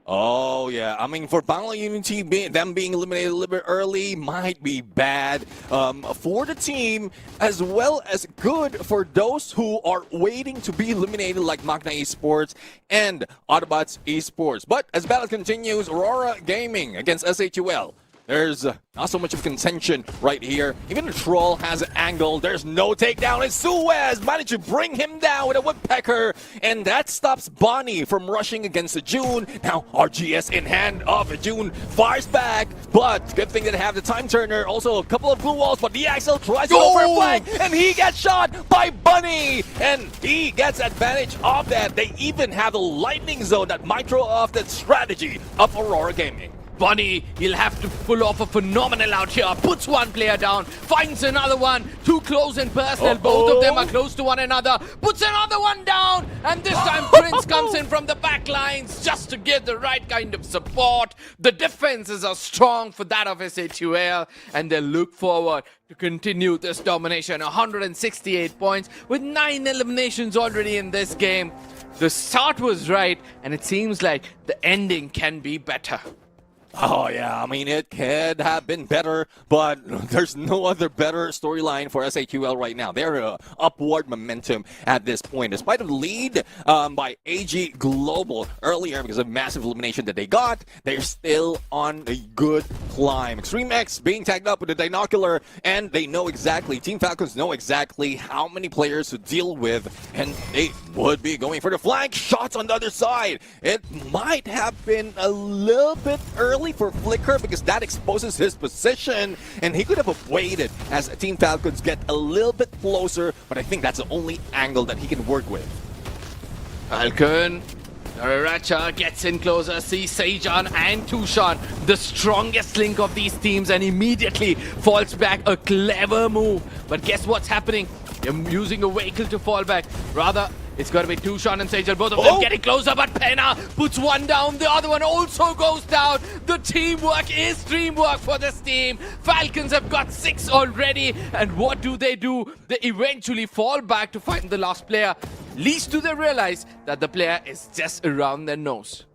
Oh, yeah. I mean, for Bangla Unity, them being eliminated a little bit early might be bad for the team, as well as good for those who are waiting to be eliminated, like Magna Esports and Autobots Esports. But as battle continues, Aurora Gaming against S8UL. There's not so much of contention right here. Even the Troll has an angle. There's no takedown. And Suez managed to bring him down with a Woodpecker. And that stops Bonnie from rushing against the June. Now RGS in hand of June fires back. But good thing that they have the time turner. Also a couple of blue walls. But the Axel tries to go for a flank. And he gets shot by Bunny. And he gets advantage of that. They even have the lightning zone that might throw off the strategy of Aurora Gaming. Bunny, he'll have to pull off a phenomenal out here. Puts one player down, finds another one. Too close and personal. Both of them are close to one another. Puts another one down. And this time Prince comes in from the back lines just to give the right kind of support. The defenses are strong for that of S8UL. And they look forward to continue this domination. 168 points with 9 eliminations already in this game. The start was right, and it seems like the ending can be better. Oh, yeah, I mean, it could have been better, but there's no other better storyline for S8UL right now. They're upward momentum at this point. Despite the lead by AG Global earlier because of massive elimination that they got, they're still on a good climb. Extreme X being tagged up with a Dinocular, and they know exactly, Team Falcons know exactly how many players to deal with, and they would be going for the flank. Shots on the other side. It might have been a little bit early for Flicker because that exposes his position, and he could have waited as Team Falcons get a little bit closer, but I think that's the only angle that he can work with. Falcon, Naracha gets in closer, sees Sejan and Tushan, the strongest link of these teams, and immediately falls back. A clever move, but guess what's happening? They're using a vehicle to fall back. Rather, it's got to be Tushan and Sejan, both of them getting closer, but Penna puts one down, the other one also goes down. The teamwork is dreamwork for this team. Falcons have got 6 already, and what do? They eventually fall back to find the last player. Least do they realize that the player is just around their nose.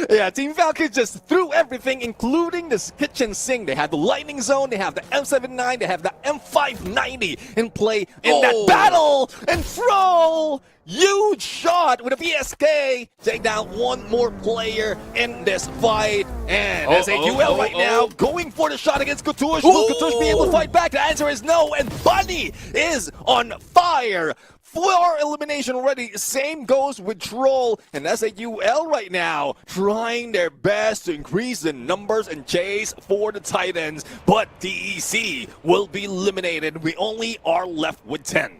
Yeah, Team Falcons just threw everything, including this kitchen sink. They have the lightning zone, they have the M79, they have the M590 in play in that battle. And Troll, huge shot with a VSK. Take down one more player in this fight. And S8UL right now going for the shot against Kutush. Will Kutush be able to fight back? The answer is no. And Bunny is on fire. 4 elimination already. Same goes with Troll and S8UL right now, trying their best to increase the numbers and chase for the Titans. But DEC will be eliminated. We only are left with 10.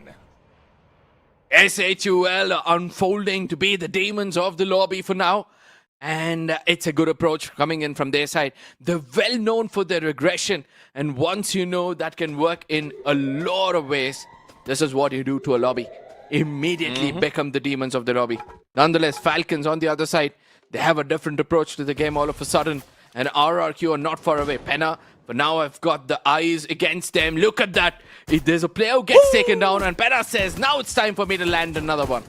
S8UL are unfolding to be the demons of the lobby for now. And it's a good approach coming in from their side. They're well known for their aggression. And once you know that can work in a lot of ways, this is what you do to a lobby. Immediately become the demons of the lobby. Nonetheless, Falcons on the other side, they have a different approach to the game all of a sudden. And RRQ are not far away. Penna, but now I've got the eyes against them. Look at that. If there's a player who gets taken down, and Penna says, now it's time for me to land another one.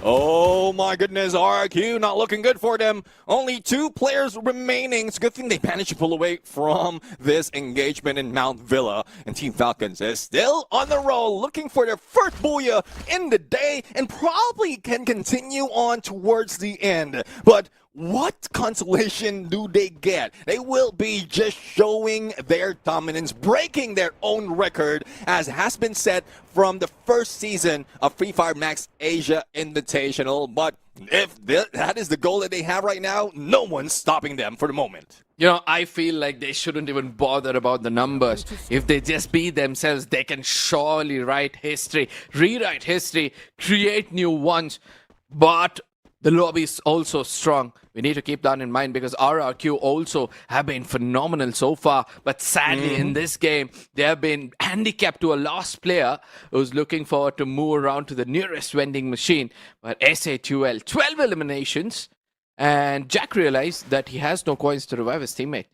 Oh my goodness, RRQ not looking good for them. Only 2 players remaining. It's a good thing they managed to pull away from this engagement in Mount Villa. And Team Falcons is still on the roll, looking for their first booyah in the day, and probably can continue on towards the end. But what consolation do they get? They will be just showing their dominance, breaking their own record, as has been set from the first season of Free Fire Max Asia Invitational. But if that is the goal that they have right now, no one's stopping them for the moment. You know, I feel like they shouldn't even bother about the numbers. If they just be themselves, they can surely write history, rewrite history, create new ones. But the lobby is also strong. We need to keep that in mind because RRQ also have been phenomenal so far. But sadly, in this game, they have been handicapped to a lost player who's looking forward to move around to the nearest vending machine. But SA2L, 12 eliminations. And Jack realized that he has no coins to revive his teammate.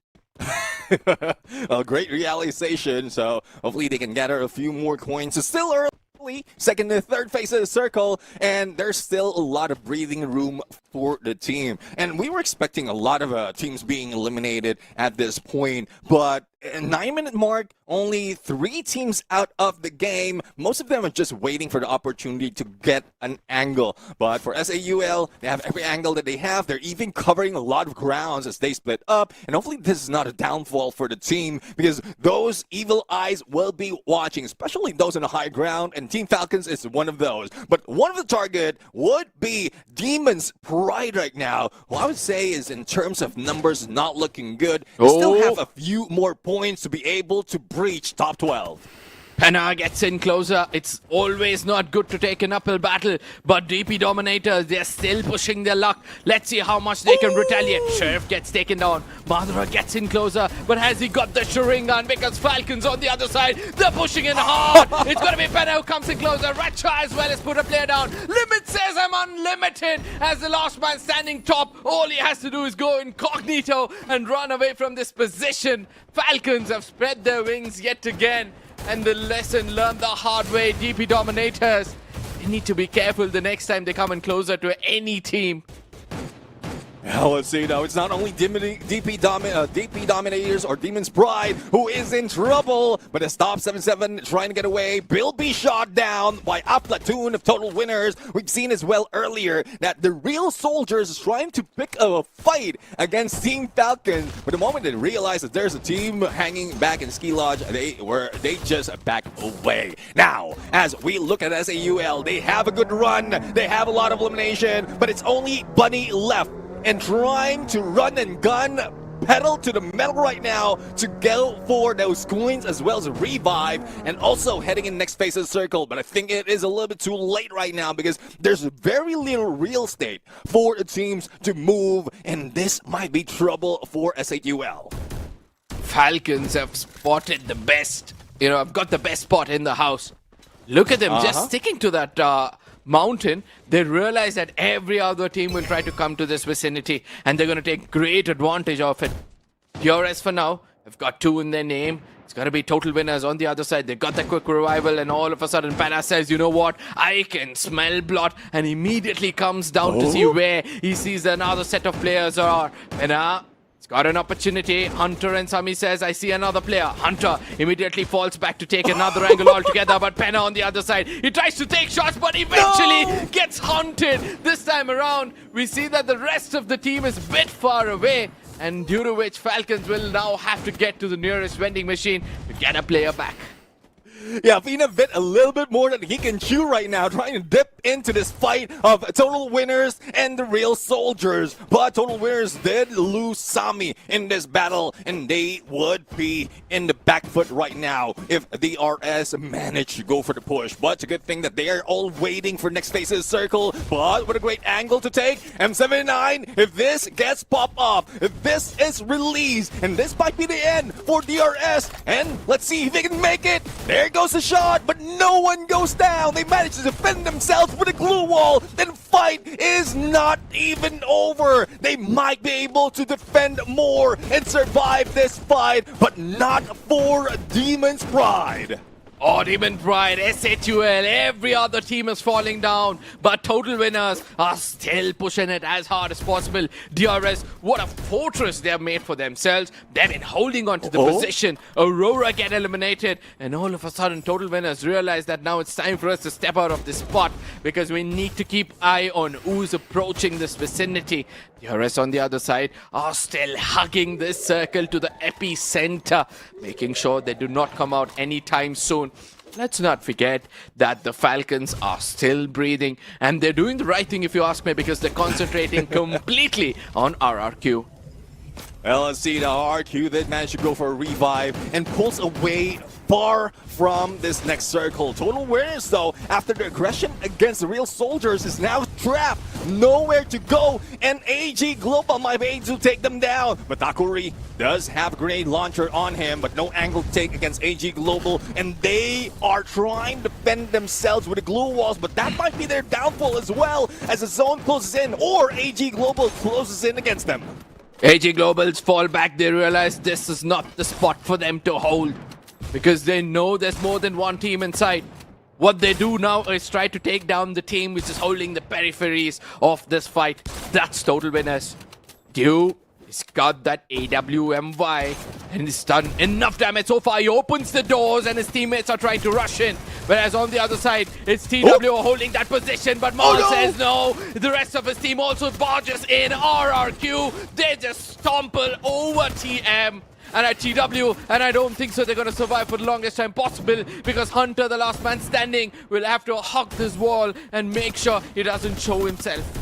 A great realization. So hopefully they can gather a few more coins. It's still early. Second and third phase of the circle, and there's still a lot of breathing room for the team. And we were expecting a lot of teams being eliminated at this point, but at 9-minute mark, only 3 teams out of the game. Most of them are just waiting for the opportunity to get an angle. But for SAUL, they have every angle that they have. They're even covering a lot of grounds as they split up. And hopefully this is not a downfall for the team, because those evil eyes will be watching, especially those on the high ground. And Team Falcons is one of those. But one of the target would be Demon's Pride right now, who I would say is, in terms of numbers, not looking good. They still have a few more points to be able to breach top 12. Penna gets in closer. It's always not good to take an uphill battle, but DP Dominators, they're still pushing their luck. Let's see how much they can retaliate. Sheriff gets taken down. Madhura gets in closer, but has he got the Sharingan? Because Falcons on the other side, they're pushing in hard. It's going to be Penna who comes in closer. Ratcha as well as put a player down. Limit says I'm unlimited as the last man standing top. All he has to do is go incognito and run away from this position. Falcons have spread their wings yet again. And the lesson learned the hard way, DP Dominators. They need to be careful the next time they come in closer to any team. Well, let's see now. It's not only DP Dominators or Demon's Pride who is in trouble, but a Stop 77 trying to get away. Will be shot down by a platoon of total winners. We've seen as well earlier that the real soldiers is trying to pick a fight against Team Falcon. But the moment they realize that there's a team hanging back in Ski Lodge, they just back away. Now, as we look at SAUL, they have a good run. They have a lot of elimination, but it's only Bunny left. And trying to run and gun, pedal to the metal right now to go for those coins as well as a revive, and also heading in next phase of the circle. But I think it is a little bit too late right now because there's very little real estate for the teams to move, and this might be trouble for SAUL. Falcons have spotted the best. You know, I've got the best spot in the house. Look at them just sticking to that mountain. They realize that every other team will try to come to this vicinity, and they're going to take great advantage of it. PRS for now have got 2 in their name. It's going to be total winners on the other side. They've got that quick revival, and all of a sudden Penna says, you know what, I can smell blood, and immediately comes down to see where he sees another set of players are. Penna got an opportunity. Hunter and Sami says, I see another player. Hunter immediately falls back to take another angle altogether, but Penna on the other side, he tries to take shots, but eventually gets hunted. This time around, we see that the rest of the team is a bit far away, and due to which Falcons will now have to get to the nearest vending machine to get a player back. Yeah, Fina bit a little bit more than he can chew right now, trying to dip into this fight of Total Winners and the real soldiers. But Total Winners did lose Sami in this battle, and they would be in the back foot right now if the RS managed to go for the push. But it's a good thing that they are all waiting for next phase of the circle. But what a great angle to take. M79, if this gets popped off, if this is released, and this might be the end for DRS, and let's see if they can make it. There goes the shot, but no one goes down. They manage to defend themselves with a glue wall. Then fight is not even over. They might be able to defend more and survive this fight, but not for Demon's Pride. Odd Even Pride, SHUL, every other team is falling down, but Total Winners are still pushing it as hard as possible. DRS, what a fortress they have made for themselves. They've been holding on to the position. AURORA get eliminated, and all of a sudden Total Winners realize that now it's time for us to step out of this spot because we need to keep eye on who's approaching this vicinity. DRS on the other side are still hugging this circle to the epicenter, making sure they do not come out anytime soon. Let's not forget that the Falcons are still breathing, and they're doing the right thing if you ask me, because they're concentrating completely on RRQ. Well, let's see, the RRQ that managed to go for a revive and pulls away far from this next circle. Total Winners, though, after the aggression against the real soldiers, is now trapped, nowhere to go, and AG Global might be able to take them down. But Takuri does have a grenade launcher on him, but no angle take against AG Global, and they are trying to defend themselves with the glue walls, but that might be their downfall as well, as the zone closes in, or AG Global closes in against them. AG Globals fall back. They realize this is not the spot for them to hold, because they know there's more than one team inside. What they do now is try to take down the team which is holding the peripheries of this fight. That's Total Winners. Dew has got that AWMY and he's done enough damage so far. He opens the doors and his teammates are trying to rush in. Whereas on the other side, it's TW holding that position, but Maul says no. The rest of his team also barges in. RRQ, they just stomple over TM. And at TW, and I don't think so they're going to survive for the longest time possible, because Hunter, the last man standing, will have to hug this wall and make sure he doesn't show himself.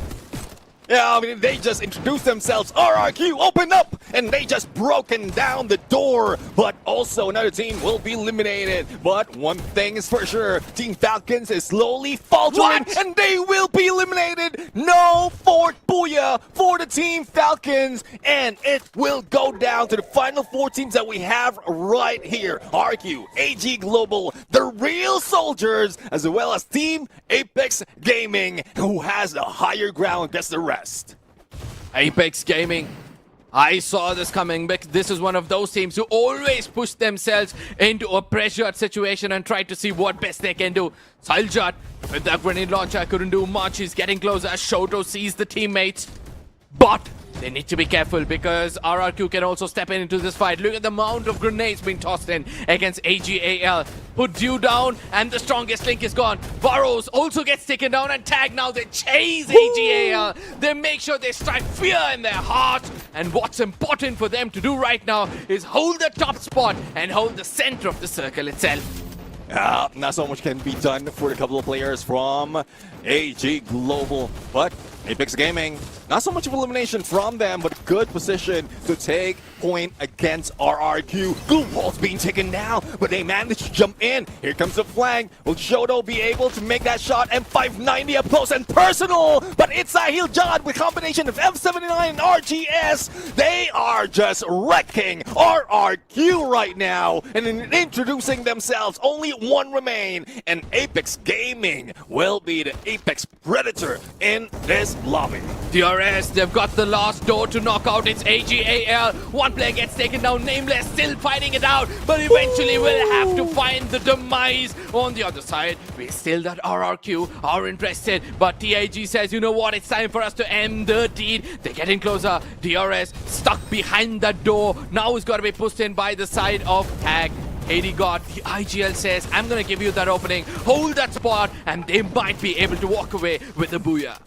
Yeah, I mean, they just introduced themselves. RRQ, open up! And they just broken down the door. But also another team will be eliminated. But one thing is for sure, Team Falcons is slowly faltering. And they will be eliminated. No Fort Booyah for the Team Falcons. And it will go down to the final four teams that we have right here. RQ, AG Global, the Real Soldiers, as well as Team Apex Gaming, who has the higher ground against the rest. Apex Gaming, I saw this coming. This is one of those teams who always push themselves into a pressured situation and try to see what best they can do. Saljat with that grenade launcher couldn't do much. He's getting closer as Shoto sees the teammates. But they need to be careful, because RRQ can also step into this fight. Look at the amount of grenades being tossed in against AGAL. Put Dew down, and the strongest link is gone. Burrows also gets taken down and tagged. Now they chase AGAL. They make sure they strike fear in their heart. And what's important for them to do right now is hold the top spot and hold the center of the circle itself. Not so much can be done for a couple of players from AG Global, but Apex Gaming, not so much of elimination from them, but good position to take point against RRQ. Glue wall's being taken down, but they managed to jump in. Here comes the flank. Will Shoto be able to make that shot? And 590 up close and personal, but it's Sahil Jad with combination of F79 and RGS. They are just wrecking RRQ right now, and in introducing themselves, only one remain, and Apex Gaming will be the Apex Predator in this lobby. DRS, they've got the last door to knock out. It's AGAL. One player gets taken down, Nameless still fighting it out, but eventually we'll have to find the demise. On the other side, we still that RRQ are interested, but TIG says, you know what, it's time for us to end the deed. They're getting closer. DRS stuck behind that door. Now he's got to be pushed in by the side of Tag. 80 God, the IGL says, I'm going to give you that opening. Hold that spot, and they might be able to walk away with the booyah.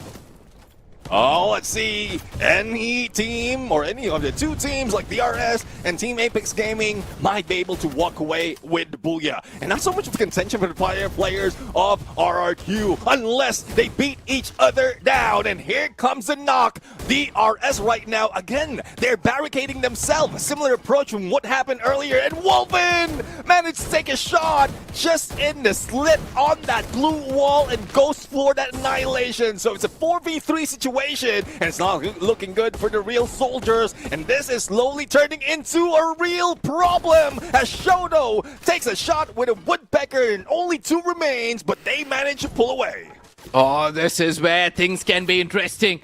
Oh, let's see. Any team or any of the two teams like DRS and Team Apex Gaming might be able to walk away with the booyah. And not so much of contention for the players of RRQ unless they beat each other down. And here comes the knock. DRS right now, again, they're barricading themselves. A similar approach from what happened earlier. And Wolven managed to take a shot just in the slit on that glue wall and goes for that annihilation. So it's a 4v3 situation. And it's not looking good for the Real Soldiers, and this is slowly turning into a real problem as Shoto takes a shot with a woodpecker and only two remains, but they manage to pull away. Oh, this is where things can be interesting.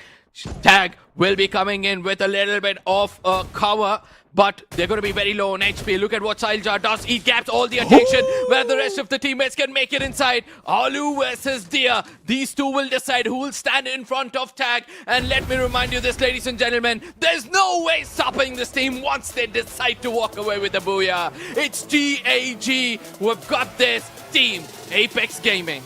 Tag will be coming in with a little bit of cover, but they're going to be very low on HP. Look at what Sailjar does. He gaps all the attention where the rest of the teammates can make it inside. Alu versus Dia. These two will decide who will stand in front of Tag. And let me remind you this, ladies and gentlemen, there's no way stopping this team once they decide to walk away with the booyah. It's TAG who have got this team, Apex Gaming.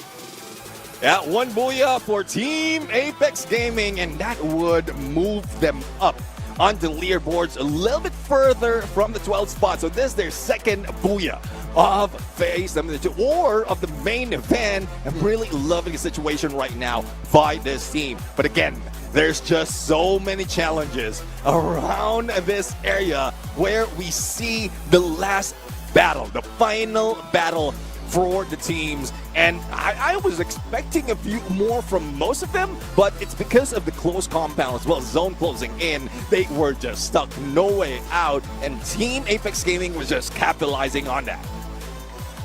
Yeah, one booyah for Team Apex Gaming, and that would move them up on the leaderboards a little bit further from the 12th spot. So this is their second booyah of phase number 2 or of the main event. I'm really loving the situation right now by this team. But again, there's just so many challenges around this area where we see the last battle, the final battle for the teams, and I was expecting a few more from most of them, but it's because of the close compound as well, zone closing in, they were just stuck, no way out, and Team Apex Gaming was just capitalizing on that.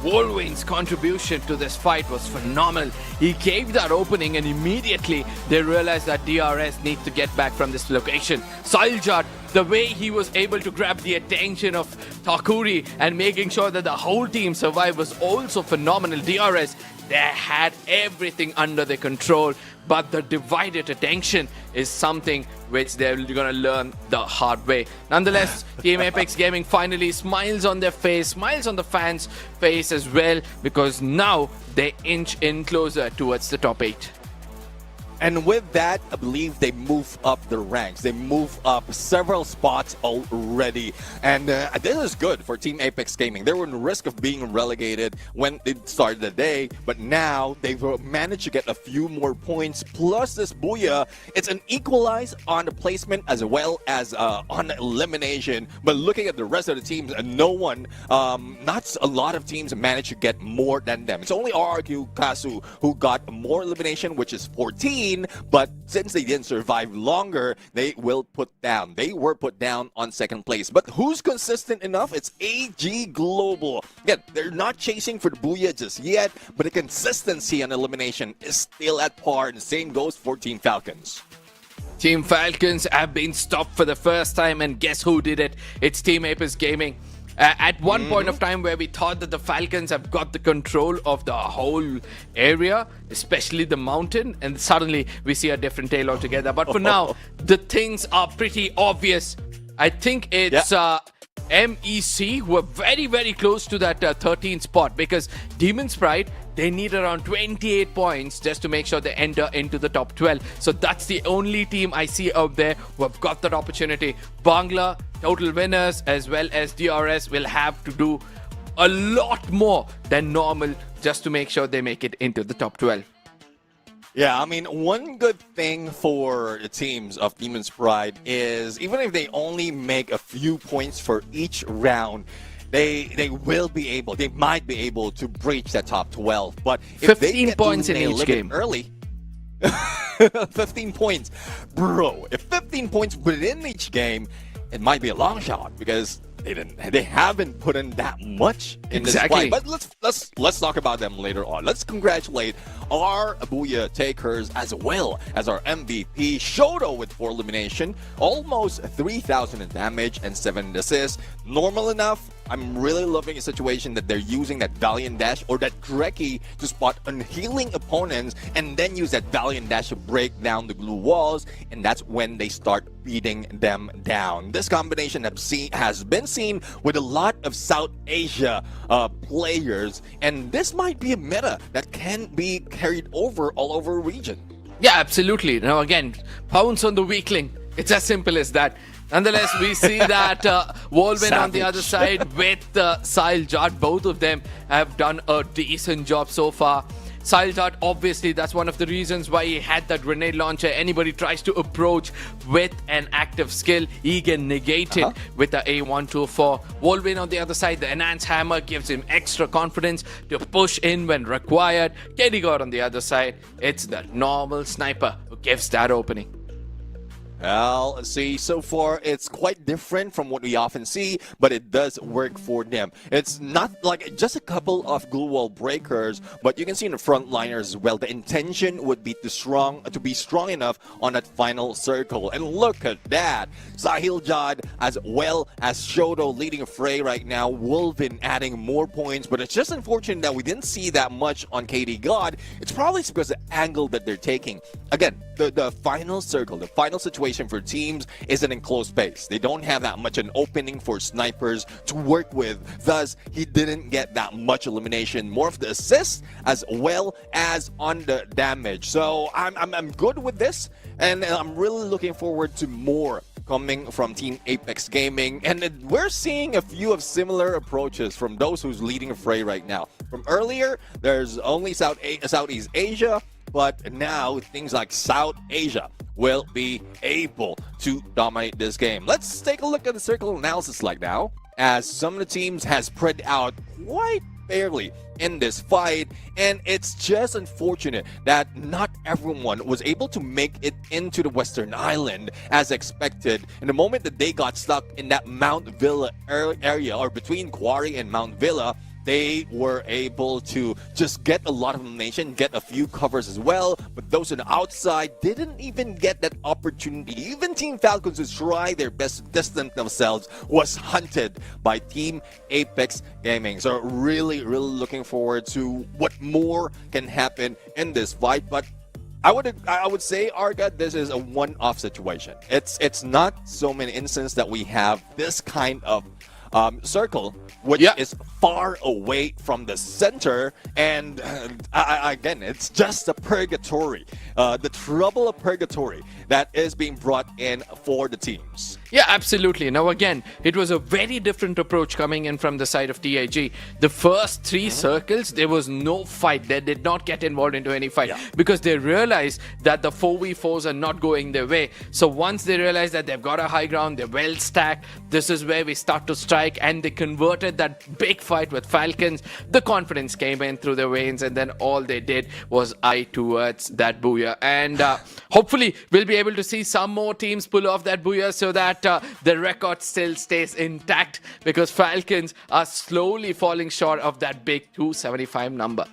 Wolverine's contribution to this fight was phenomenal. He gave that opening and immediately they realized that DRS needs to get back from this location. Sailjar, the way he was able to grab the attention of Takuri and making sure that the whole team survived was also phenomenal. DRS, they had everything under their control, but the divided attention is something which they're going to learn the hard way. Nonetheless, Team Apex Gaming finally smiles on their face, smiles on the fans' face as well, because now they inch in closer towards the top 8. And with that, I believe they move up the ranks. They move up several spots already. And this is good for Team Apex Gaming. They were in risk of being relegated when it started the day, but now they've managed to get a few more points. Plus this booyah, it's an equalize on the placement as well as on elimination. But looking at the rest of the teams, no one, not a lot of teams managed to get more than them. It's only RRQ KAZU who got more elimination, which is 14. But since they didn't survive longer, they were put down on second place. But who's consistent enough? It's AG Global. Again, they're not chasing for the booyah just yet, but the consistency on elimination is still at par, and the same goes for Team Falcons. Team Falcons have been stopped for the first time, and guess who did it? It's Team Apex Gaming. At one point of time where we thought that the Falcons have got the control of the whole area, especially the mountain, and suddenly we see a different tale altogether. But for now, the things are pretty obvious. I think it's MEC who are very, very close to that 13th spot, because Demon Sprite, they need around 28 points just to make sure they enter into the top 12. So that's the only team I see out there who have got that opportunity. Bangla, total winners, as well as DRS will have to do a lot more than normal just to make sure they make it into the top 12. Yeah, I mean, one good thing for the teams of Demon's Pride is even if they only make a few points for each round, they might be able to breach that top 12. But if 15 points in each game early, 15 points, bro. If 15 points within each game, it might be a long shot because they haven't put in that much in this fight. But let's talk about them later on. Let's congratulate our booyah takers as well as our MVP Shoto with 4 elimination, almost 3,000 in damage and 7 assists. Normal enough. I'm really loving a situation that they're using that Valiant Dash or that Dreki to spot unhealing opponents and then use that Valiant Dash to break down the glue walls, and that's when they start beating them down. This combination has been seen with a lot of South Asia players, and this might be a meta that can be carried over all over a region. Yeah, absolutely. Now again, pounce on the weakling. It's as simple as that. Nonetheless, we see that Wolvin on the other side with Sailjar. Both of them have done a decent job so far. Sailjar, obviously, that's one of the reasons why he had that grenade launcher. Anybody tries to approach with an active skill, he can negate it with the A124. Wolvin on the other side, the enhanced hammer gives him extra confidence to push in when required. Kedigor on the other side, it's the normal sniper who gives that opening. Well, see, so far it's quite different from what we often see, but it does work for them. It's not like just a couple of glue wall breakers, but you can see in the frontliners as well, the intention would be to be strong enough on that final circle. And look at that. Sahil Jad as well as Shoto leading a fray right now. Wolvin adding more points, but it's just unfortunate that we didn't see that much on KD God. It's probably because of the angle that they're taking. Again, the final circle, the final situation for teams is an enclosed space. They don't have that much an opening for snipers to work with. Thus, he didn't get that much elimination. More of the assists as well as on the damage. So I'm good with this, and I'm really looking forward to more coming from Team Apex Gaming. And we're seeing a few of similar approaches from those who's leading a fray right now. From earlier, there's only Southeast Asia, but now things like South Asia will be able to dominate this game. Let's take a look at the circle analysis like now, as some of the teams has spread out quite fairly in this fight, and it's just unfortunate that not everyone was able to make it into the Western Island as expected. In the moment that they got stuck in that Mount Villa area, or between Quarry and Mount Villa, they were able to just get a lot of elimination, get a few covers as well, but those on the outside didn't even get that opportunity. Even Team Falcons, who tried their best to distance themselves, was hunted by Team Apex Gaming. So really looking forward to what more can happen in this fight. But I would say, Arga, this is a one-off situation. It's not so many instances that we have this kind of circle, which is far away from the center, and again, it's just a purgatory, the trouble of purgatory that is being brought in for the teams. Yeah, absolutely. Now again, it was a very different approach coming in from the side of TIG. The first three circles, there was no fight. They did not get involved into any fight because they realized that the 4v4s are not going their way. So once they realized that they've got a high ground, they're well stacked, this is where we start to strike, and they converted that big fight with Falcons. The confidence came in through their veins, and then all they did was eye towards that booyah. And hopefully we'll be able to see some more teams pull off that booyah so that the record still stays intact, because Falcons are slowly falling short of that big 275 number.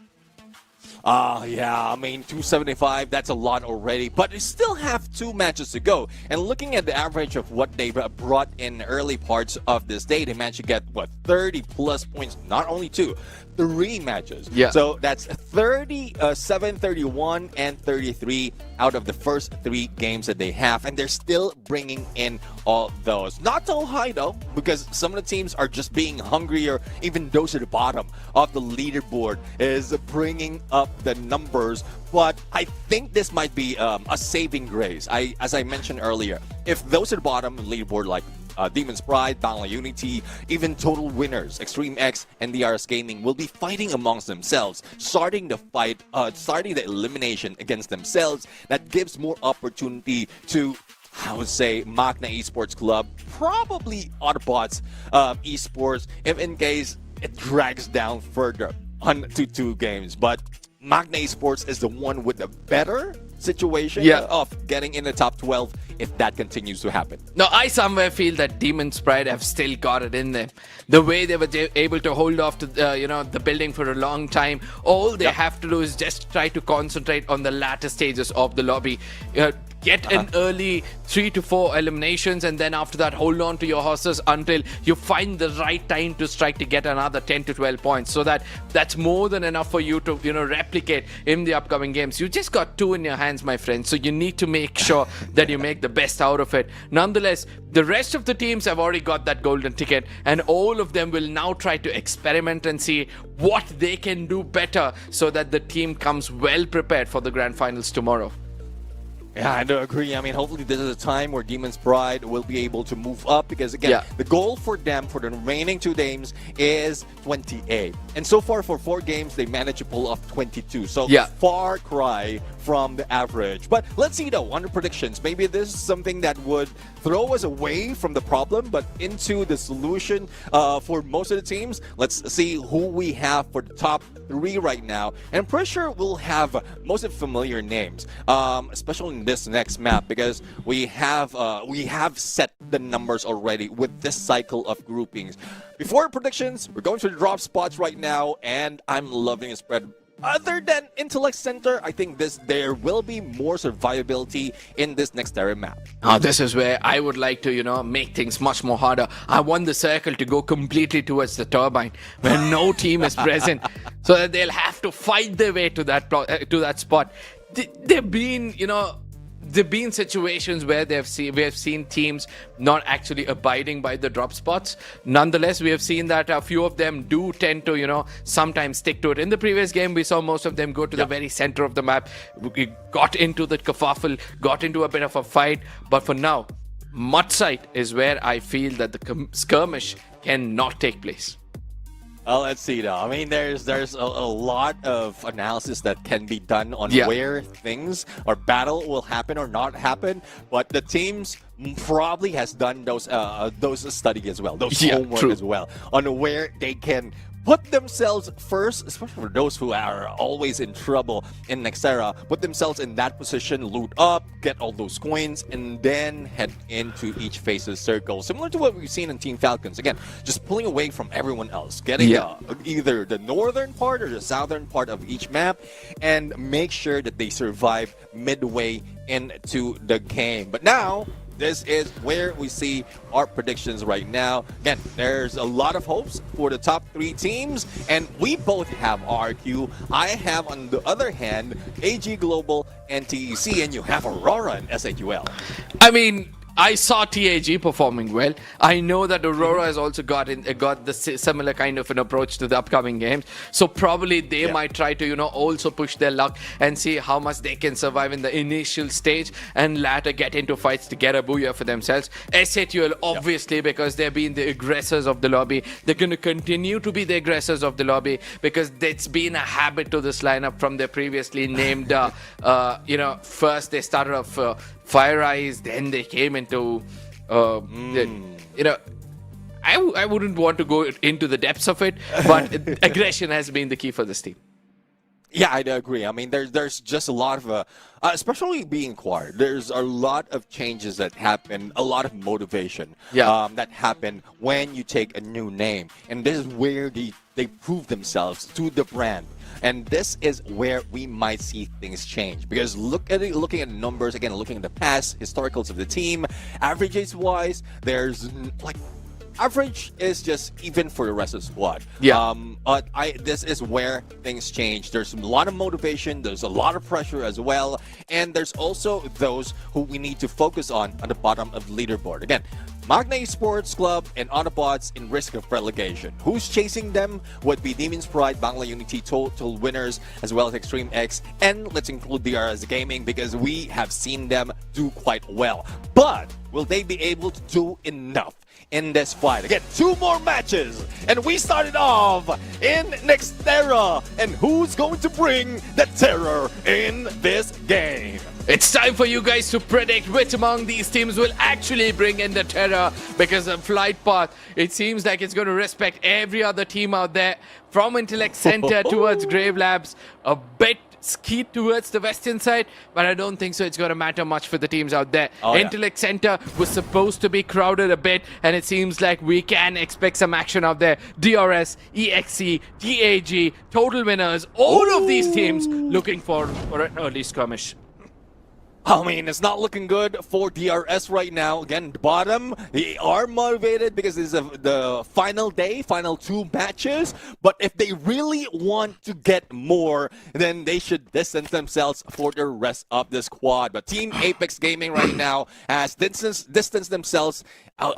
Yeah, I mean, 275, that's a lot already, but they still have 2 matches to go. And looking at the average of what they brought in early parts of this day, they managed to get, 30 plus points, not only 2, 3 matches. Yeah. So that's 37, 31, and 33 out of the first 3 games that they have, and they're still bringing in all those. Not so high, though, because some of the teams are just being hungrier. Even those at the bottom of the leaderboard is bringing up the numbers, but I think this might be a saving grace. As I mentioned earlier, if those at the bottom of the leaderboard, like Demon's Pride, Bangla Unity, even Total Winners, Extreme X, and DRS Gaming will be fighting amongst themselves, starting the fight, starting the elimination against themselves. That gives more opportunity to, I would say, Magna Esports Club, probably Autobots Esports, if in case it drags down further on to 2 games. But Magna Esports is the one with the better situation of getting in the top 12 if that continues to happen. Now, I somewhere feel that Demon's Pride have still got it in them. The way they were able to hold off to the building for a long time, all they have to do is just try to concentrate on the latter stages of the lobby. Get an early 3 to 4 eliminations, and then after that hold on to your horses until you find the right time to strike to get another 10 to 12 points. So that's more than enough for you to replicate in the upcoming games. You just got 2 in your hands, my friend, so you need to make sure that you make the best out of it. Nonetheless, the rest of the teams have already got that golden ticket, and all of them will now try to experiment and see what they can do better so that the team comes well prepared for the grand finals tomorrow. Yeah, I do agree. I mean, hopefully this is a time where Demon's Pride will be able to move up, because again, the goal for them for the remaining 2 games is 28. And so far for 4 games, they managed to pull off 22. So far cry from the average. But let's see though, on the predictions, maybe this is something that would throw us away from the problem, but into the solution for most of the teams. Let's see who we have for the top 3 right now. And I'm pretty sure we'll have most of the familiar names, especially in this next map, because we have set the numbers already with this cycle of groupings. Before predictions, we're going to the drop spots right now, and I'm loving the spread. Other than Intellect Center, I think there will be more survivability in this next era map. Now, this is where I would like to, make things much more harder. I want the circle to go completely towards the turbine, where no team is present, so that they'll have to fight their way to that spot. There've been situations where we have seen teams not actually abiding by the drop spots. Nonetheless, we have seen that a few of them do tend to, sometimes stick to it. In the previous game, we saw most of them go to the very center of the map. We got into the kerfuffle, got into a bit of a fight. But for now, mud site is where I feel that the skirmish cannot take place. Well, let's see though. I mean, there's a lot of analysis that can be done on where things or battle will happen or not happen, but the teams probably has done those study as well, those homework as well, on where they can put themselves first, especially for those who are always in trouble in next era, put themselves in that position, loot up, get all those coins, and then head into each phase's circle. Similar to what we've seen in Team Falcons. Again, just pulling away from everyone else, getting either the northern part or the southern part of each map, and make sure that they survive midway into the game. But now, this is where we see our predictions right now. Again, there's a lot of hopes for the top 3 teams, and we both have RQ. I have, on the other hand, AG Global and TEC, and you have AURORA and SHUL. I mean, I saw TAG performing well. I know that AURORA has also got the similar kind of an approach to the upcoming games. So probably they might try to, also push their luck and see how much they can survive in the initial stage and later get into fights to get a booyah for themselves. SHUL, obviously, because they've been the aggressors of the lobby. They're going to continue to be the aggressors of the lobby because it's been a habit to this lineup from their previously named, first they started off Fire Eyes, then they came into, I wouldn't want to go into the depths of it, but aggression has been the key for this team. Yeah, I agree. I mean, there's just a lot of, especially being Quad, there's a lot of changes that happen, a lot of motivation that happen when you take a new name. And this is where they prove themselves to the brand. And this is where we might see things change, because looking at the numbers, again, looking at the past historicals of the team, averages-wise, there's like average is just even for the rest of the squad. But this is where things change. There's a lot of motivation, there's a lot of pressure as well, and there's also those who we need to focus on the bottom of the leaderboard. Again, Magna Esports Club and Autobots in risk of relegation. Who's chasing them would be Demon's Pride, Bangla Unity total winners, as well as Extreme X, and let's include DRS Gaming because we have seen them do quite well. But will they be able to do enough in this fight? Again, 2 more matches, and we started off in Nextera. And who's going to bring the terror in this game? It's time for you guys to predict which among these teams will actually bring in the terror, because the flight path, it seems like it's going to respect every other team out there, from Intellect Center towards Grave Labs, a bit skewed towards the western side, but I don't think so it's going to matter much for the teams out there. Intellect Center was supposed to be crowded a bit, and it seems like we can expect some action out there. DRS, EXE, TAG, total winners, all of these teams looking for an early skirmish. I mean, it's not looking good for DRS right now. Again, bottom, they are motivated because this is the final day, final 2 matches. But if they really want to get more, then they should distance themselves for the rest of the squad. But Team Apex Gaming right now has distanced themselves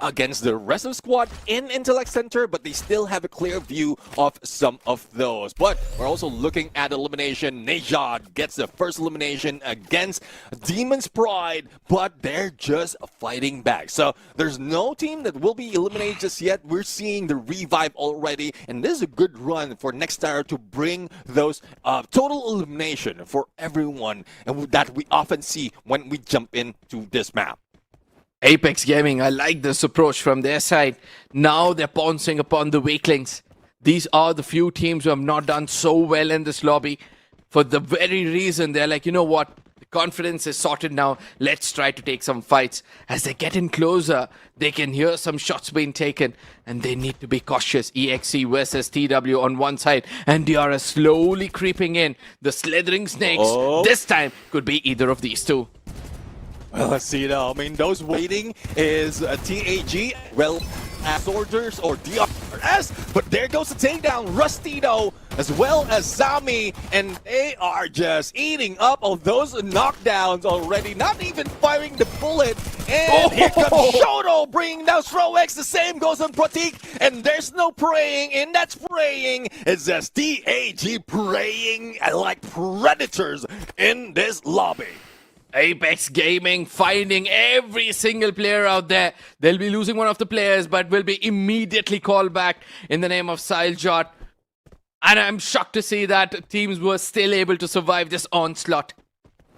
against the rest of the squad in Intellect Center, but they still have a clear view of some of those. But we're also looking at elimination. Nejad gets the first elimination against Demon's Pride, but they're just fighting back. So there's no team that will be eliminated just yet. We're seeing the revive already, and this is a good run for Nextara to bring those total elimination for everyone, and that we often see when we jump into this map. Apex Gaming, I like this approach from their side. Now they're pouncing upon the weaklings. These are the few teams who have not done so well in this lobby. For the very reason they're like, you know what? The confidence is sorted now. Let's try to take some fights. As they get in closer, they can hear some shots being taken. And they need to be cautious. EXE versus TW on one side. And DRS slowly creeping in. The slithering snakes this time could be either of these two. Well, let's see now. I mean, those waiting is TAG, well, Soldiers or DRS, but there goes the takedown. Rustito as well as Zami, and they are just eating up all those knockdowns already, not even firing the bullet. And here comes Shoto bringing down Strox. The same goes on Pratik, and there's no praying, and that's praying. It's just TAG praying like predators in this lobby. Apex Gaming finding every single player out there. They'll be losing one of the players, but will be immediately called back in the name of Siljot. And I'm shocked to see that teams were still able to survive this onslaught.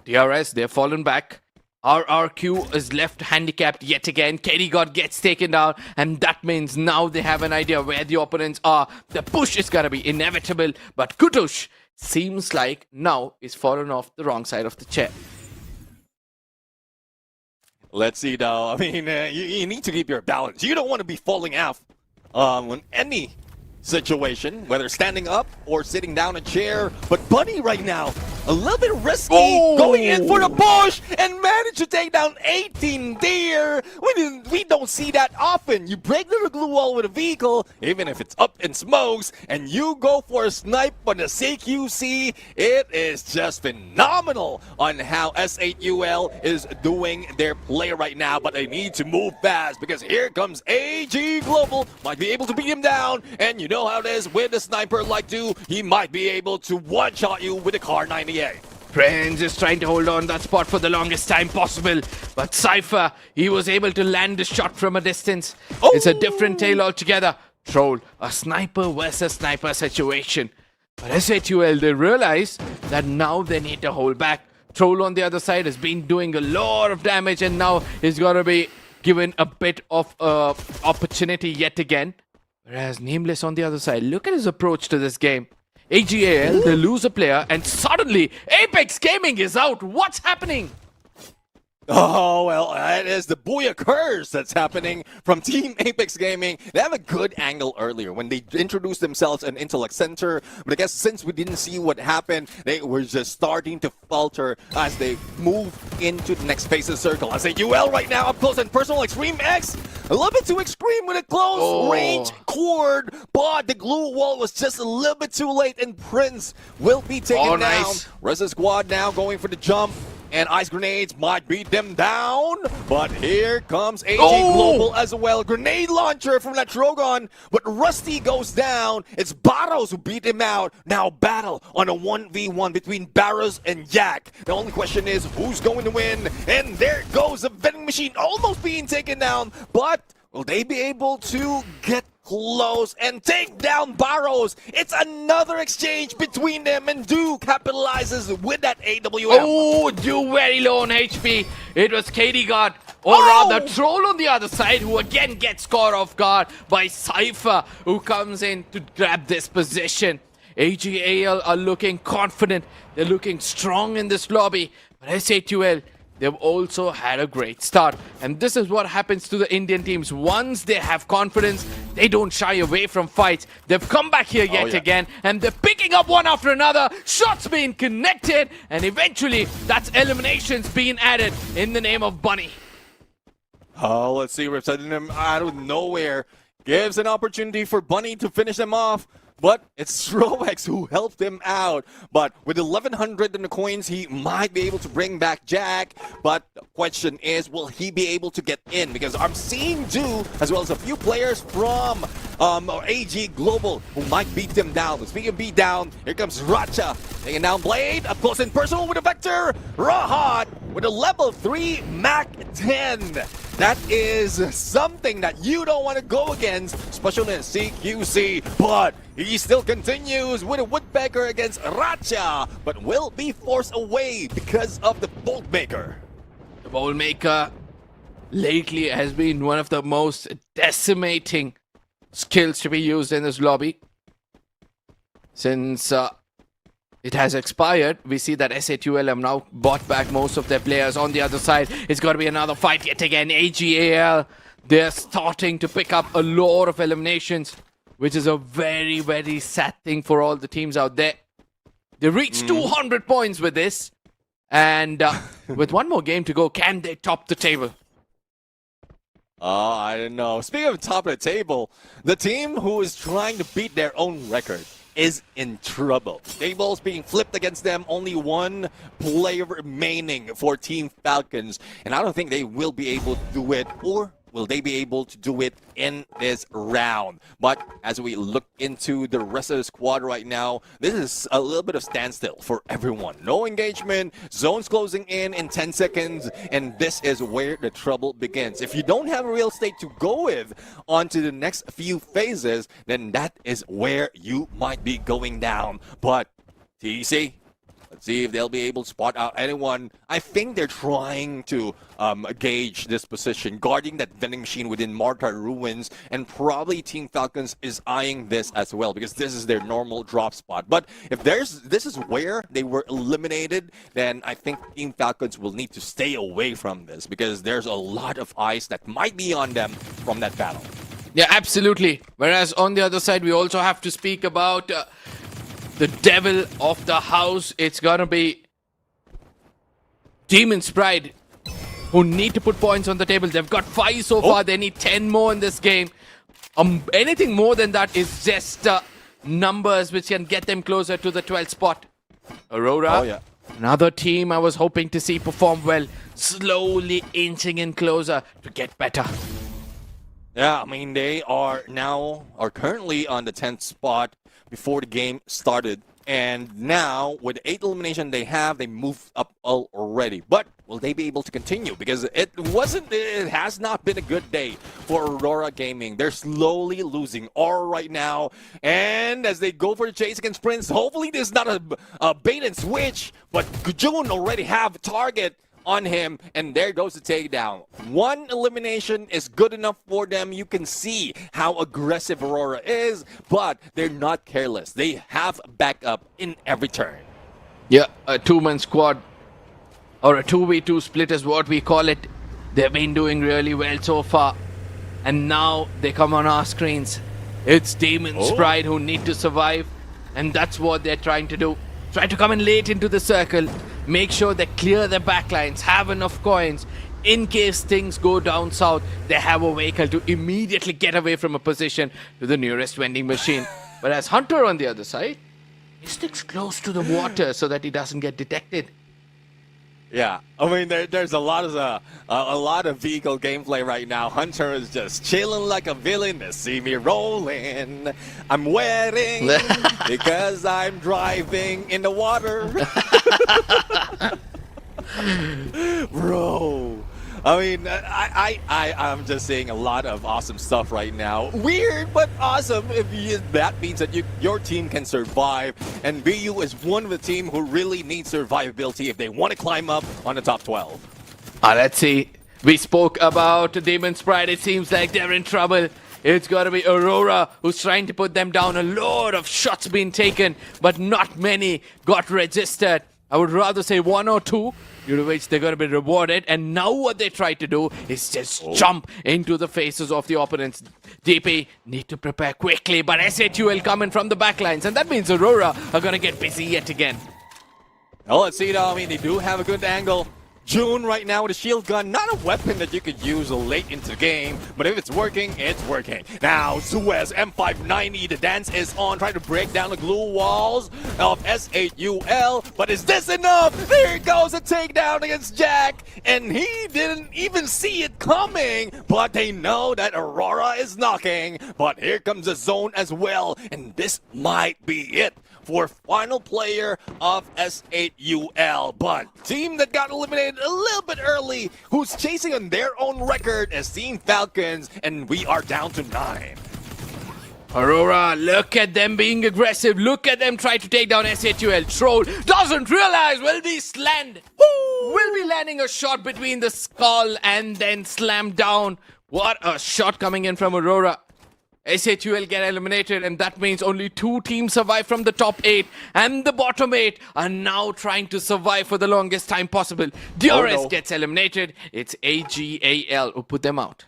DRS, they've fallen back. RRQ is left handicapped yet again. KD God gets taken down, and that means now they have an idea where the opponents are. The push is gonna be inevitable, but Kutush seems like now is fallen off the wrong side of the chair. Let's see now. I mean, you need to keep your balance. You don't want to be falling off on any situation, whether standing up or sitting down a chair. But Bunny right now, a little bit risky, going in for the push and managed to take down 18 deer. We don't see that often. You break the glue wall with a vehicle, even if it's up in smokes, and you go for a snipe on the CQC. It is just phenomenal on how S8UL is doing their play right now, but they need to move fast because here comes AG Global. Might be able to beat him down, and you know how it is with a sniper like Du. He might be able to one-shot you with a Car 98. Prince is trying to hold on that spot for the longest time possible, but Cypher, he was able to land a shot from a distance. It's a different tale altogether. Troll, a sniper versus sniper situation. But S8UL, they realize that now they need to hold back. Troll on the other side has been doing a lot of damage, and now he's going to be given a bit of opportunity yet again. Whereas Nameless on the other side, look at his approach to this game. AGAL, they lose a player, and suddenly Apex Gaming is out. What's happening? Oh, well, that is the Booyah curse that's happening from Team Apex Gaming. They have a good angle earlier when they introduced themselves in Intellect Center. But I guess since we didn't see what happened, they were just starting to falter as they move into the next phase of the circle. I say UL right now up close and personal. Extreme X, a little bit too extreme with a close range cord. But the glue wall was just a little bit too late, and Prince will be taken down. Rest of the squad now going for the jump. And ice grenades might beat them down. But here comes AG Global as well. Grenade launcher from that Trogon. But Rusty goes down. It's Barros who beat him out. Now battle on a 1v1 between Barros and Yak. The only question is who's going to win. And there goes the vending machine almost being taken down. But will they be able to get close and take down Barros? It's another exchange between them, and Du capitalizes with that AWM. Oh, Du very low on HP. It was KD God, or rather Troll on the other side, who again gets caught off guard by Cypher, who comes in to grab this position. AGAL are looking confident. They're looking strong in this lobby. But S8UL, they've also had a great start. And this is what happens to the Indian teams. Once they have confidence, they don't shy away from fights. They've come back here yet again, and they're picking up one after another. Shots being connected, and eventually that's eliminations being added in the name of Bunny. Oh, let's see. We're sending them out of nowhere. Gives an opportunity for Bunny to finish them off. but it's Roex who helped him out. But with 1,100 in the coins, he might be able to bring back Jack. But the question is, will he be able to get in? Because I'm seeing Du, as well as a few players from AG Global, who might beat them down. But speaking of beat down, here comes Racha. Taking down Blade, up close and personal with a Vector. Rahat with a level 3 Mac 10. That is something that you don't want to go against, especially in CQC. But he still continues with a Woodpecker against Racha, but will be forced away because of the Bolt Maker. The Bolt Maker lately has been one of the most decimating skills to be used in this lobby. Since it has expired, we see that SATUL have now bought back most of their players. On the other side, it's got to be another fight yet again. AGAL, they're starting to pick up a lot of eliminations, which is a very, very sad thing for all the teams out there. They reached 200 points with this, and with one more game to go, can they top the table? Oh, I don't know. Speaking of top of the table, the team who is trying to beat their own record is in trouble. Tables being flipped against them, only one player remaining for Team Falcons, and I don't think they will be able to do it, or will they be able to do it in this round? But as we look into the rest of the squad right now, this is a little bit of standstill for everyone. No engagement, zones closing in 10 seconds, and this is where the trouble begins. If you don't have a real estate to go with onto the next few phases, then that is where you might be going down. But TC, let's see if they'll be able to spot out anyone. I think they're trying to gauge this position, guarding that vending machine within Martyr Ruins, and probably Team Falcons is eyeing this as well because this is their normal drop spot. But if this is where they were eliminated, then I think Team Falcons will need to stay away from this because there's a lot of eyes that might be on them from that battle. Yeah, absolutely. Whereas on the other side, we also have to speak about the devil of the house. It's gonna be Demon's Pride, who need to put points on the table. They've got 5 so far. They need 10 more in this game. Anything more than that is just numbers which can get them closer to the 12th spot. Aurora, another team I was hoping to see perform well, slowly inching in closer to get better. Yeah, I mean, they are currently on the 10th spot before the game started. And now, with the 8 elimination they have, they moved up already. But will they be able to continue? Because it has not been a good day for Aurora Gaming. They're slowly losing Aura right now. And as they go for the chase against Prince, hopefully this is not a bait and switch. But Gujun already have a target on him, and there goes the takedown. 1 elimination is good enough for them. You can see how aggressive Aurora is, but they're not careless. They have backup in every turn. Yeah, a 2-man squad, or a 2v2 split is what we call it. They've been doing really well so far, and now they come on our screens. It's Demon's Pride who need to survive, and that's what they're trying to do. Try to come in late into the circle, make sure they clear their backlines, have enough coins. In case things go down south, they have a vehicle to immediately get away from a position to the nearest vending machine. Whereas Hunter on the other side, he sticks close to the water so that he doesn't get detected. Yeah, I mean, there's a lot of vehicle gameplay right now. Hunter is just chilling like a villain. They see me rolling. I'm wetting because I'm driving in the water. Bro, I mean, I'm just seeing a lot of awesome stuff right now. Weird, but awesome. That means that your team can survive. And BU is one of the team who really needs survivability if they want to climb up on the top 12. Let's see. We spoke about Demon's Pride. It seems like they're in trouble. It's got to be Aurora who's trying to put them down. A lot of shots being taken, but not many got registered. I would rather say 1 or 2, due to which they're going to be rewarded. And now what they try to do is just jump into the faces of the opponents. DP need to prepare quickly, but SATUL coming from the backlines, and that means Aurora are going to get busy yet again. Oh, let's see though. I mean, they do have a good angle. June right now with a shield gun, not a weapon that you could use late into the game, but if it's working, it's working. Now, Suez M590, the dance is on, trying to break down the glue walls of SHUL, but is this enough? There goes a takedown against Jack, and he didn't even see it coming, but they know that AURORA is knocking, but here comes the zone as well, and this might be it for final player of SHUL. But team that got eliminated a little bit early, who's chasing on their own record, is Team Falcons, and we are down to 9. AURORA, look at them being aggressive. Look at them try to take down SHUL. Troll doesn't realize will be landing a shot between the skull and then slammed down. What a shot coming in from AURORA. SHUL get eliminated, and that means only 2 teams survive from the top 8, and the bottom 8 are now trying to survive for the longest time possible. DRS gets eliminated. It's AGAL who put them out.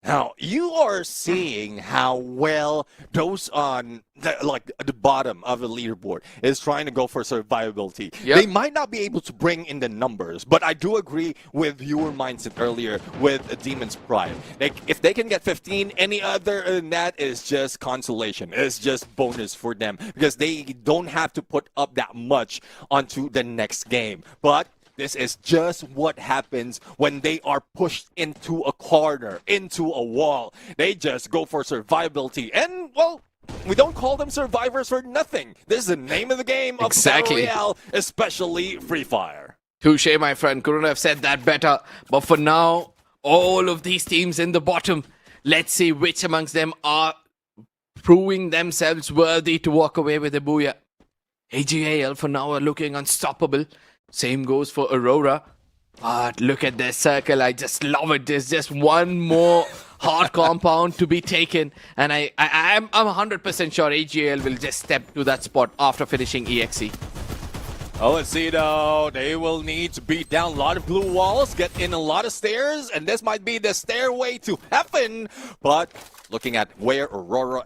Now, you are seeing how well those on the bottom of the leaderboard is trying to go for survivability. Yep. They might not be able to bring in the numbers, but I do agree with your mindset earlier with Demon's Pride. Like, if they can get 15, any other than that is just consolation. It's just bonus for them because they don't have to put up that much onto the next game. But this is just what happens when they are pushed into a corner, into a wall. They just go for survivability. And, well, we don't call them survivors for nothing. This is the name of the game of Battle Royale, especially Free Fire. Touché, my friend. Couldn't have said that better. But for now, all of these teams in the bottom, let's see which amongst them are proving themselves worthy to walk away with a booyah. AGAL for now are looking unstoppable. Same goes for AURORA. But look at their circle. I just love it. There's just one more hard compound to be taken. And I'm 100% sure AGAL will just step to that spot after finishing EXE. Oh, let's see though. They will need to beat down a lot of glue walls, get in a lot of stairs, and this might be the stairway to heaven. But looking at where AURORA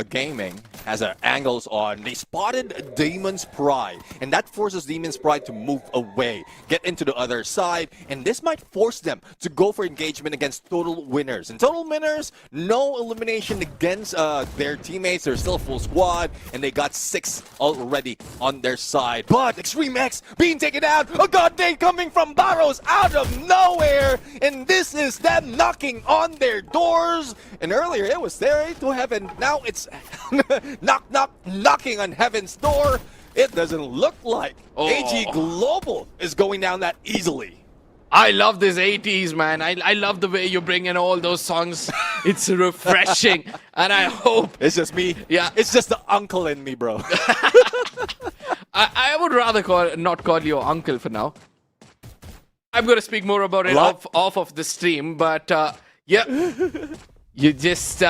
Gaming has their angles on, they spotted Demon's Pride, and that forces Demon's Pride to move away, get into the other side, and this might force them to go for engagement against Total Winners. And Total Winners, no elimination against their teammates. They're still full squad, and they got 6 already on their side. But Extreme X being taken out, a god day coming from Barrows out of nowhere, and this is them knocking on their doors. And earlier it was Stairway to Heaven. Now it's knocking on heaven's door. It doesn't look like AG Global is going down that easily. I love this 80s, man. I love the way you bring in all those songs. It's refreshing. And I hope... It's just me. Yeah. It's just the uncle in me, bro. I would rather not call you uncle for now. I'm going to speak more about it off of the stream. But, yeah... You're just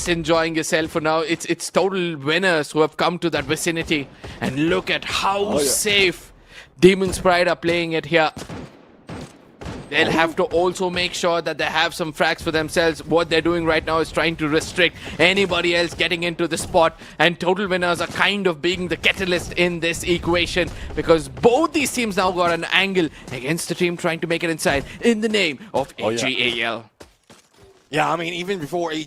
enjoying yourself for now. It's Total Winners who have come to that vicinity, and look at how safe Demon's Pride are playing it here. They'll have to also make sure that they have some frags for themselves. What they're doing right now is trying to restrict anybody else getting into the spot, and Total Winners are kind of being the catalyst in this equation because both these teams now got an angle against the team trying to make it inside in the name of AGAL. Yeah, I mean, even before AG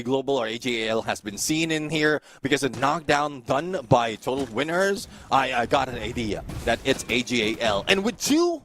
Global or AGAL has been seen in here, because a knockdown done by Total Winners, I got an idea that it's AGAL. And with 2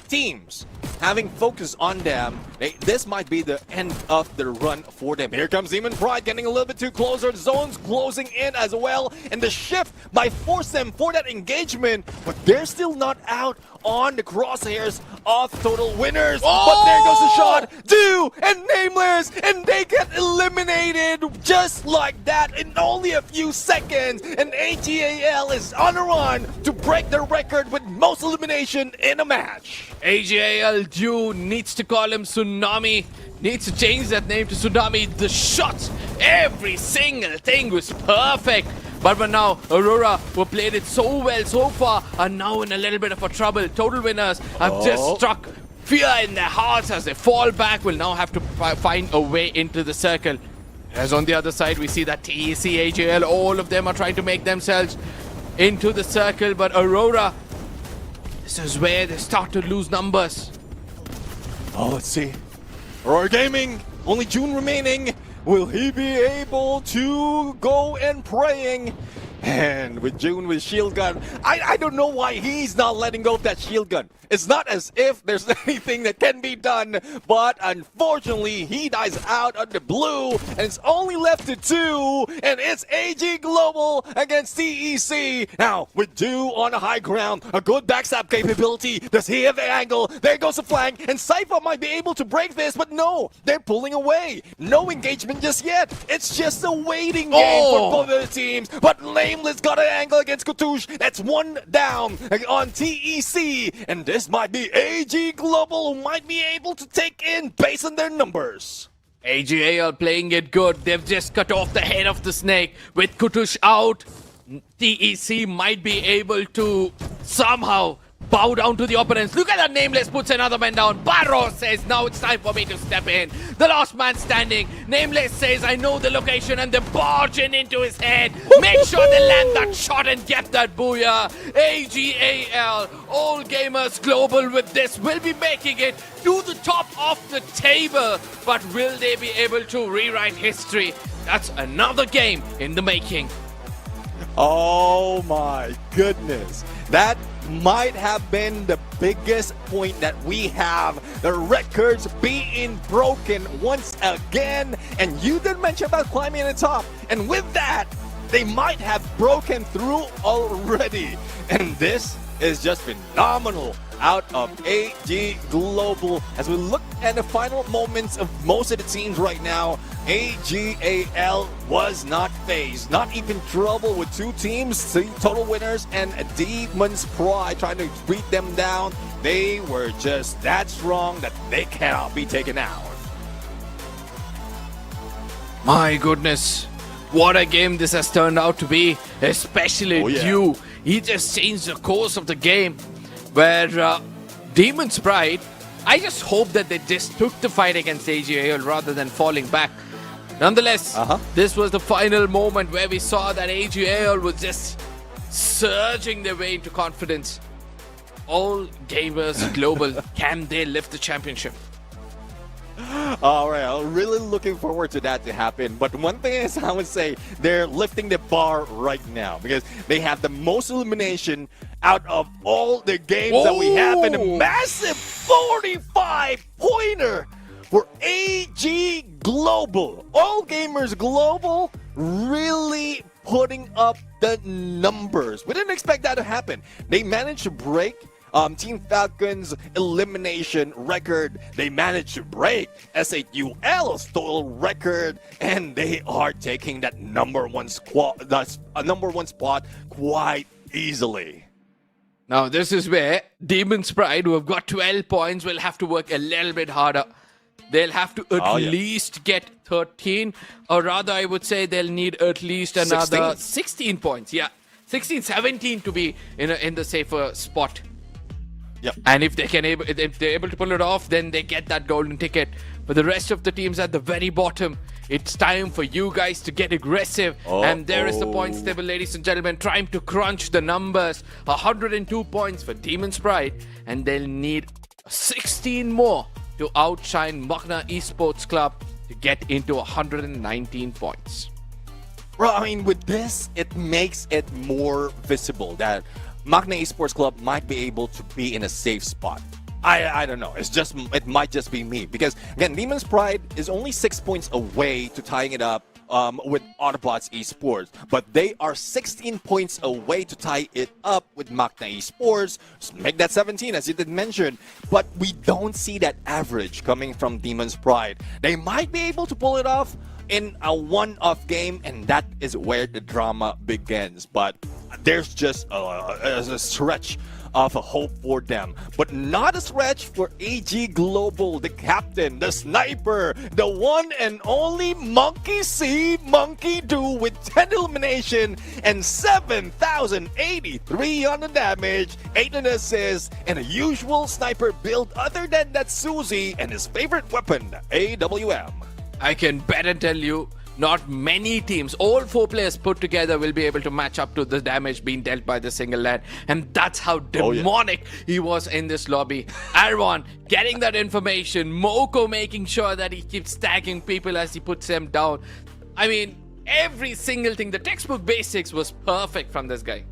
teams having focus on them, this might be the end of the run for them. Here comes Demon Pride getting a little bit too closer. The zone's closing in as well, and the shift might force them for that engagement, but they're still not out on the crosshairs of Total Winners. But there goes the shot. Do and Nameless, and they get eliminated just like that in only a few seconds. And AGAL is on a run to break the record with most elimination in a match. AGAL Dew needs to call him Tsunami. Needs to change that name to Tsunami. The shots, every single thing was perfect. But now, AURORA, who played it so well so far, are now in a little bit of a trouble. Total Winners have just struck fear in their hearts as they fall back. Will now have to find a way into the circle. As on the other side, we see that TEC, AGL, all of them are trying to make themselves into the circle. But AURORA This is where they start to lose numbers. Oh, let's see. Aurora Gaming, only June remaining. Will he be able to go and praying? And with June with shield gun, I don't know why he's not letting go of that shield gun. It's not as if there's anything that can be done, but unfortunately he dies out on the blue, and it's only left to 2, and it's AG Global against TEC. Now with Dew on a high ground, a good backstab capability. Does he have the angle? There goes the flank, and Cypher might be able to break this, but no, they're pulling away. No engagement just yet. It's just a waiting game for both of the teams, but Nameless got an angle against Kutush. That's 1 down on TEC, and this might be AG Global who might be able to take in based on their numbers. AGAL playing it good. They've just cut off the head of the snake. With Kutush out, TEC might be able to somehow bow down to the opponents. Look at that. Nameless puts another man down. Barro says, now it's time for me to step in. The last man standing. Nameless says, I know the location, and they're barging into his head. Make sure they land that shot and get that booyah. AGAL, All Gamers Global with this will be making it to the top of the table. But will they be able to rewrite history? That's another game in the making. Oh my goodness. That might have been the biggest point that we have. The records being broken once again. And you did mention about climbing to the top. And with that, they might have broken through already. And this is just phenomenal out of AG Global. As we look at the final moments of most of the teams right now, AGAL was not phased, not even trouble with 2 teams, 3 total winners, and Demon's Pride trying to beat them down. They were just that strong that they cannot be taken out. My goodness, what a game this has turned out to be, especially Dew. He just changed the course of the game. Where Demon's Pride, I just hope that they just took the fight against AGAL rather than falling back. Nonetheless, this was the final moment where we saw that AGAL was just surging their way into confidence. All Gamers Global, can they lift the championship? All right, I'm really looking forward to that to happen. But one thing is, I would say they're lifting the bar right now because they have the most elimination out of all the games that we have, and a massive 45-pointer for AG Global. All Gamers Global really putting up the numbers. We didn't expect that to happen. They managed to break Team Falcons' elimination record. They managed to break SAUL's total record, and they are taking that number one spot quite easily. Now this is where Demon's Pride, who have got 12 points, will have to work a little bit harder. They'll have to at least get 13, or rather I would say they'll need at least another 16 points. Yeah, 16, 17 to be in the safer spot. Yep. And if they're able to pull it off, then they get that golden ticket. For the rest of the teams at the very bottom, it's time for you guys to get aggressive. And there is the points table, ladies and gentlemen, trying to crunch the numbers. 102 points for Demon's Pride, and they'll need 16 more to outshine Magna Esports Club to get into 119 points. Bro, I mean, with this, it makes it more visible that Magna Esports Club might be able to be in a safe spot. I don't know. It might just be me, because again, Demon's Pride is only 6 points away to tying it up with Autobots Esports, but they are 16 points away to tie it up with Magna Esports. So make that 17, as you did mention, but we don't see that average coming from Demon's Pride. They might be able to pull it off in a one-off game, and that is where the drama begins. But there's just a stretch of a hope for them, but not a stretch for AG Global, the captain, the sniper, the one and only Monkey C, Monkey Do, with 10 elimination and 7,083 on the damage, 8 on assists, and a usual sniper build other than that Susie and his favorite weapon, the AWM. I can better tell you, not many teams, all 4 players put together, will be able to match up to the damage being dealt by the single lad. And that's how demonic he was in this lobby. Arwan getting that information, Moko making sure that he keeps tagging people as he puts them down. I mean, every single thing, the textbook basics was perfect from this guy.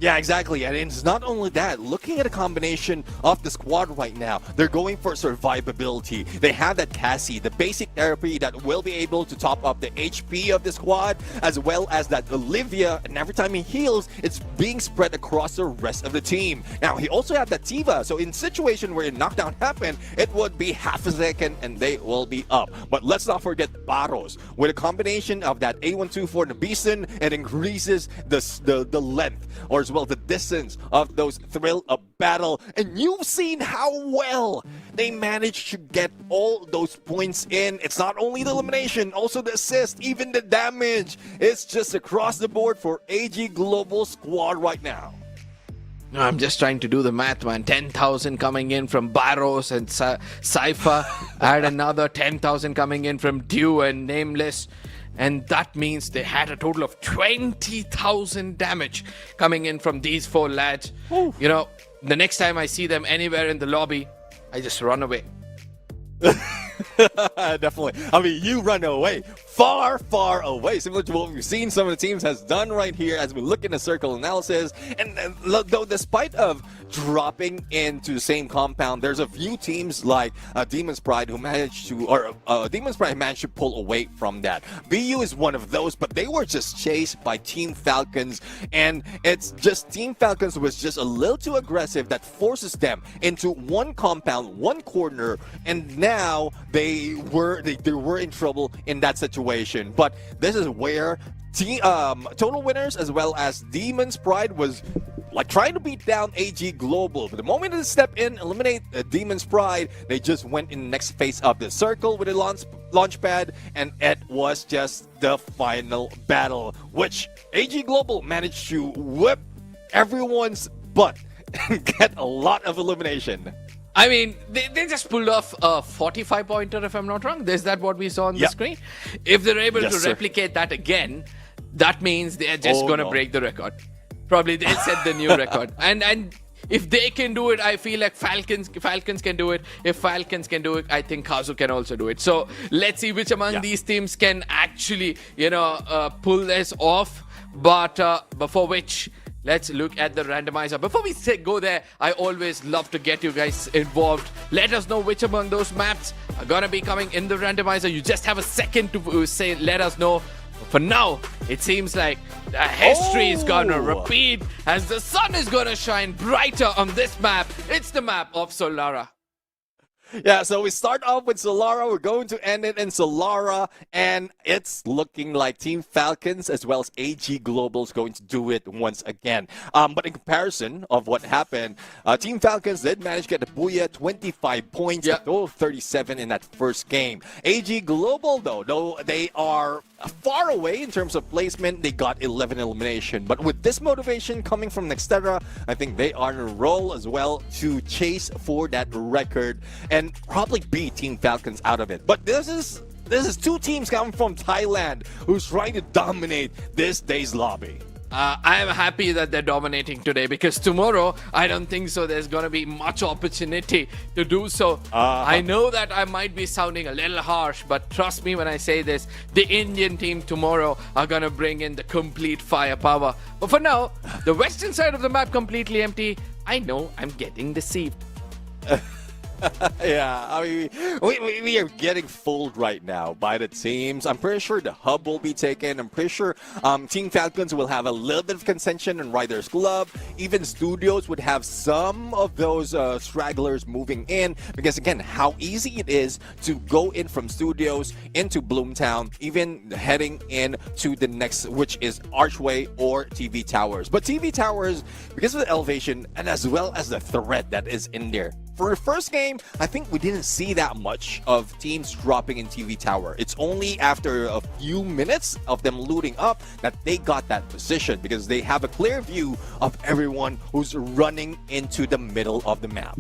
Yeah, exactly. And it's not only that. Looking at a combination of the squad right now, they're going for survivability. They have that Cassie, the basic therapy that will be able to top up the HP of the squad, as well as that Olivia, and every time he heals, it's being spread across the rest of the team. Now, he also have that Tiva, so in situation where a knockdown happened, it would be half a second and they will be up. But let's not forget Barros. With a combination of that A124 and the Bison, it increases the length, or as well the distance of those thrill of battle. And you've seen how well they managed to get all those points in. It's not only the elimination, also the assist, even the damage. It's just across the board for AG Global squad right now. I'm just trying to do the math, man. 10,000 coming in from Barros and Cypher. Add another 10,000 coming in from Dew and Nameless. And that means they had a total of 20,000 damage coming in from these 4 lads. Ooh. You know, the next time I see them anywhere in the lobby, I just run away. Definitely. I mean, you run away. Far away. Similar to what we've seen some of the teams has done right here as we look in the circle analysis. And though despite of dropping into the same compound, there's a few teams like Demon's Pride who managed to, or Demon's Pride managed to pull away from that. BU is one of those, but they were just chased by Team Falcons, and it's just Team Falcons was just a little too aggressive that forces them into one compound, one corner, and now they were in trouble in that situation. But this is where Total Winners as well as Demon's Pride was like trying to beat down AG Global. But the moment they step in, eliminate Demon's Pride, they just went in the next phase of the circle with a launch pad, and it was just the final battle, which AG Global managed to whip everyone's butt and get a lot of elimination. I mean, they just pulled off a 45-pointer, if I'm not wrong. Is that what we saw on the screen? If they're able to replicate that again, that means they're just going to break the record. Probably they'll set the new record. And if they can do it, I feel like Falcons can do it. If Falcons can do it, I think KAZU can also do it. So let's see which among these teams can actually, pull this off. But before which, let's look at the randomizer. Before we go there, I always love to get you guys involved. Let us know which among those maps are gonna be coming in the randomizer. You just have a second to say, let us know. For now, it seems like the history is gonna repeat as the sun is gonna shine brighter on this map. It's the map of Solara. Yeah, so we start off with Solara. We're going to end it in Solara, and it's looking like Team Falcons as well as AG Global is going to do it once again. But in comparison of what happened, Team Falcons did manage to get the Booyah, 25 points, a total of 37 in that first game. AG Global, though they are far away in terms of placement, they got 11 elimination. But with this motivation coming from Nextera, I think they are on a roll as well to chase for that record and probably beat Team Falcons out of it. But this is 2 teams coming from Thailand who's trying to dominate this day's lobby. I am happy that they're dominating today, because tomorrow I don't think so there's going to be much opportunity to do so. I know that I might be sounding a little harsh, but trust me when I say this, the Indian team tomorrow are going to bring in the complete firepower. But for now, the western side of the map completely empty. I know I'm getting deceived. Yeah, I mean, we are getting fooled right now by the teams. I'm pretty sure the hub will be taken. I'm pretty sure Team Falcons will have a little bit of contention in Riders Club. Even Studios would have some of those stragglers moving in, because again, how easy it is to go in from Studios into Bloomtown, even heading in to the next, which is Archway or TV Towers. But TV Towers, because of the elevation and as well as the threat that is in there, for the first game, I think we didn't see that much of teams dropping in TV tower. It's only after a few minutes of them looting up that they got that position, because they have a clear view of everyone who's running into the middle of the map.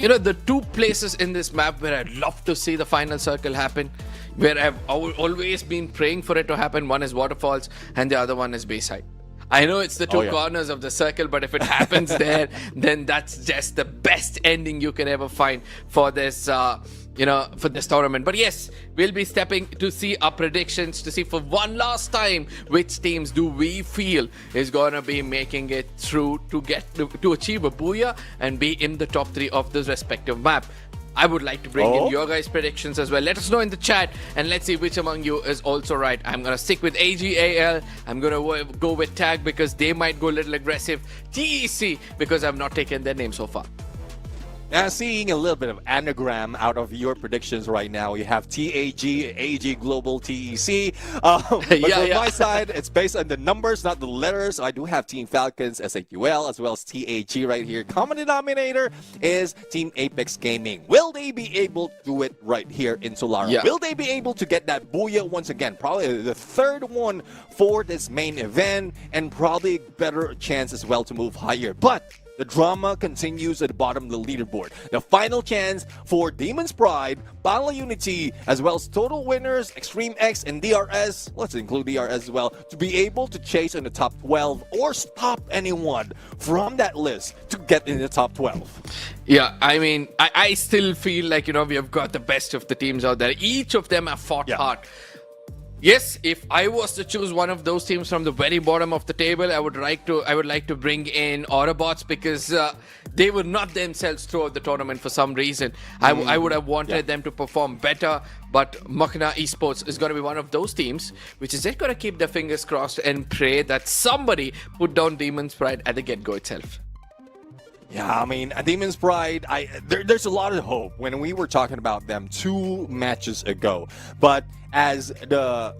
You know, the two places in this map where I'd love to see the final circle happen, where I've always been praying for it to happen, one is Waterfalls and the other one is Bayside. I know it's the two corners of the circle, but if it happens there, then that's just the best ending you can ever find for this, for this tournament. But yes, we'll be stepping to see our predictions, to see for one last time which teams do we feel is going to be making it through to achieve a booyah and be in the top 3 of this respective map. I would like to bring in your guys' predictions as well. Let us know in the chat, and let's see which among you is also right. I'm going to stick with AGAL. I'm going to go with TAG because they might go a little aggressive. TEC because I've not taken their name so far. Now, seeing a little bit of anagram out of your predictions right now, you have TAG, AG Global, TEC. But from my side, it's based on the numbers, not the letters. I do have Team Falcons, SAQL, as well as TAG right here. Common denominator is Team Apex Gaming. Will they be able to do it right here in Solara? Yeah. Will they be able to get that booyah once again? Probably the third one for this main event, and probably a better chance as well to move higher. But the drama continues at the bottom of the leaderboard. The final chance for Demon's Pride, BANGLA Unity, as well as Total Winners, Extreme X, and DRS, let's include DRS as well, to be able to chase in the top 12 or stop anyone from that list to get in the top 12. Yeah, I mean, I still feel like, we have got the best of the teams out there. Each of them have fought hard. Yes, if I was to choose one of those teams from the very bottom of the table, I would like to bring in Autobots because they were not themselves throughout the tournament for some reason. I would have wanted them to perform better, but Makna Esports is going to be one of those teams which is just going to keep their fingers crossed and pray that somebody put down Demon's Pride at the get-go itself. Yeah, I mean, Demon's Pride, there's a lot of hope when we were talking about them 2 matches ago. But as the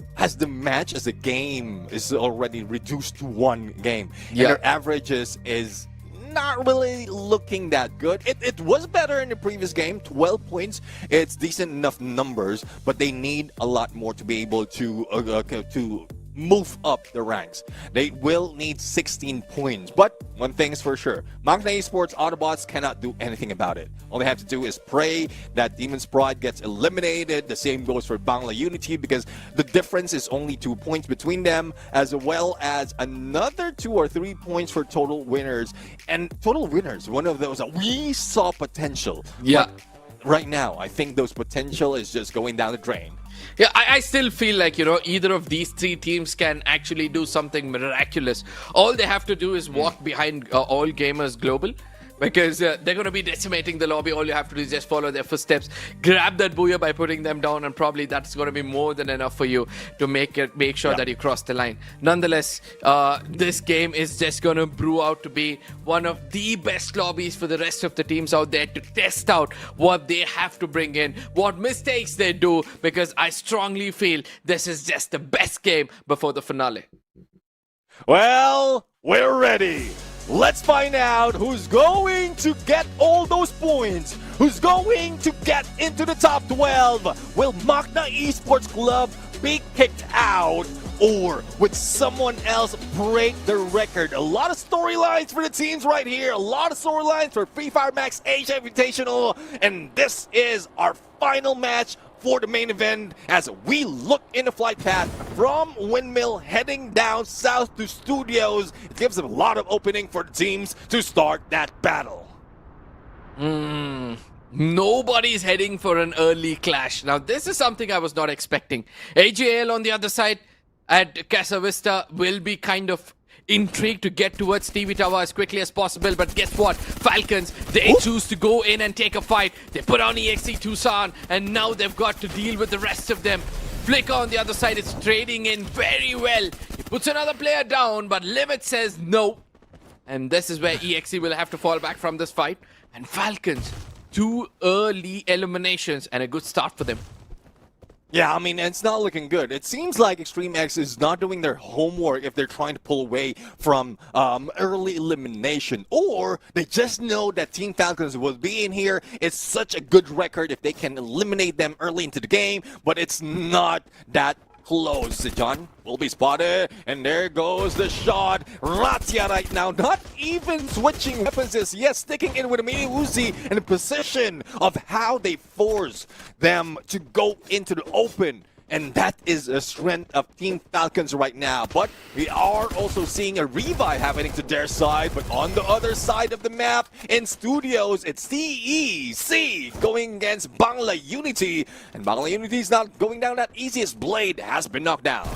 game is already reduced to 1 game, and their averages is not really looking that good. It was better in the previous game, 12 points. It's decent enough numbers, but they need a lot more to be able to move up the ranks. They will need 16 points. But one thing is for sure, Makna Esports Autobots cannot do anything about it. All they have to do is pray that Demon's Pride gets eliminated. The same goes for BANGLA Unity because the difference is only 2 points between them, as well as another 2 or 3 points for Total Winners. And Total Winners, one of those that we saw potential. Yeah. But right now, I think those potential is just going down the drain. Yeah, I still feel like, either of these 3 teams can actually do something miraculous. All they have to do is walk behind All Gamers Global, because they're going to be decimating the lobby. All you have to do is just follow their footsteps, grab that booyah by putting them down, and probably that's going to be more than enough for you to make sure that you cross the line. Nonetheless, this game is just going to brew out to be one of the best lobbies for the rest of the teams out there to test out what they have to bring in, what mistakes they do, because I strongly feel this is just the best game before the finale. Well, we're ready. Let's find out who's going to get all those points. Who's going to get into the top 12? Will Makna Esports Club be kicked out? Or would someone else break the record? A lot of storylines for the teams right here. A lot of storylines for Free Fire Max Asia Invitational. And this is our final match for the main event as we look in the flight path from Windmill heading down south to Studios. It gives them a lot of opening for the teams to start that battle. Nobody's heading for an early clash. Now, this is something I was not expecting. AJL on the other side at Casa Vista will be kind of intrigued to get towards TV Tower as quickly as possible, but guess what? Falcons, they choose to go in and take a fight. They put on EXE Tucson, and now they've got to deal with the rest of them. Flicker on the other side is trading in very well. He puts another player down, but Limit says no. And this is where EXE will have to fall back from this fight. And Falcons, 2 early eliminations and a good start for them. Yeah, I mean, it's not looking good. It seems like Extreme X is not doing their homework if they're trying to pull away from early elimination. Or they just know that Team Falcons will be in here. It's such a good record if they can eliminate them early into the game, but it's not that close. John will be spotted, and there goes the shot. Ratia right now, not even switching weapons as yet, sticking in with a mini Uzi in a position of how they force them to go into the open. And that is a strength of Team Falcons right now. But we are also seeing a revive happening to their side. But on the other side of the map, in studios, it's CEC going against Bangla Unity. And Bangla Unity is not going down that easy as Blade has been knocked down.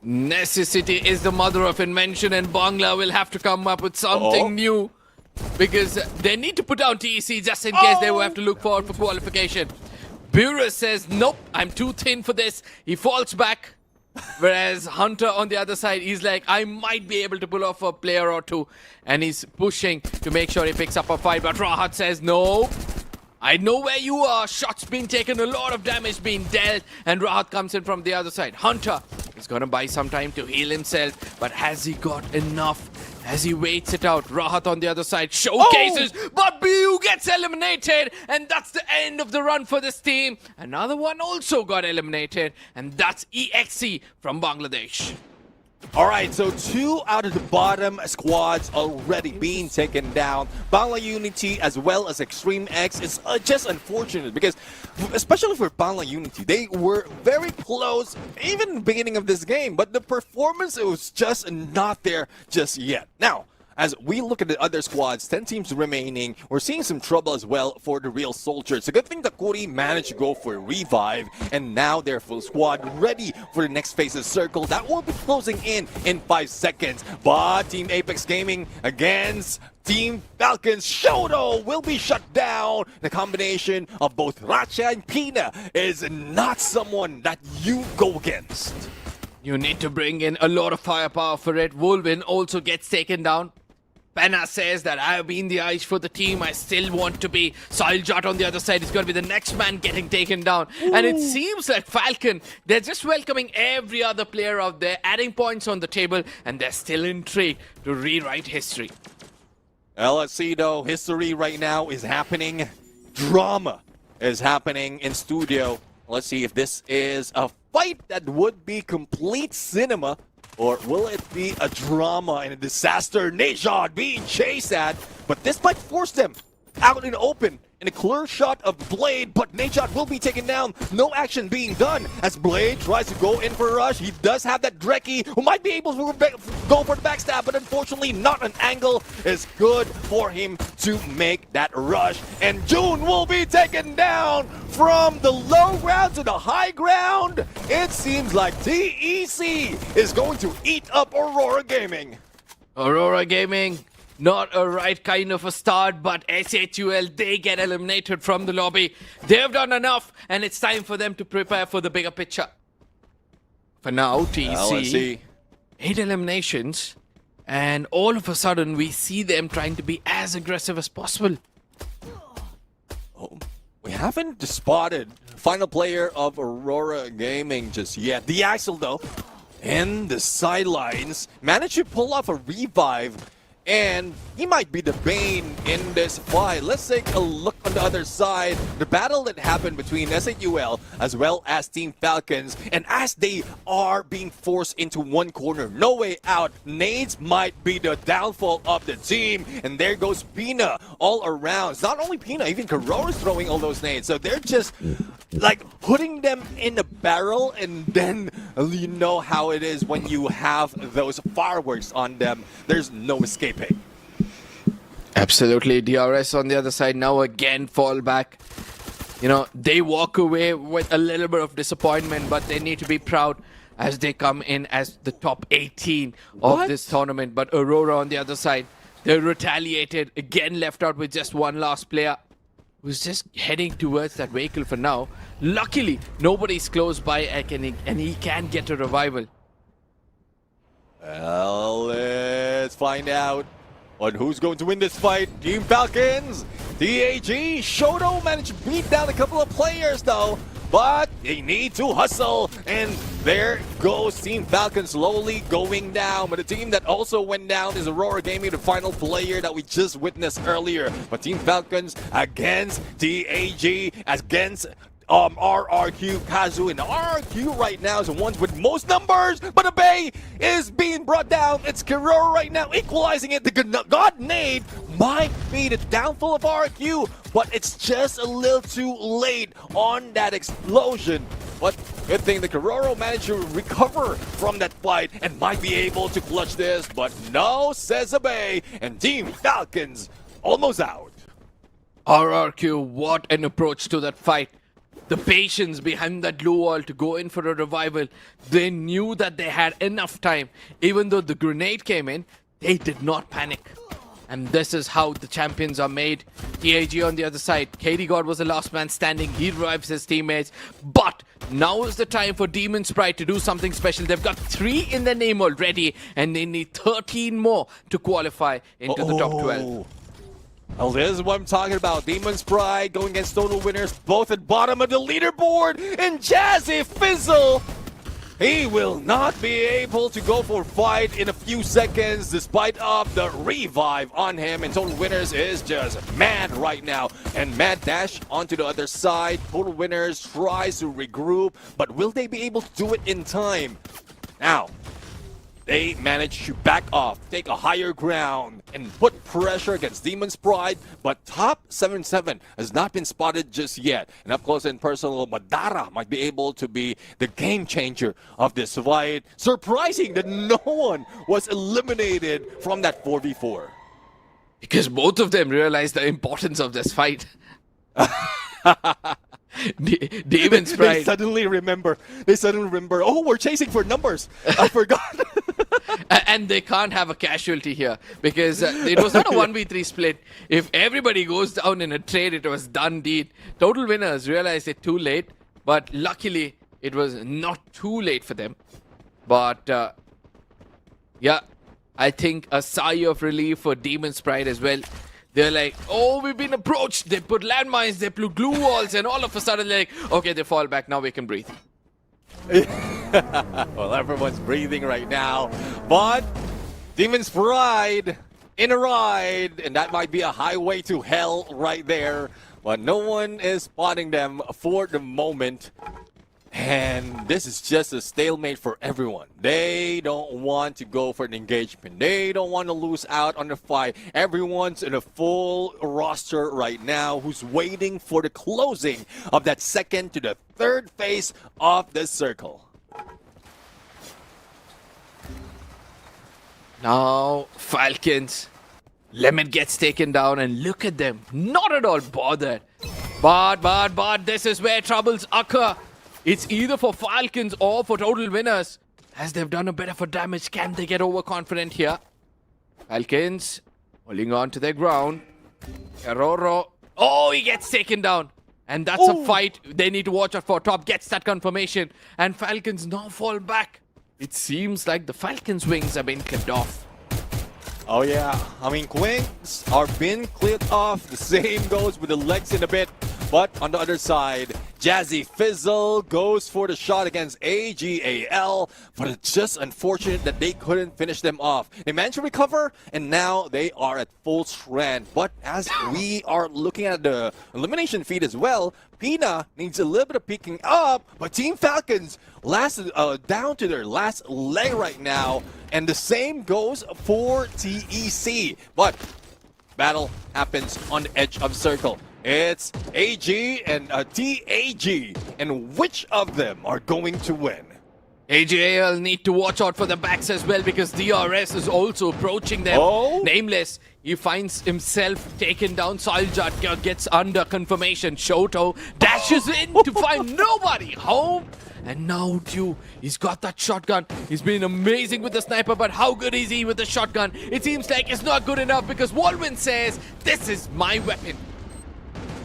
Necessity is the mother of invention, and Bangla will have to come up with something new. Because they need to put down TEC just in case they will have to look forward for qualification. Bureau says, nope, I'm too thin for this. He falls back. Whereas Hunter on the other side, he's like, I might be able to pull off a player or two. And he's pushing to make sure he picks up a fight. But Rahat says, no, I know where you are. Shots being taken, a lot of damage being dealt. And Rahat comes in from the other side. Hunter is going to buy some time to heal himself. But has he got enough? As he waits it out, Rahat on the other side showcases, but BU gets eliminated, and that's the end of the run for this team. Another one also got eliminated, and that's EXE from Bangladesh. All right, so 2 out of the bottom squads already being taken down. Bangla Unity as well as Extreme X is just unfortunate because, especially for Bangla Unity, they were very close even in the beginning of this game, but the performance it was just not there just yet. Now, as we look at the other squads, 10 teams remaining, we're seeing some trouble as well for the real soldiers. It's a good thing that Kuri managed to go for a revive, and now they're full squad ready for the next phase of circle. That will be closing in 5 seconds. But Team Apex Gaming against Team Falcons, Shoto will be shut down. The combination of both Racha and Pina is not someone that you go against. You need to bring in a lot of firepower for it. Wolvin also gets taken down. Penna says that I have been the eyes for the team. I still want to be. Soiljot on the other side is going to be the next man getting taken down. Ooh. And it seems like Falcon, they're just welcoming every other player out there, adding points on the table, and they're still intrigued to rewrite history. LSC though, history right now is happening. Drama is happening in studio. Let's see if this is a fight that would be complete cinema, or will it be a drama and a disaster? Nejad being chased at, but this might force them out in the open in a clear shot of Blade, but Nejad will be taken down. No action being done as Blade tries to go in for a rush. He does have that Dreki who might be able to go for the backstab, but unfortunately not an angle is good for him to make that rush. And June will be taken down from the low ground to the high ground. It seems like TEC is going to eat up Aurora Gaming. Aurora Gaming, not a right kind of a start, but SHUL, they get eliminated from the lobby. They've done enough, and it's time for them to prepare for the bigger picture. For now, TEC, 8 eliminations, and all of a sudden we see them trying to be as aggressive as possible. Oh, we haven't spotted final player of Aurora Gaming just yet. The Axel, though, in the sidelines, managed to pull off a revive, and he might be the bane in this fight. Let's take a look on the other side. The battle that happened between SHUL as well as Team Falcons. And as they are being forced into one corner, no way out, nades might be the downfall of the team. And there goes Pina all around. Not only Pina, even Karo is throwing all those nades. So they're just like putting them in a barrel, and then you know how it is when you have those fireworks on them. There's no escaping. Absolutely. DRS on the other side now again fall back. You know, they walk away with a little bit of disappointment, but they need to be proud as they come in as the top 18 of this tournament. But Aurora on the other side, they retaliated, again left out with just one last player who's just heading towards that vehicle for now. Luckily, nobody's close by and he can get a revival. Well, let's find out on who's going to win this fight. Team Falcons, DAG, Shoto managed to beat down a couple of players though, but they need to hustle. And there goes Team Falcons slowly going down. But the team that also went down is Aurora Gaming, the final player that we just witnessed earlier. But Team Falcons against TAG, against RRQ, KAZU, and RRQ right now is the ones with most numbers, but a Bay is being brought down. It's Kiroro right now equalizing it. The God Nade might be the downfall of RRQ, but it's just a little too late on that explosion. But good thing the Kiroro managed to recover from that fight and might be able to clutch this, but no, says a Bay, and Team Falcons almost out. RRQ, what an approach to that fight. The patience behind that blue wall to go in for a revival. They knew that they had enough time. Even though the grenade came in, they did not panic. And this is how the champions are made. TAG on the other side. KD God was the last man standing. He revives his teammates. But now is the time for Demon Sprite to do something special. They've got 3 in their name already. And they need 13 more to qualify into the top 12. Well, this is what I'm talking about. Demon's Pride going against Total Winners, both at bottom of the leaderboard. And Jazzy Fizzle, he will not be able to go for a fight in a few seconds despite of the revive on him. And Total Winners is just mad right now. And Mad Dash onto the other side. Total Winners tries to regroup, but will they be able to do it in time? Now, they managed to back off, take a higher ground, and put pressure against Demon's Pride, but top 7-7 has not been spotted just yet. And up close and personal, Madara might be able to be the game changer of this fight. Surprising that no one was eliminated from that 4v4. Because both of them realized the importance of this fight. Demon's Pride. They suddenly remember, oh, we're chasing for numbers. I forgot. And they can't have a casualty here because it was not a 1v3 split. If everybody goes down in a trade, it was done deed. Total Winners realized it too late, but luckily it was not too late for them. But yeah, I think a sigh of relief for Demon's Pride as well. They're like, oh, we've been approached. They put landmines, they put glue walls, and all of a sudden they're like, okay, they fall back. Now we can breathe. Well, everyone's breathing right now. But Demon's Pride in a ride, and that might be a highway to hell right there. But no one is spotting them for the moment. And this is just a stalemate for everyone. They don't want to go for an engagement. They don't want to lose out on the fight. Everyone's in a full roster right now who's waiting for the closing of that second to the third phase of the circle. Now, Falcons. Lemon gets taken down and look at them. Not at all bothered. But this is where troubles occur. It's either for Falcons or for Total Winners. As they've done a bit of a damage, can they get overconfident here? Falcons holding on to their ground. Aurora. Oh, he gets taken down. And that's a fight they need to watch out for. Top gets that confirmation. And Falcons now fall back. It seems like the Falcons' wings have been clipped off. Oh yeah, I mean, wings are being clipped off. The same goes with the legs in a bit. But on the other side, Jazzy Fizzle goes for the shot against AGAL, but it's just unfortunate that they couldn't finish them off. They managed to recover, and now they are at full strength. But as we are looking at the elimination feed as well, Pina needs a little bit of picking up, but Team Falcons down to their last leg right now, and the same goes for TEC. But battle happens on the edge of circle. It's AG and TAG, and which of them are going to win? AGAL need to watch out for the backs as well because DRS is also approaching them. Nameless, he finds himself taken down. Soiljat gets under confirmation. Shoto dashes in to find nobody home. And now Dew, he's got that shotgun. He's been amazing with the sniper, but how good is he with the shotgun? It seems like it's not good enough because Walwyn says, this is my weapon.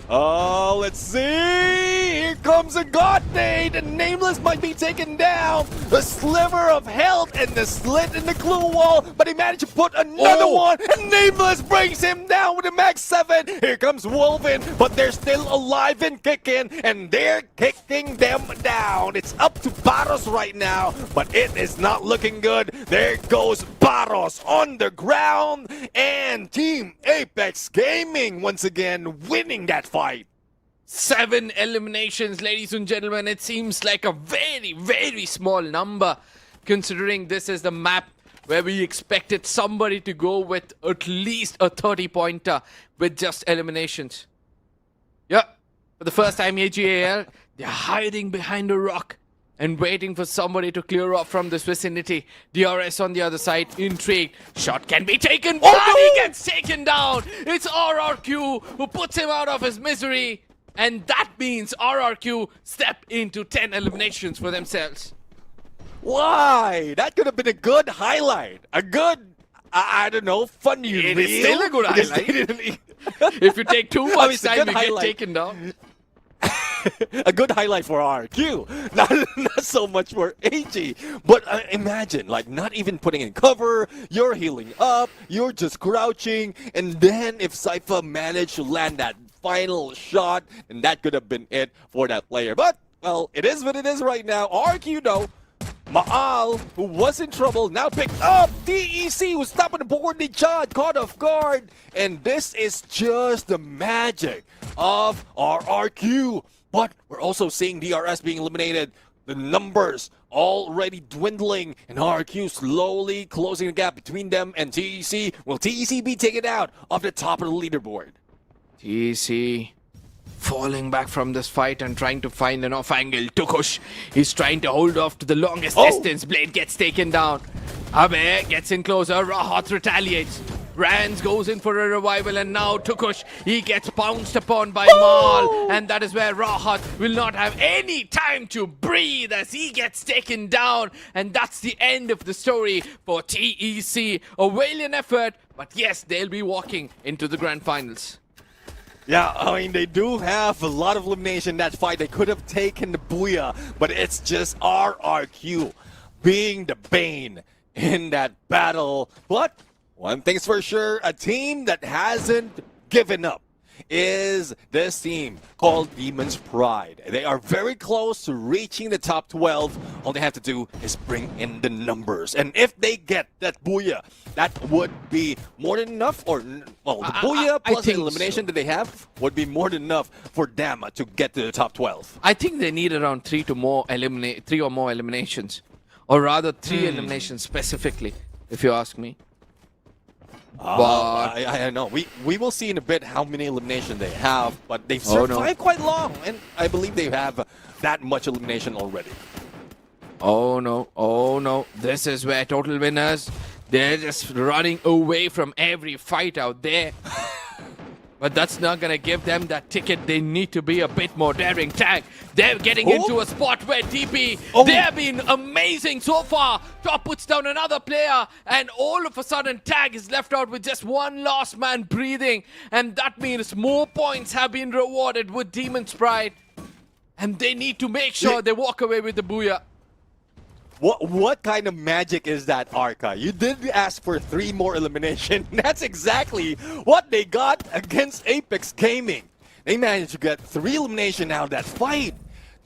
Oh, let's see. Here comes a God Nade, and Nameless might be taken down. The sliver of health and the slit in the glue wall, but he managed to put another one, and Nameless brings him down with a max 7. Here comes Wolven, but they're still alive and kicking, and they're kicking them down. It's up to Barros right now, but it is not looking good. There goes Barros on the ground, and Team Apex Gaming once again winning that fight. 7 eliminations, ladies and gentlemen. It seems like a very, very small number, considering this is the map where we expected somebody to go with at least a 30-pointer with just eliminations. Yeah, for the first time, AGAL, they're hiding behind a rock and waiting for somebody to clear off from this vicinity. DRS on the other side, intrigued. Shot can be taken, but he gets taken down. It's RRQ who puts him out of his misery. And that means RRQ step into 10 eliminations for themselves. Why? That could have been a good highlight. A good, I don't know, funny It reel. is still a good highlight. If you take too much time, you get taken down. A good highlight for RQ, not so much for AG. But imagine, like, not even putting in cover, you're healing up, you're just crouching, and then if Sypha managed to land that final shot, and that could have been it for that player. But, well, it is what it is right now. RQ, though, Maal, who was in trouble, now picked up. DEC, who's top of the board, they caught off guard. And this is just the magic of RRQ. But we're also seeing DRS being eliminated. The numbers already dwindling, and RRQ slowly closing the gap between them and TEC. Will TEC be taken out of the top of the leaderboard? TEC falling back from this fight and trying to find an off angle. Tukush, he's trying to hold off to the longest distance. Blade gets taken down. Abe gets in closer. Rahat retaliates. Rans goes in for a revival, and now Tukush, he gets pounced upon by Mal, and that is where Rahat will not have any time to breathe as he gets taken down, and that's the end of the story for TEC. A valiant effort, but yes, they'll be walking into the grand finals. Yeah, I mean, they do have a lot of elimination in that fight. They could have taken the Booyah, but it's just RRQ being the bane in that battle. But one thing's for sure, a team that hasn't given up is this team called Demon's Pride. They are very close to reaching the top 12. All they have to do is bring in the numbers. And if they get that Booyah, that would be more than enough. Or, well, the Booyah plus the elimination that they have would be more than enough for them to get to the top 12. I think they need around 3 or more eliminations. Or rather, 3 eliminations specifically, if you ask me. But I know. We will see in a bit how many eliminations they have, but they've survived quite long, and I believe they have that much elimination already. Oh no. This is where total winners, they're just running away from every fight out there. But that's not going to give them that ticket. They need to be a bit more daring. Tag, they're getting into a spot where TP, they have been amazing so far. Top puts down another player, and all of a sudden Tag is left out with just one last man breathing. And that means more points have been rewarded with Demon's Pride. And they need to make sure they walk away with the Booyah. What kind of magic is that, Arca? You did ask for 3 more elimination. That's exactly what they got against Apex Gaming. They managed to get 3 elimination out of that fight.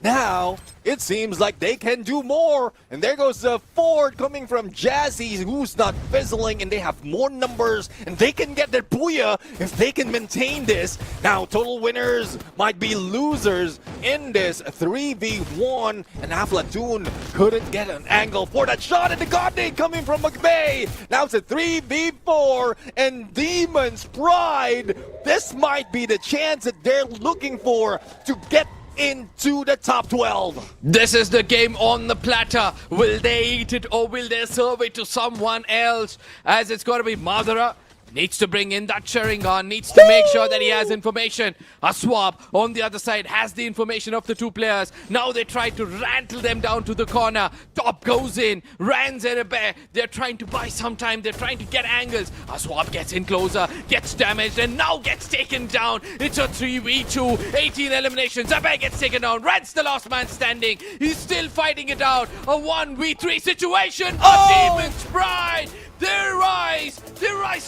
Now, it seems like they can do more. And there goes the Ford coming from Jazzy, who's not fizzling, and they have more numbers, and they can get their Booyah if they can maintain this. Now, total winners might be losers in this 3v1, and Aflatoon couldn't get an angle for that shot, and the God Nade coming from McVay. Now it's a 3v4, and Demon's Pride, this might be the chance that they're looking for to get into the top 12. This is the game on the platter. Will they eat it or will they serve it to someone else? As it's going to be Madara. needs to bring in that Sharingan, needs to make sure that he has information. Aswab on the other side has the information of the two players. Now they try to rantle them down to the corner. Top goes in, Rans and a bear. They're trying to buy some time, they're trying to get angles. Aswab gets in closer, gets damaged, and now gets taken down. It's a 3v2, 18 eliminations. Abe gets taken down. Rans the last man standing. He's still fighting it out. A 1v3 situation, but Demon's Pride, they rise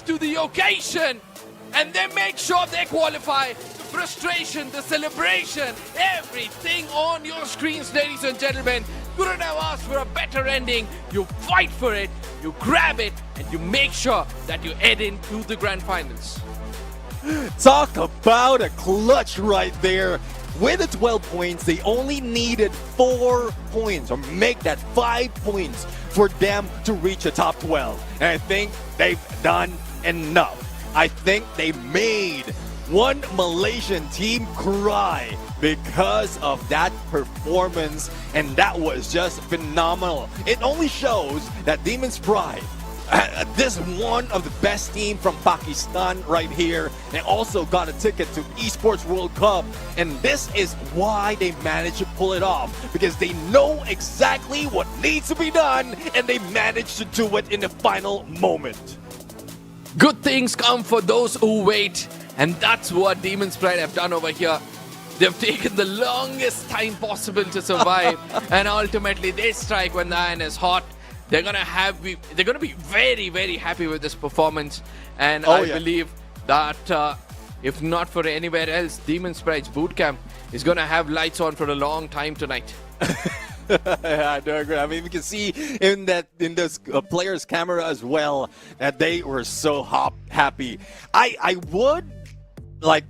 to the occasion, and they make sure they qualify. The frustration, the celebration, everything on your screens, ladies and gentlemen. Couldn't have asked for a better ending. You fight for it, you grab it, and you make sure that you head into the grand finals. Talk about a clutch right there. With the 12 points, they only needed 4 points, or make that 5 points for them to reach the top 12. And I think they've done enough. I think they made one Malaysian team cry because of that performance, and that was just phenomenal. It only shows that Demon's Pride, this is one of the best team from Pakistan right here. They also got a ticket to Esports World Cup, and this is why they managed to pull it off, because they know exactly what needs to be done, and they managed to do it in the final moment. Good things come for those who wait, and that's what Demon's Pride have done over here. They've taken the longest time possible to survive, and ultimately they strike when the iron is hot. They're gonna be very, very happy with this performance, and I believe that if not for anywhere else, Demon's Pride's bootcamp is gonna have lights on for a long time tonight. I do agree. I mean, we can see in this player's camera as well that they were so happy. I would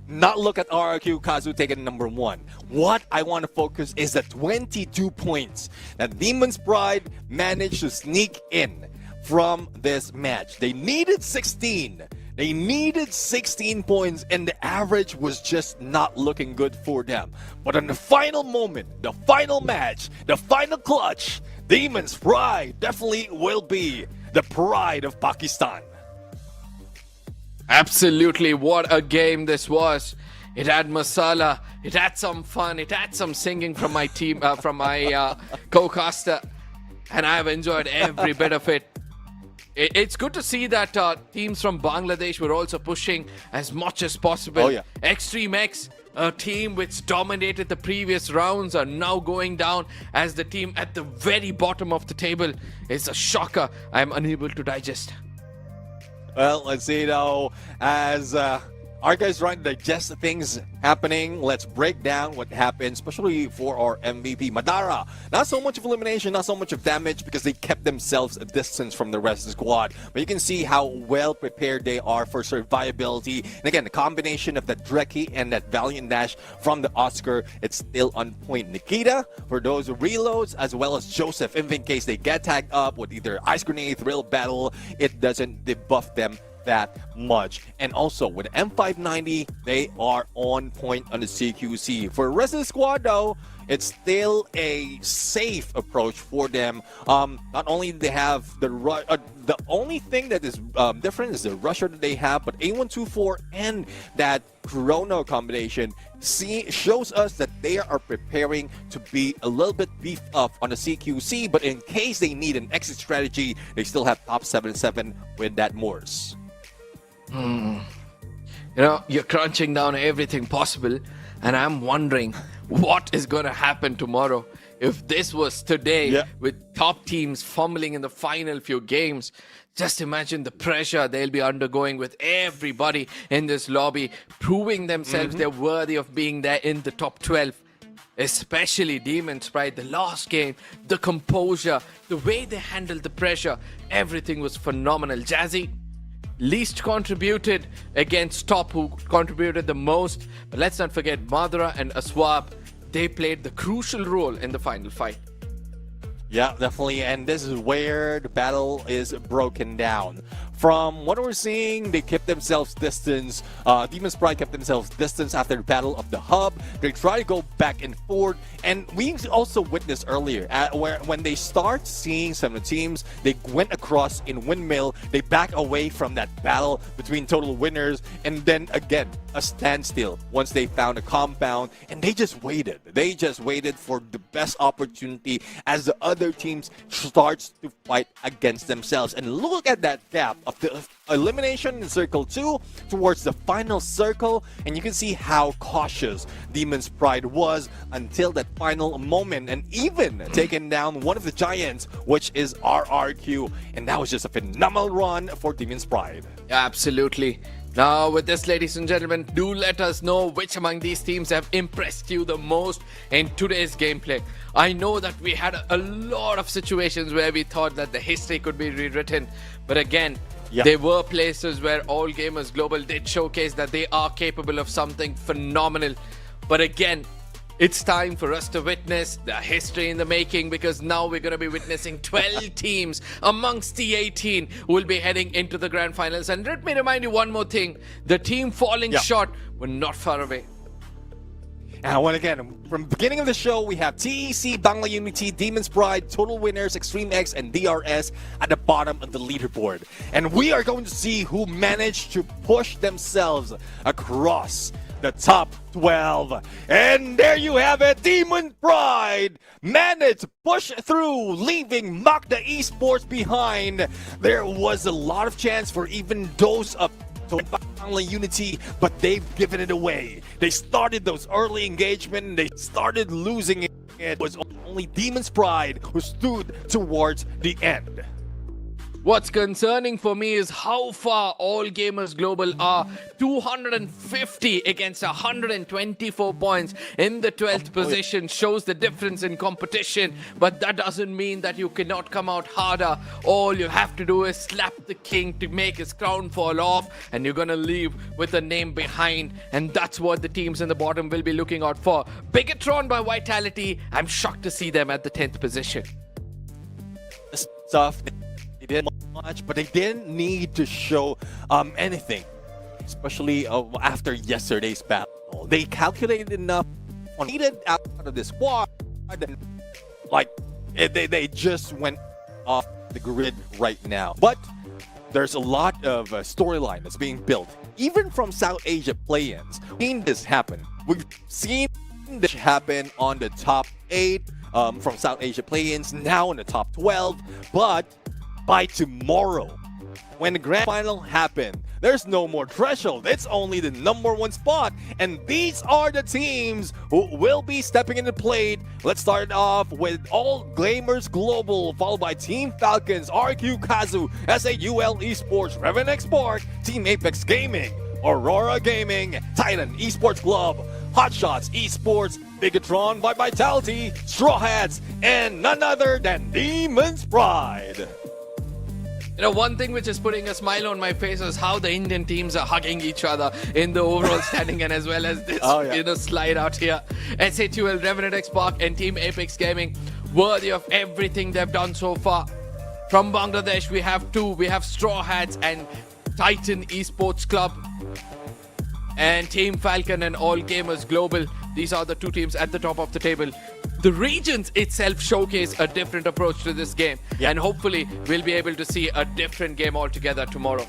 not look at RRQ KAZU taking number 1. What I want to focus is the 22 points that Demon's Pride managed to sneak in from this match. They needed 16. They needed 16 points, and the average was just not looking good for them. But in the final moment, the final match, the final clutch, Demon's Pride definitely will be the pride of Pakistan. Absolutely, what a game this was. It had masala, it had some fun, it had some singing from my team, from my co-caster, and I've enjoyed every bit of it. It's good to see that teams from Bangladesh were also pushing as much as possible. Oh, yeah. Extreme X, a team which dominated the previous rounds, are now going down as the team at the very bottom of the table. It's a shocker I'm unable to digest. Well, let's see now as our guys trying to digest the things happening. Let's break down what happened, especially for our MVP, Madara. Not so much of elimination, not so much of damage, because they kept themselves a distance from the rest of the squad. But you can see how well prepared they are for survivability. And again, the combination of that Dreki and that Valiant Dash from the Oscar, it's still on point. Nikita, for those reloads, as well as Joseph, if in case they get tagged up with either Ice Grenade, Thrill Battle, it doesn't debuff them that much. And also with M590, they are on point on the CQC. For the rest of the squad though, it's still a safe approach for them. Not only do they have the only thing that is different is the rusher that they have, but A124 and that Chrono combination shows us that they are preparing to be a little bit beefed up on the CQC, but in case they need an exit strategy, they still have top 7-7 with that Morse. You know, you're crunching down everything possible, and I'm wondering what is going to happen tomorrow. If this was today, with top teams fumbling in the final few games, just imagine the pressure they'll be undergoing with everybody in this lobby, proving themselves they're worthy of being there in the top 12. Especially Demon's Pride, the last game, the composure, the way they handled the pressure, everything was phenomenal. Jazzy least contributed against Top, who contributed the most. But let's not forget Madara and Aswab. They played the crucial role in the final fight. Yeah, definitely. And this is where the battle is broken down. From what we're seeing, they kept themselves distance. Demon's Pride kept themselves distance after the Battle of the Hub. They try to go back and forth. And we also witnessed earlier where when they start seeing some of the teams, they went across in Windmill. They back away from that battle between total winners. And then again, a standstill once they found a compound. And they just waited. They just waited for the best opportunity as the other teams starts to fight against themselves. And look at that gap of the elimination in Circle 2 towards the final circle, and you can see how cautious Demon's Pride was until that final moment, and even taken down one of the giants, which is RRQ, and that was just a phenomenal run for Demon's Pride. Absolutely. Now, with this, ladies and gentlemen, do let us know which among these teams have impressed you the most in today's gameplay. I know that we had a lot of situations where we thought that the history could be rewritten, but again, there were places where All Gamers Global did showcase that they are capable of something phenomenal. But again, it's time for us to witness the history in the making, because now we're going to be witnessing 12 teams amongst the 18 who will be heading into the grand finals. And let me remind you one more thing. The team falling short were not far away. And once again, from the beginning of the show, we have TEC, Bangla Unity, Demon's Pride, Total Winners, Extreme X, and DRS at the bottom of the leaderboard. And we are going to see who managed to push themselves across the top 12. And there you have it. Demon's Pride managed to push through, leaving Magda Esports behind. There was a lot of chance for even those of Bangla Unity, but they've given it away. They started those early engagement and they started losing it. It was only Demon's Pride who stood towards the end. What's concerning for me is how far All Gamers Global are. 250 against 124 points in the 12th position shows the difference in competition. But that doesn't mean that you cannot come out harder. All you have to do is slap the king to make his crown fall off, and you're gonna leave with a name behind. And that's what the teams in the bottom will be looking out for. Bigatron by Vitality, I'm shocked to see them at the 10th position. Stuff. They didn't much, but they didn't need to show anything, especially after yesterday's battle. They calculated enough, needed out of the squad, and like they just went off the grid right now. But there's a lot of storyline that's being built, even from South Asia play-ins. We've seen this happen. We've seen this happen on the top 8 from South Asia play-ins, now in the top 12, but by tomorrow, when the grand final happens, there's no more threshold. It's only the #1 spot. And these are the teams who will be stepping in the plate. Let's start off with All Gamers Global, followed by Team Falcons, RQ KAZU, SAUL Esports, Reven Export, Team Apex Gaming, AURORA Gaming, Titan Esports Club, Hotshots Esports, Bigatron by Vitality, Straw Hats, and none other than Demon's Pride. You know, one thing which is putting a smile on my face is how the Indian teams are hugging each other in the overall standing, and as well as this slide out here. SAUL, Revenant X Park, and Team Apex Gaming, worthy of everything they've done so far. From Bangladesh, we have 2. We have Straw Hats and Titan Esports Club. And Team Falcon and All Gamers Global. These are the 2 teams at the top of the table. The regions itself showcase a different approach to this game. And hopefully we'll be able to see a different game altogether tomorrow.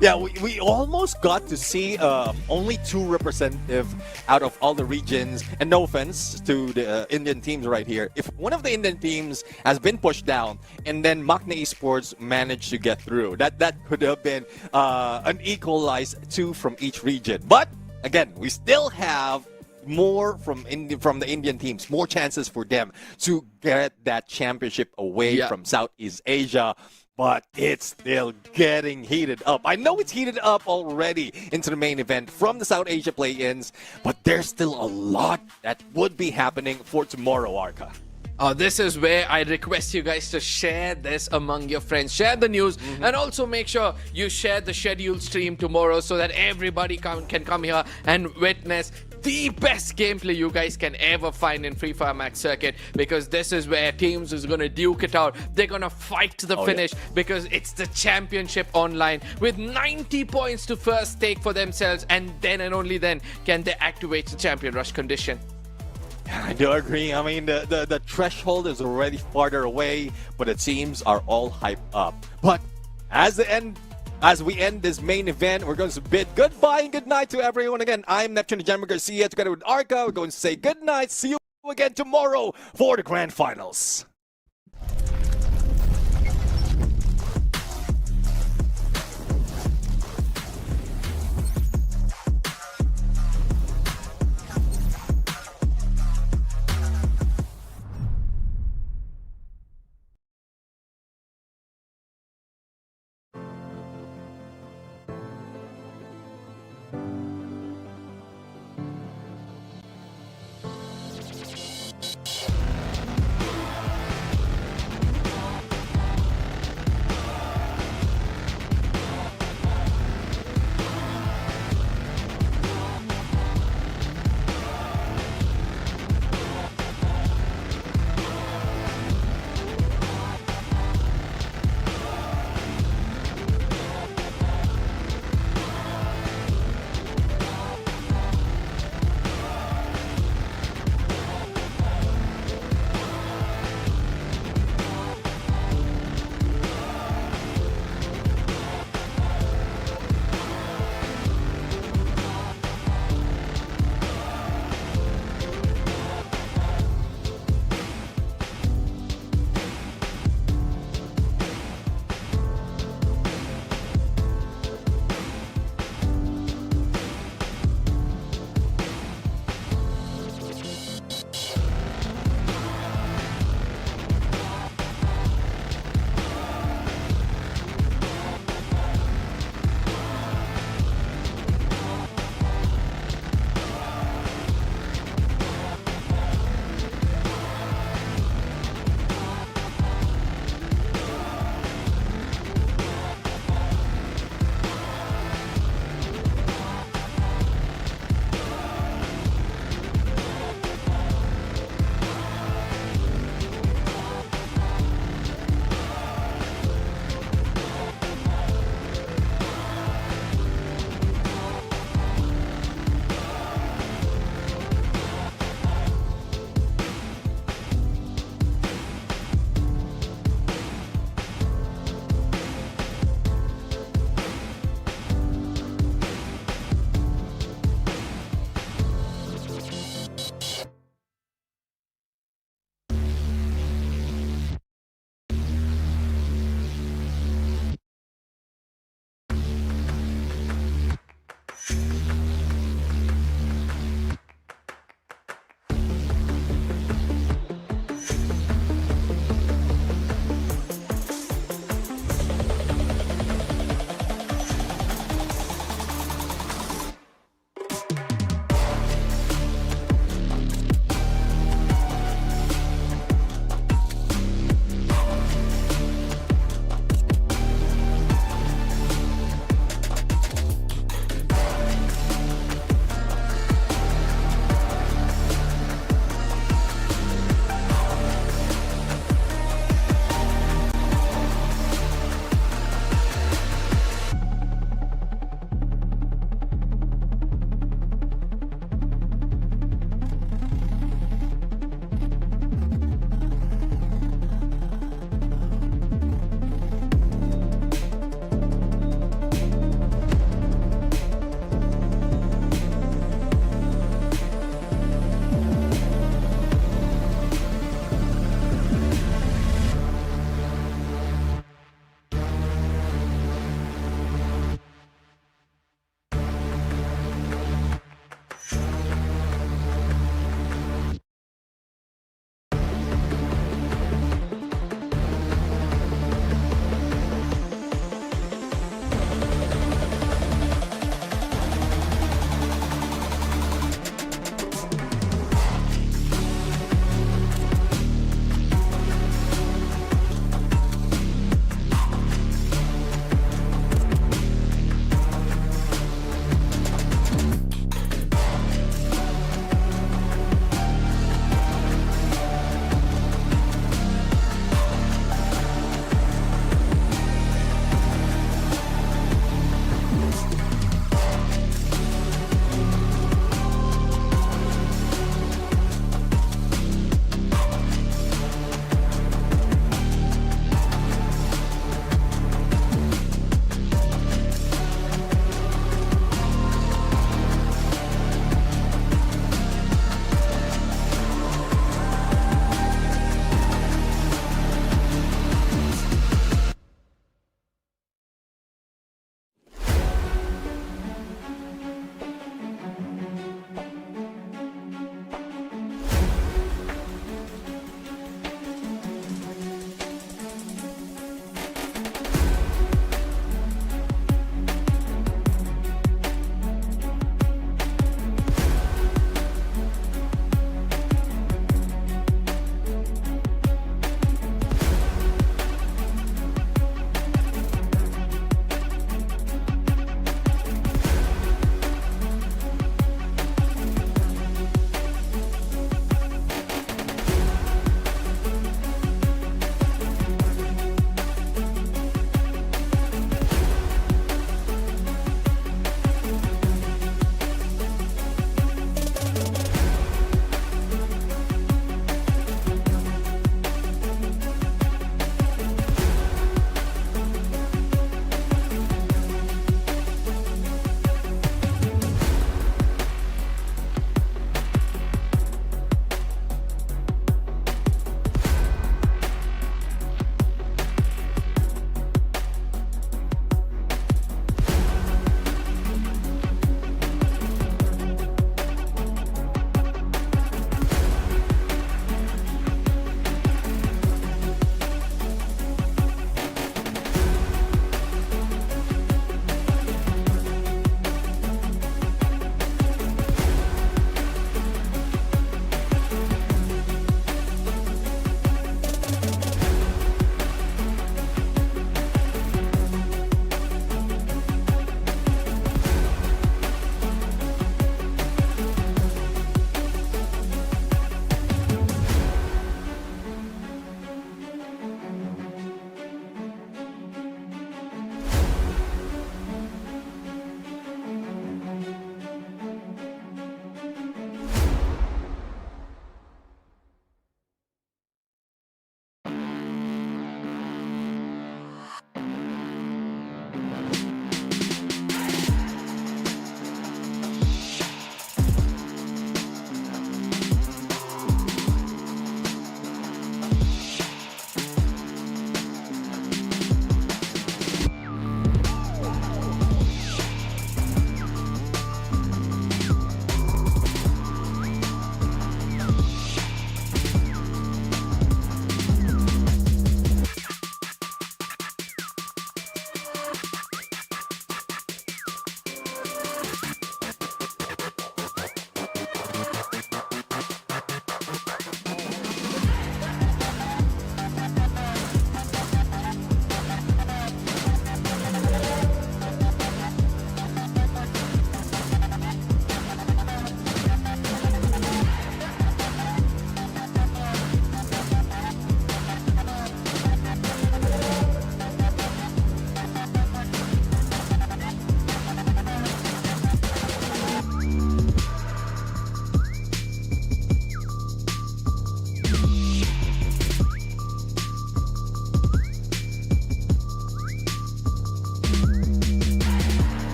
Yeah, we almost got to see only 2 representatives out of all the regions. And no offense to the Indian teams right here. If one of the Indian teams has been pushed down and then Magna Esports managed to get through, that could have been an equalized 2 from each region. But again, we still have more from the Indian teams, more chances for them to get that championship away from Southeast Asia. But it's still getting heated up. I know it's heated up already into the main event from the South Asia play-ins, but there's still a lot that would be happening for tomorrow, Arca. This is where I request you guys to share this among your friends. Share the news, and also make sure you share the scheduled stream tomorrow so that everybody can come here and witness the best gameplay you guys can ever find in Free Fire Max Circuit, because this is where teams is going to duke it out. They're going to fight to the finish because it's the championship online with 90 points to first take for themselves, and then and only then can they activate the champion rush condition. I do agree. I mean, the threshold is already farther away, but the teams are all hyped up. But as we end this main event, we're going to bid goodbye and good night to everyone again. I'm Neptune Jammer Garcia together with Arca. We're going to say good night. See you again tomorrow for the grand finals.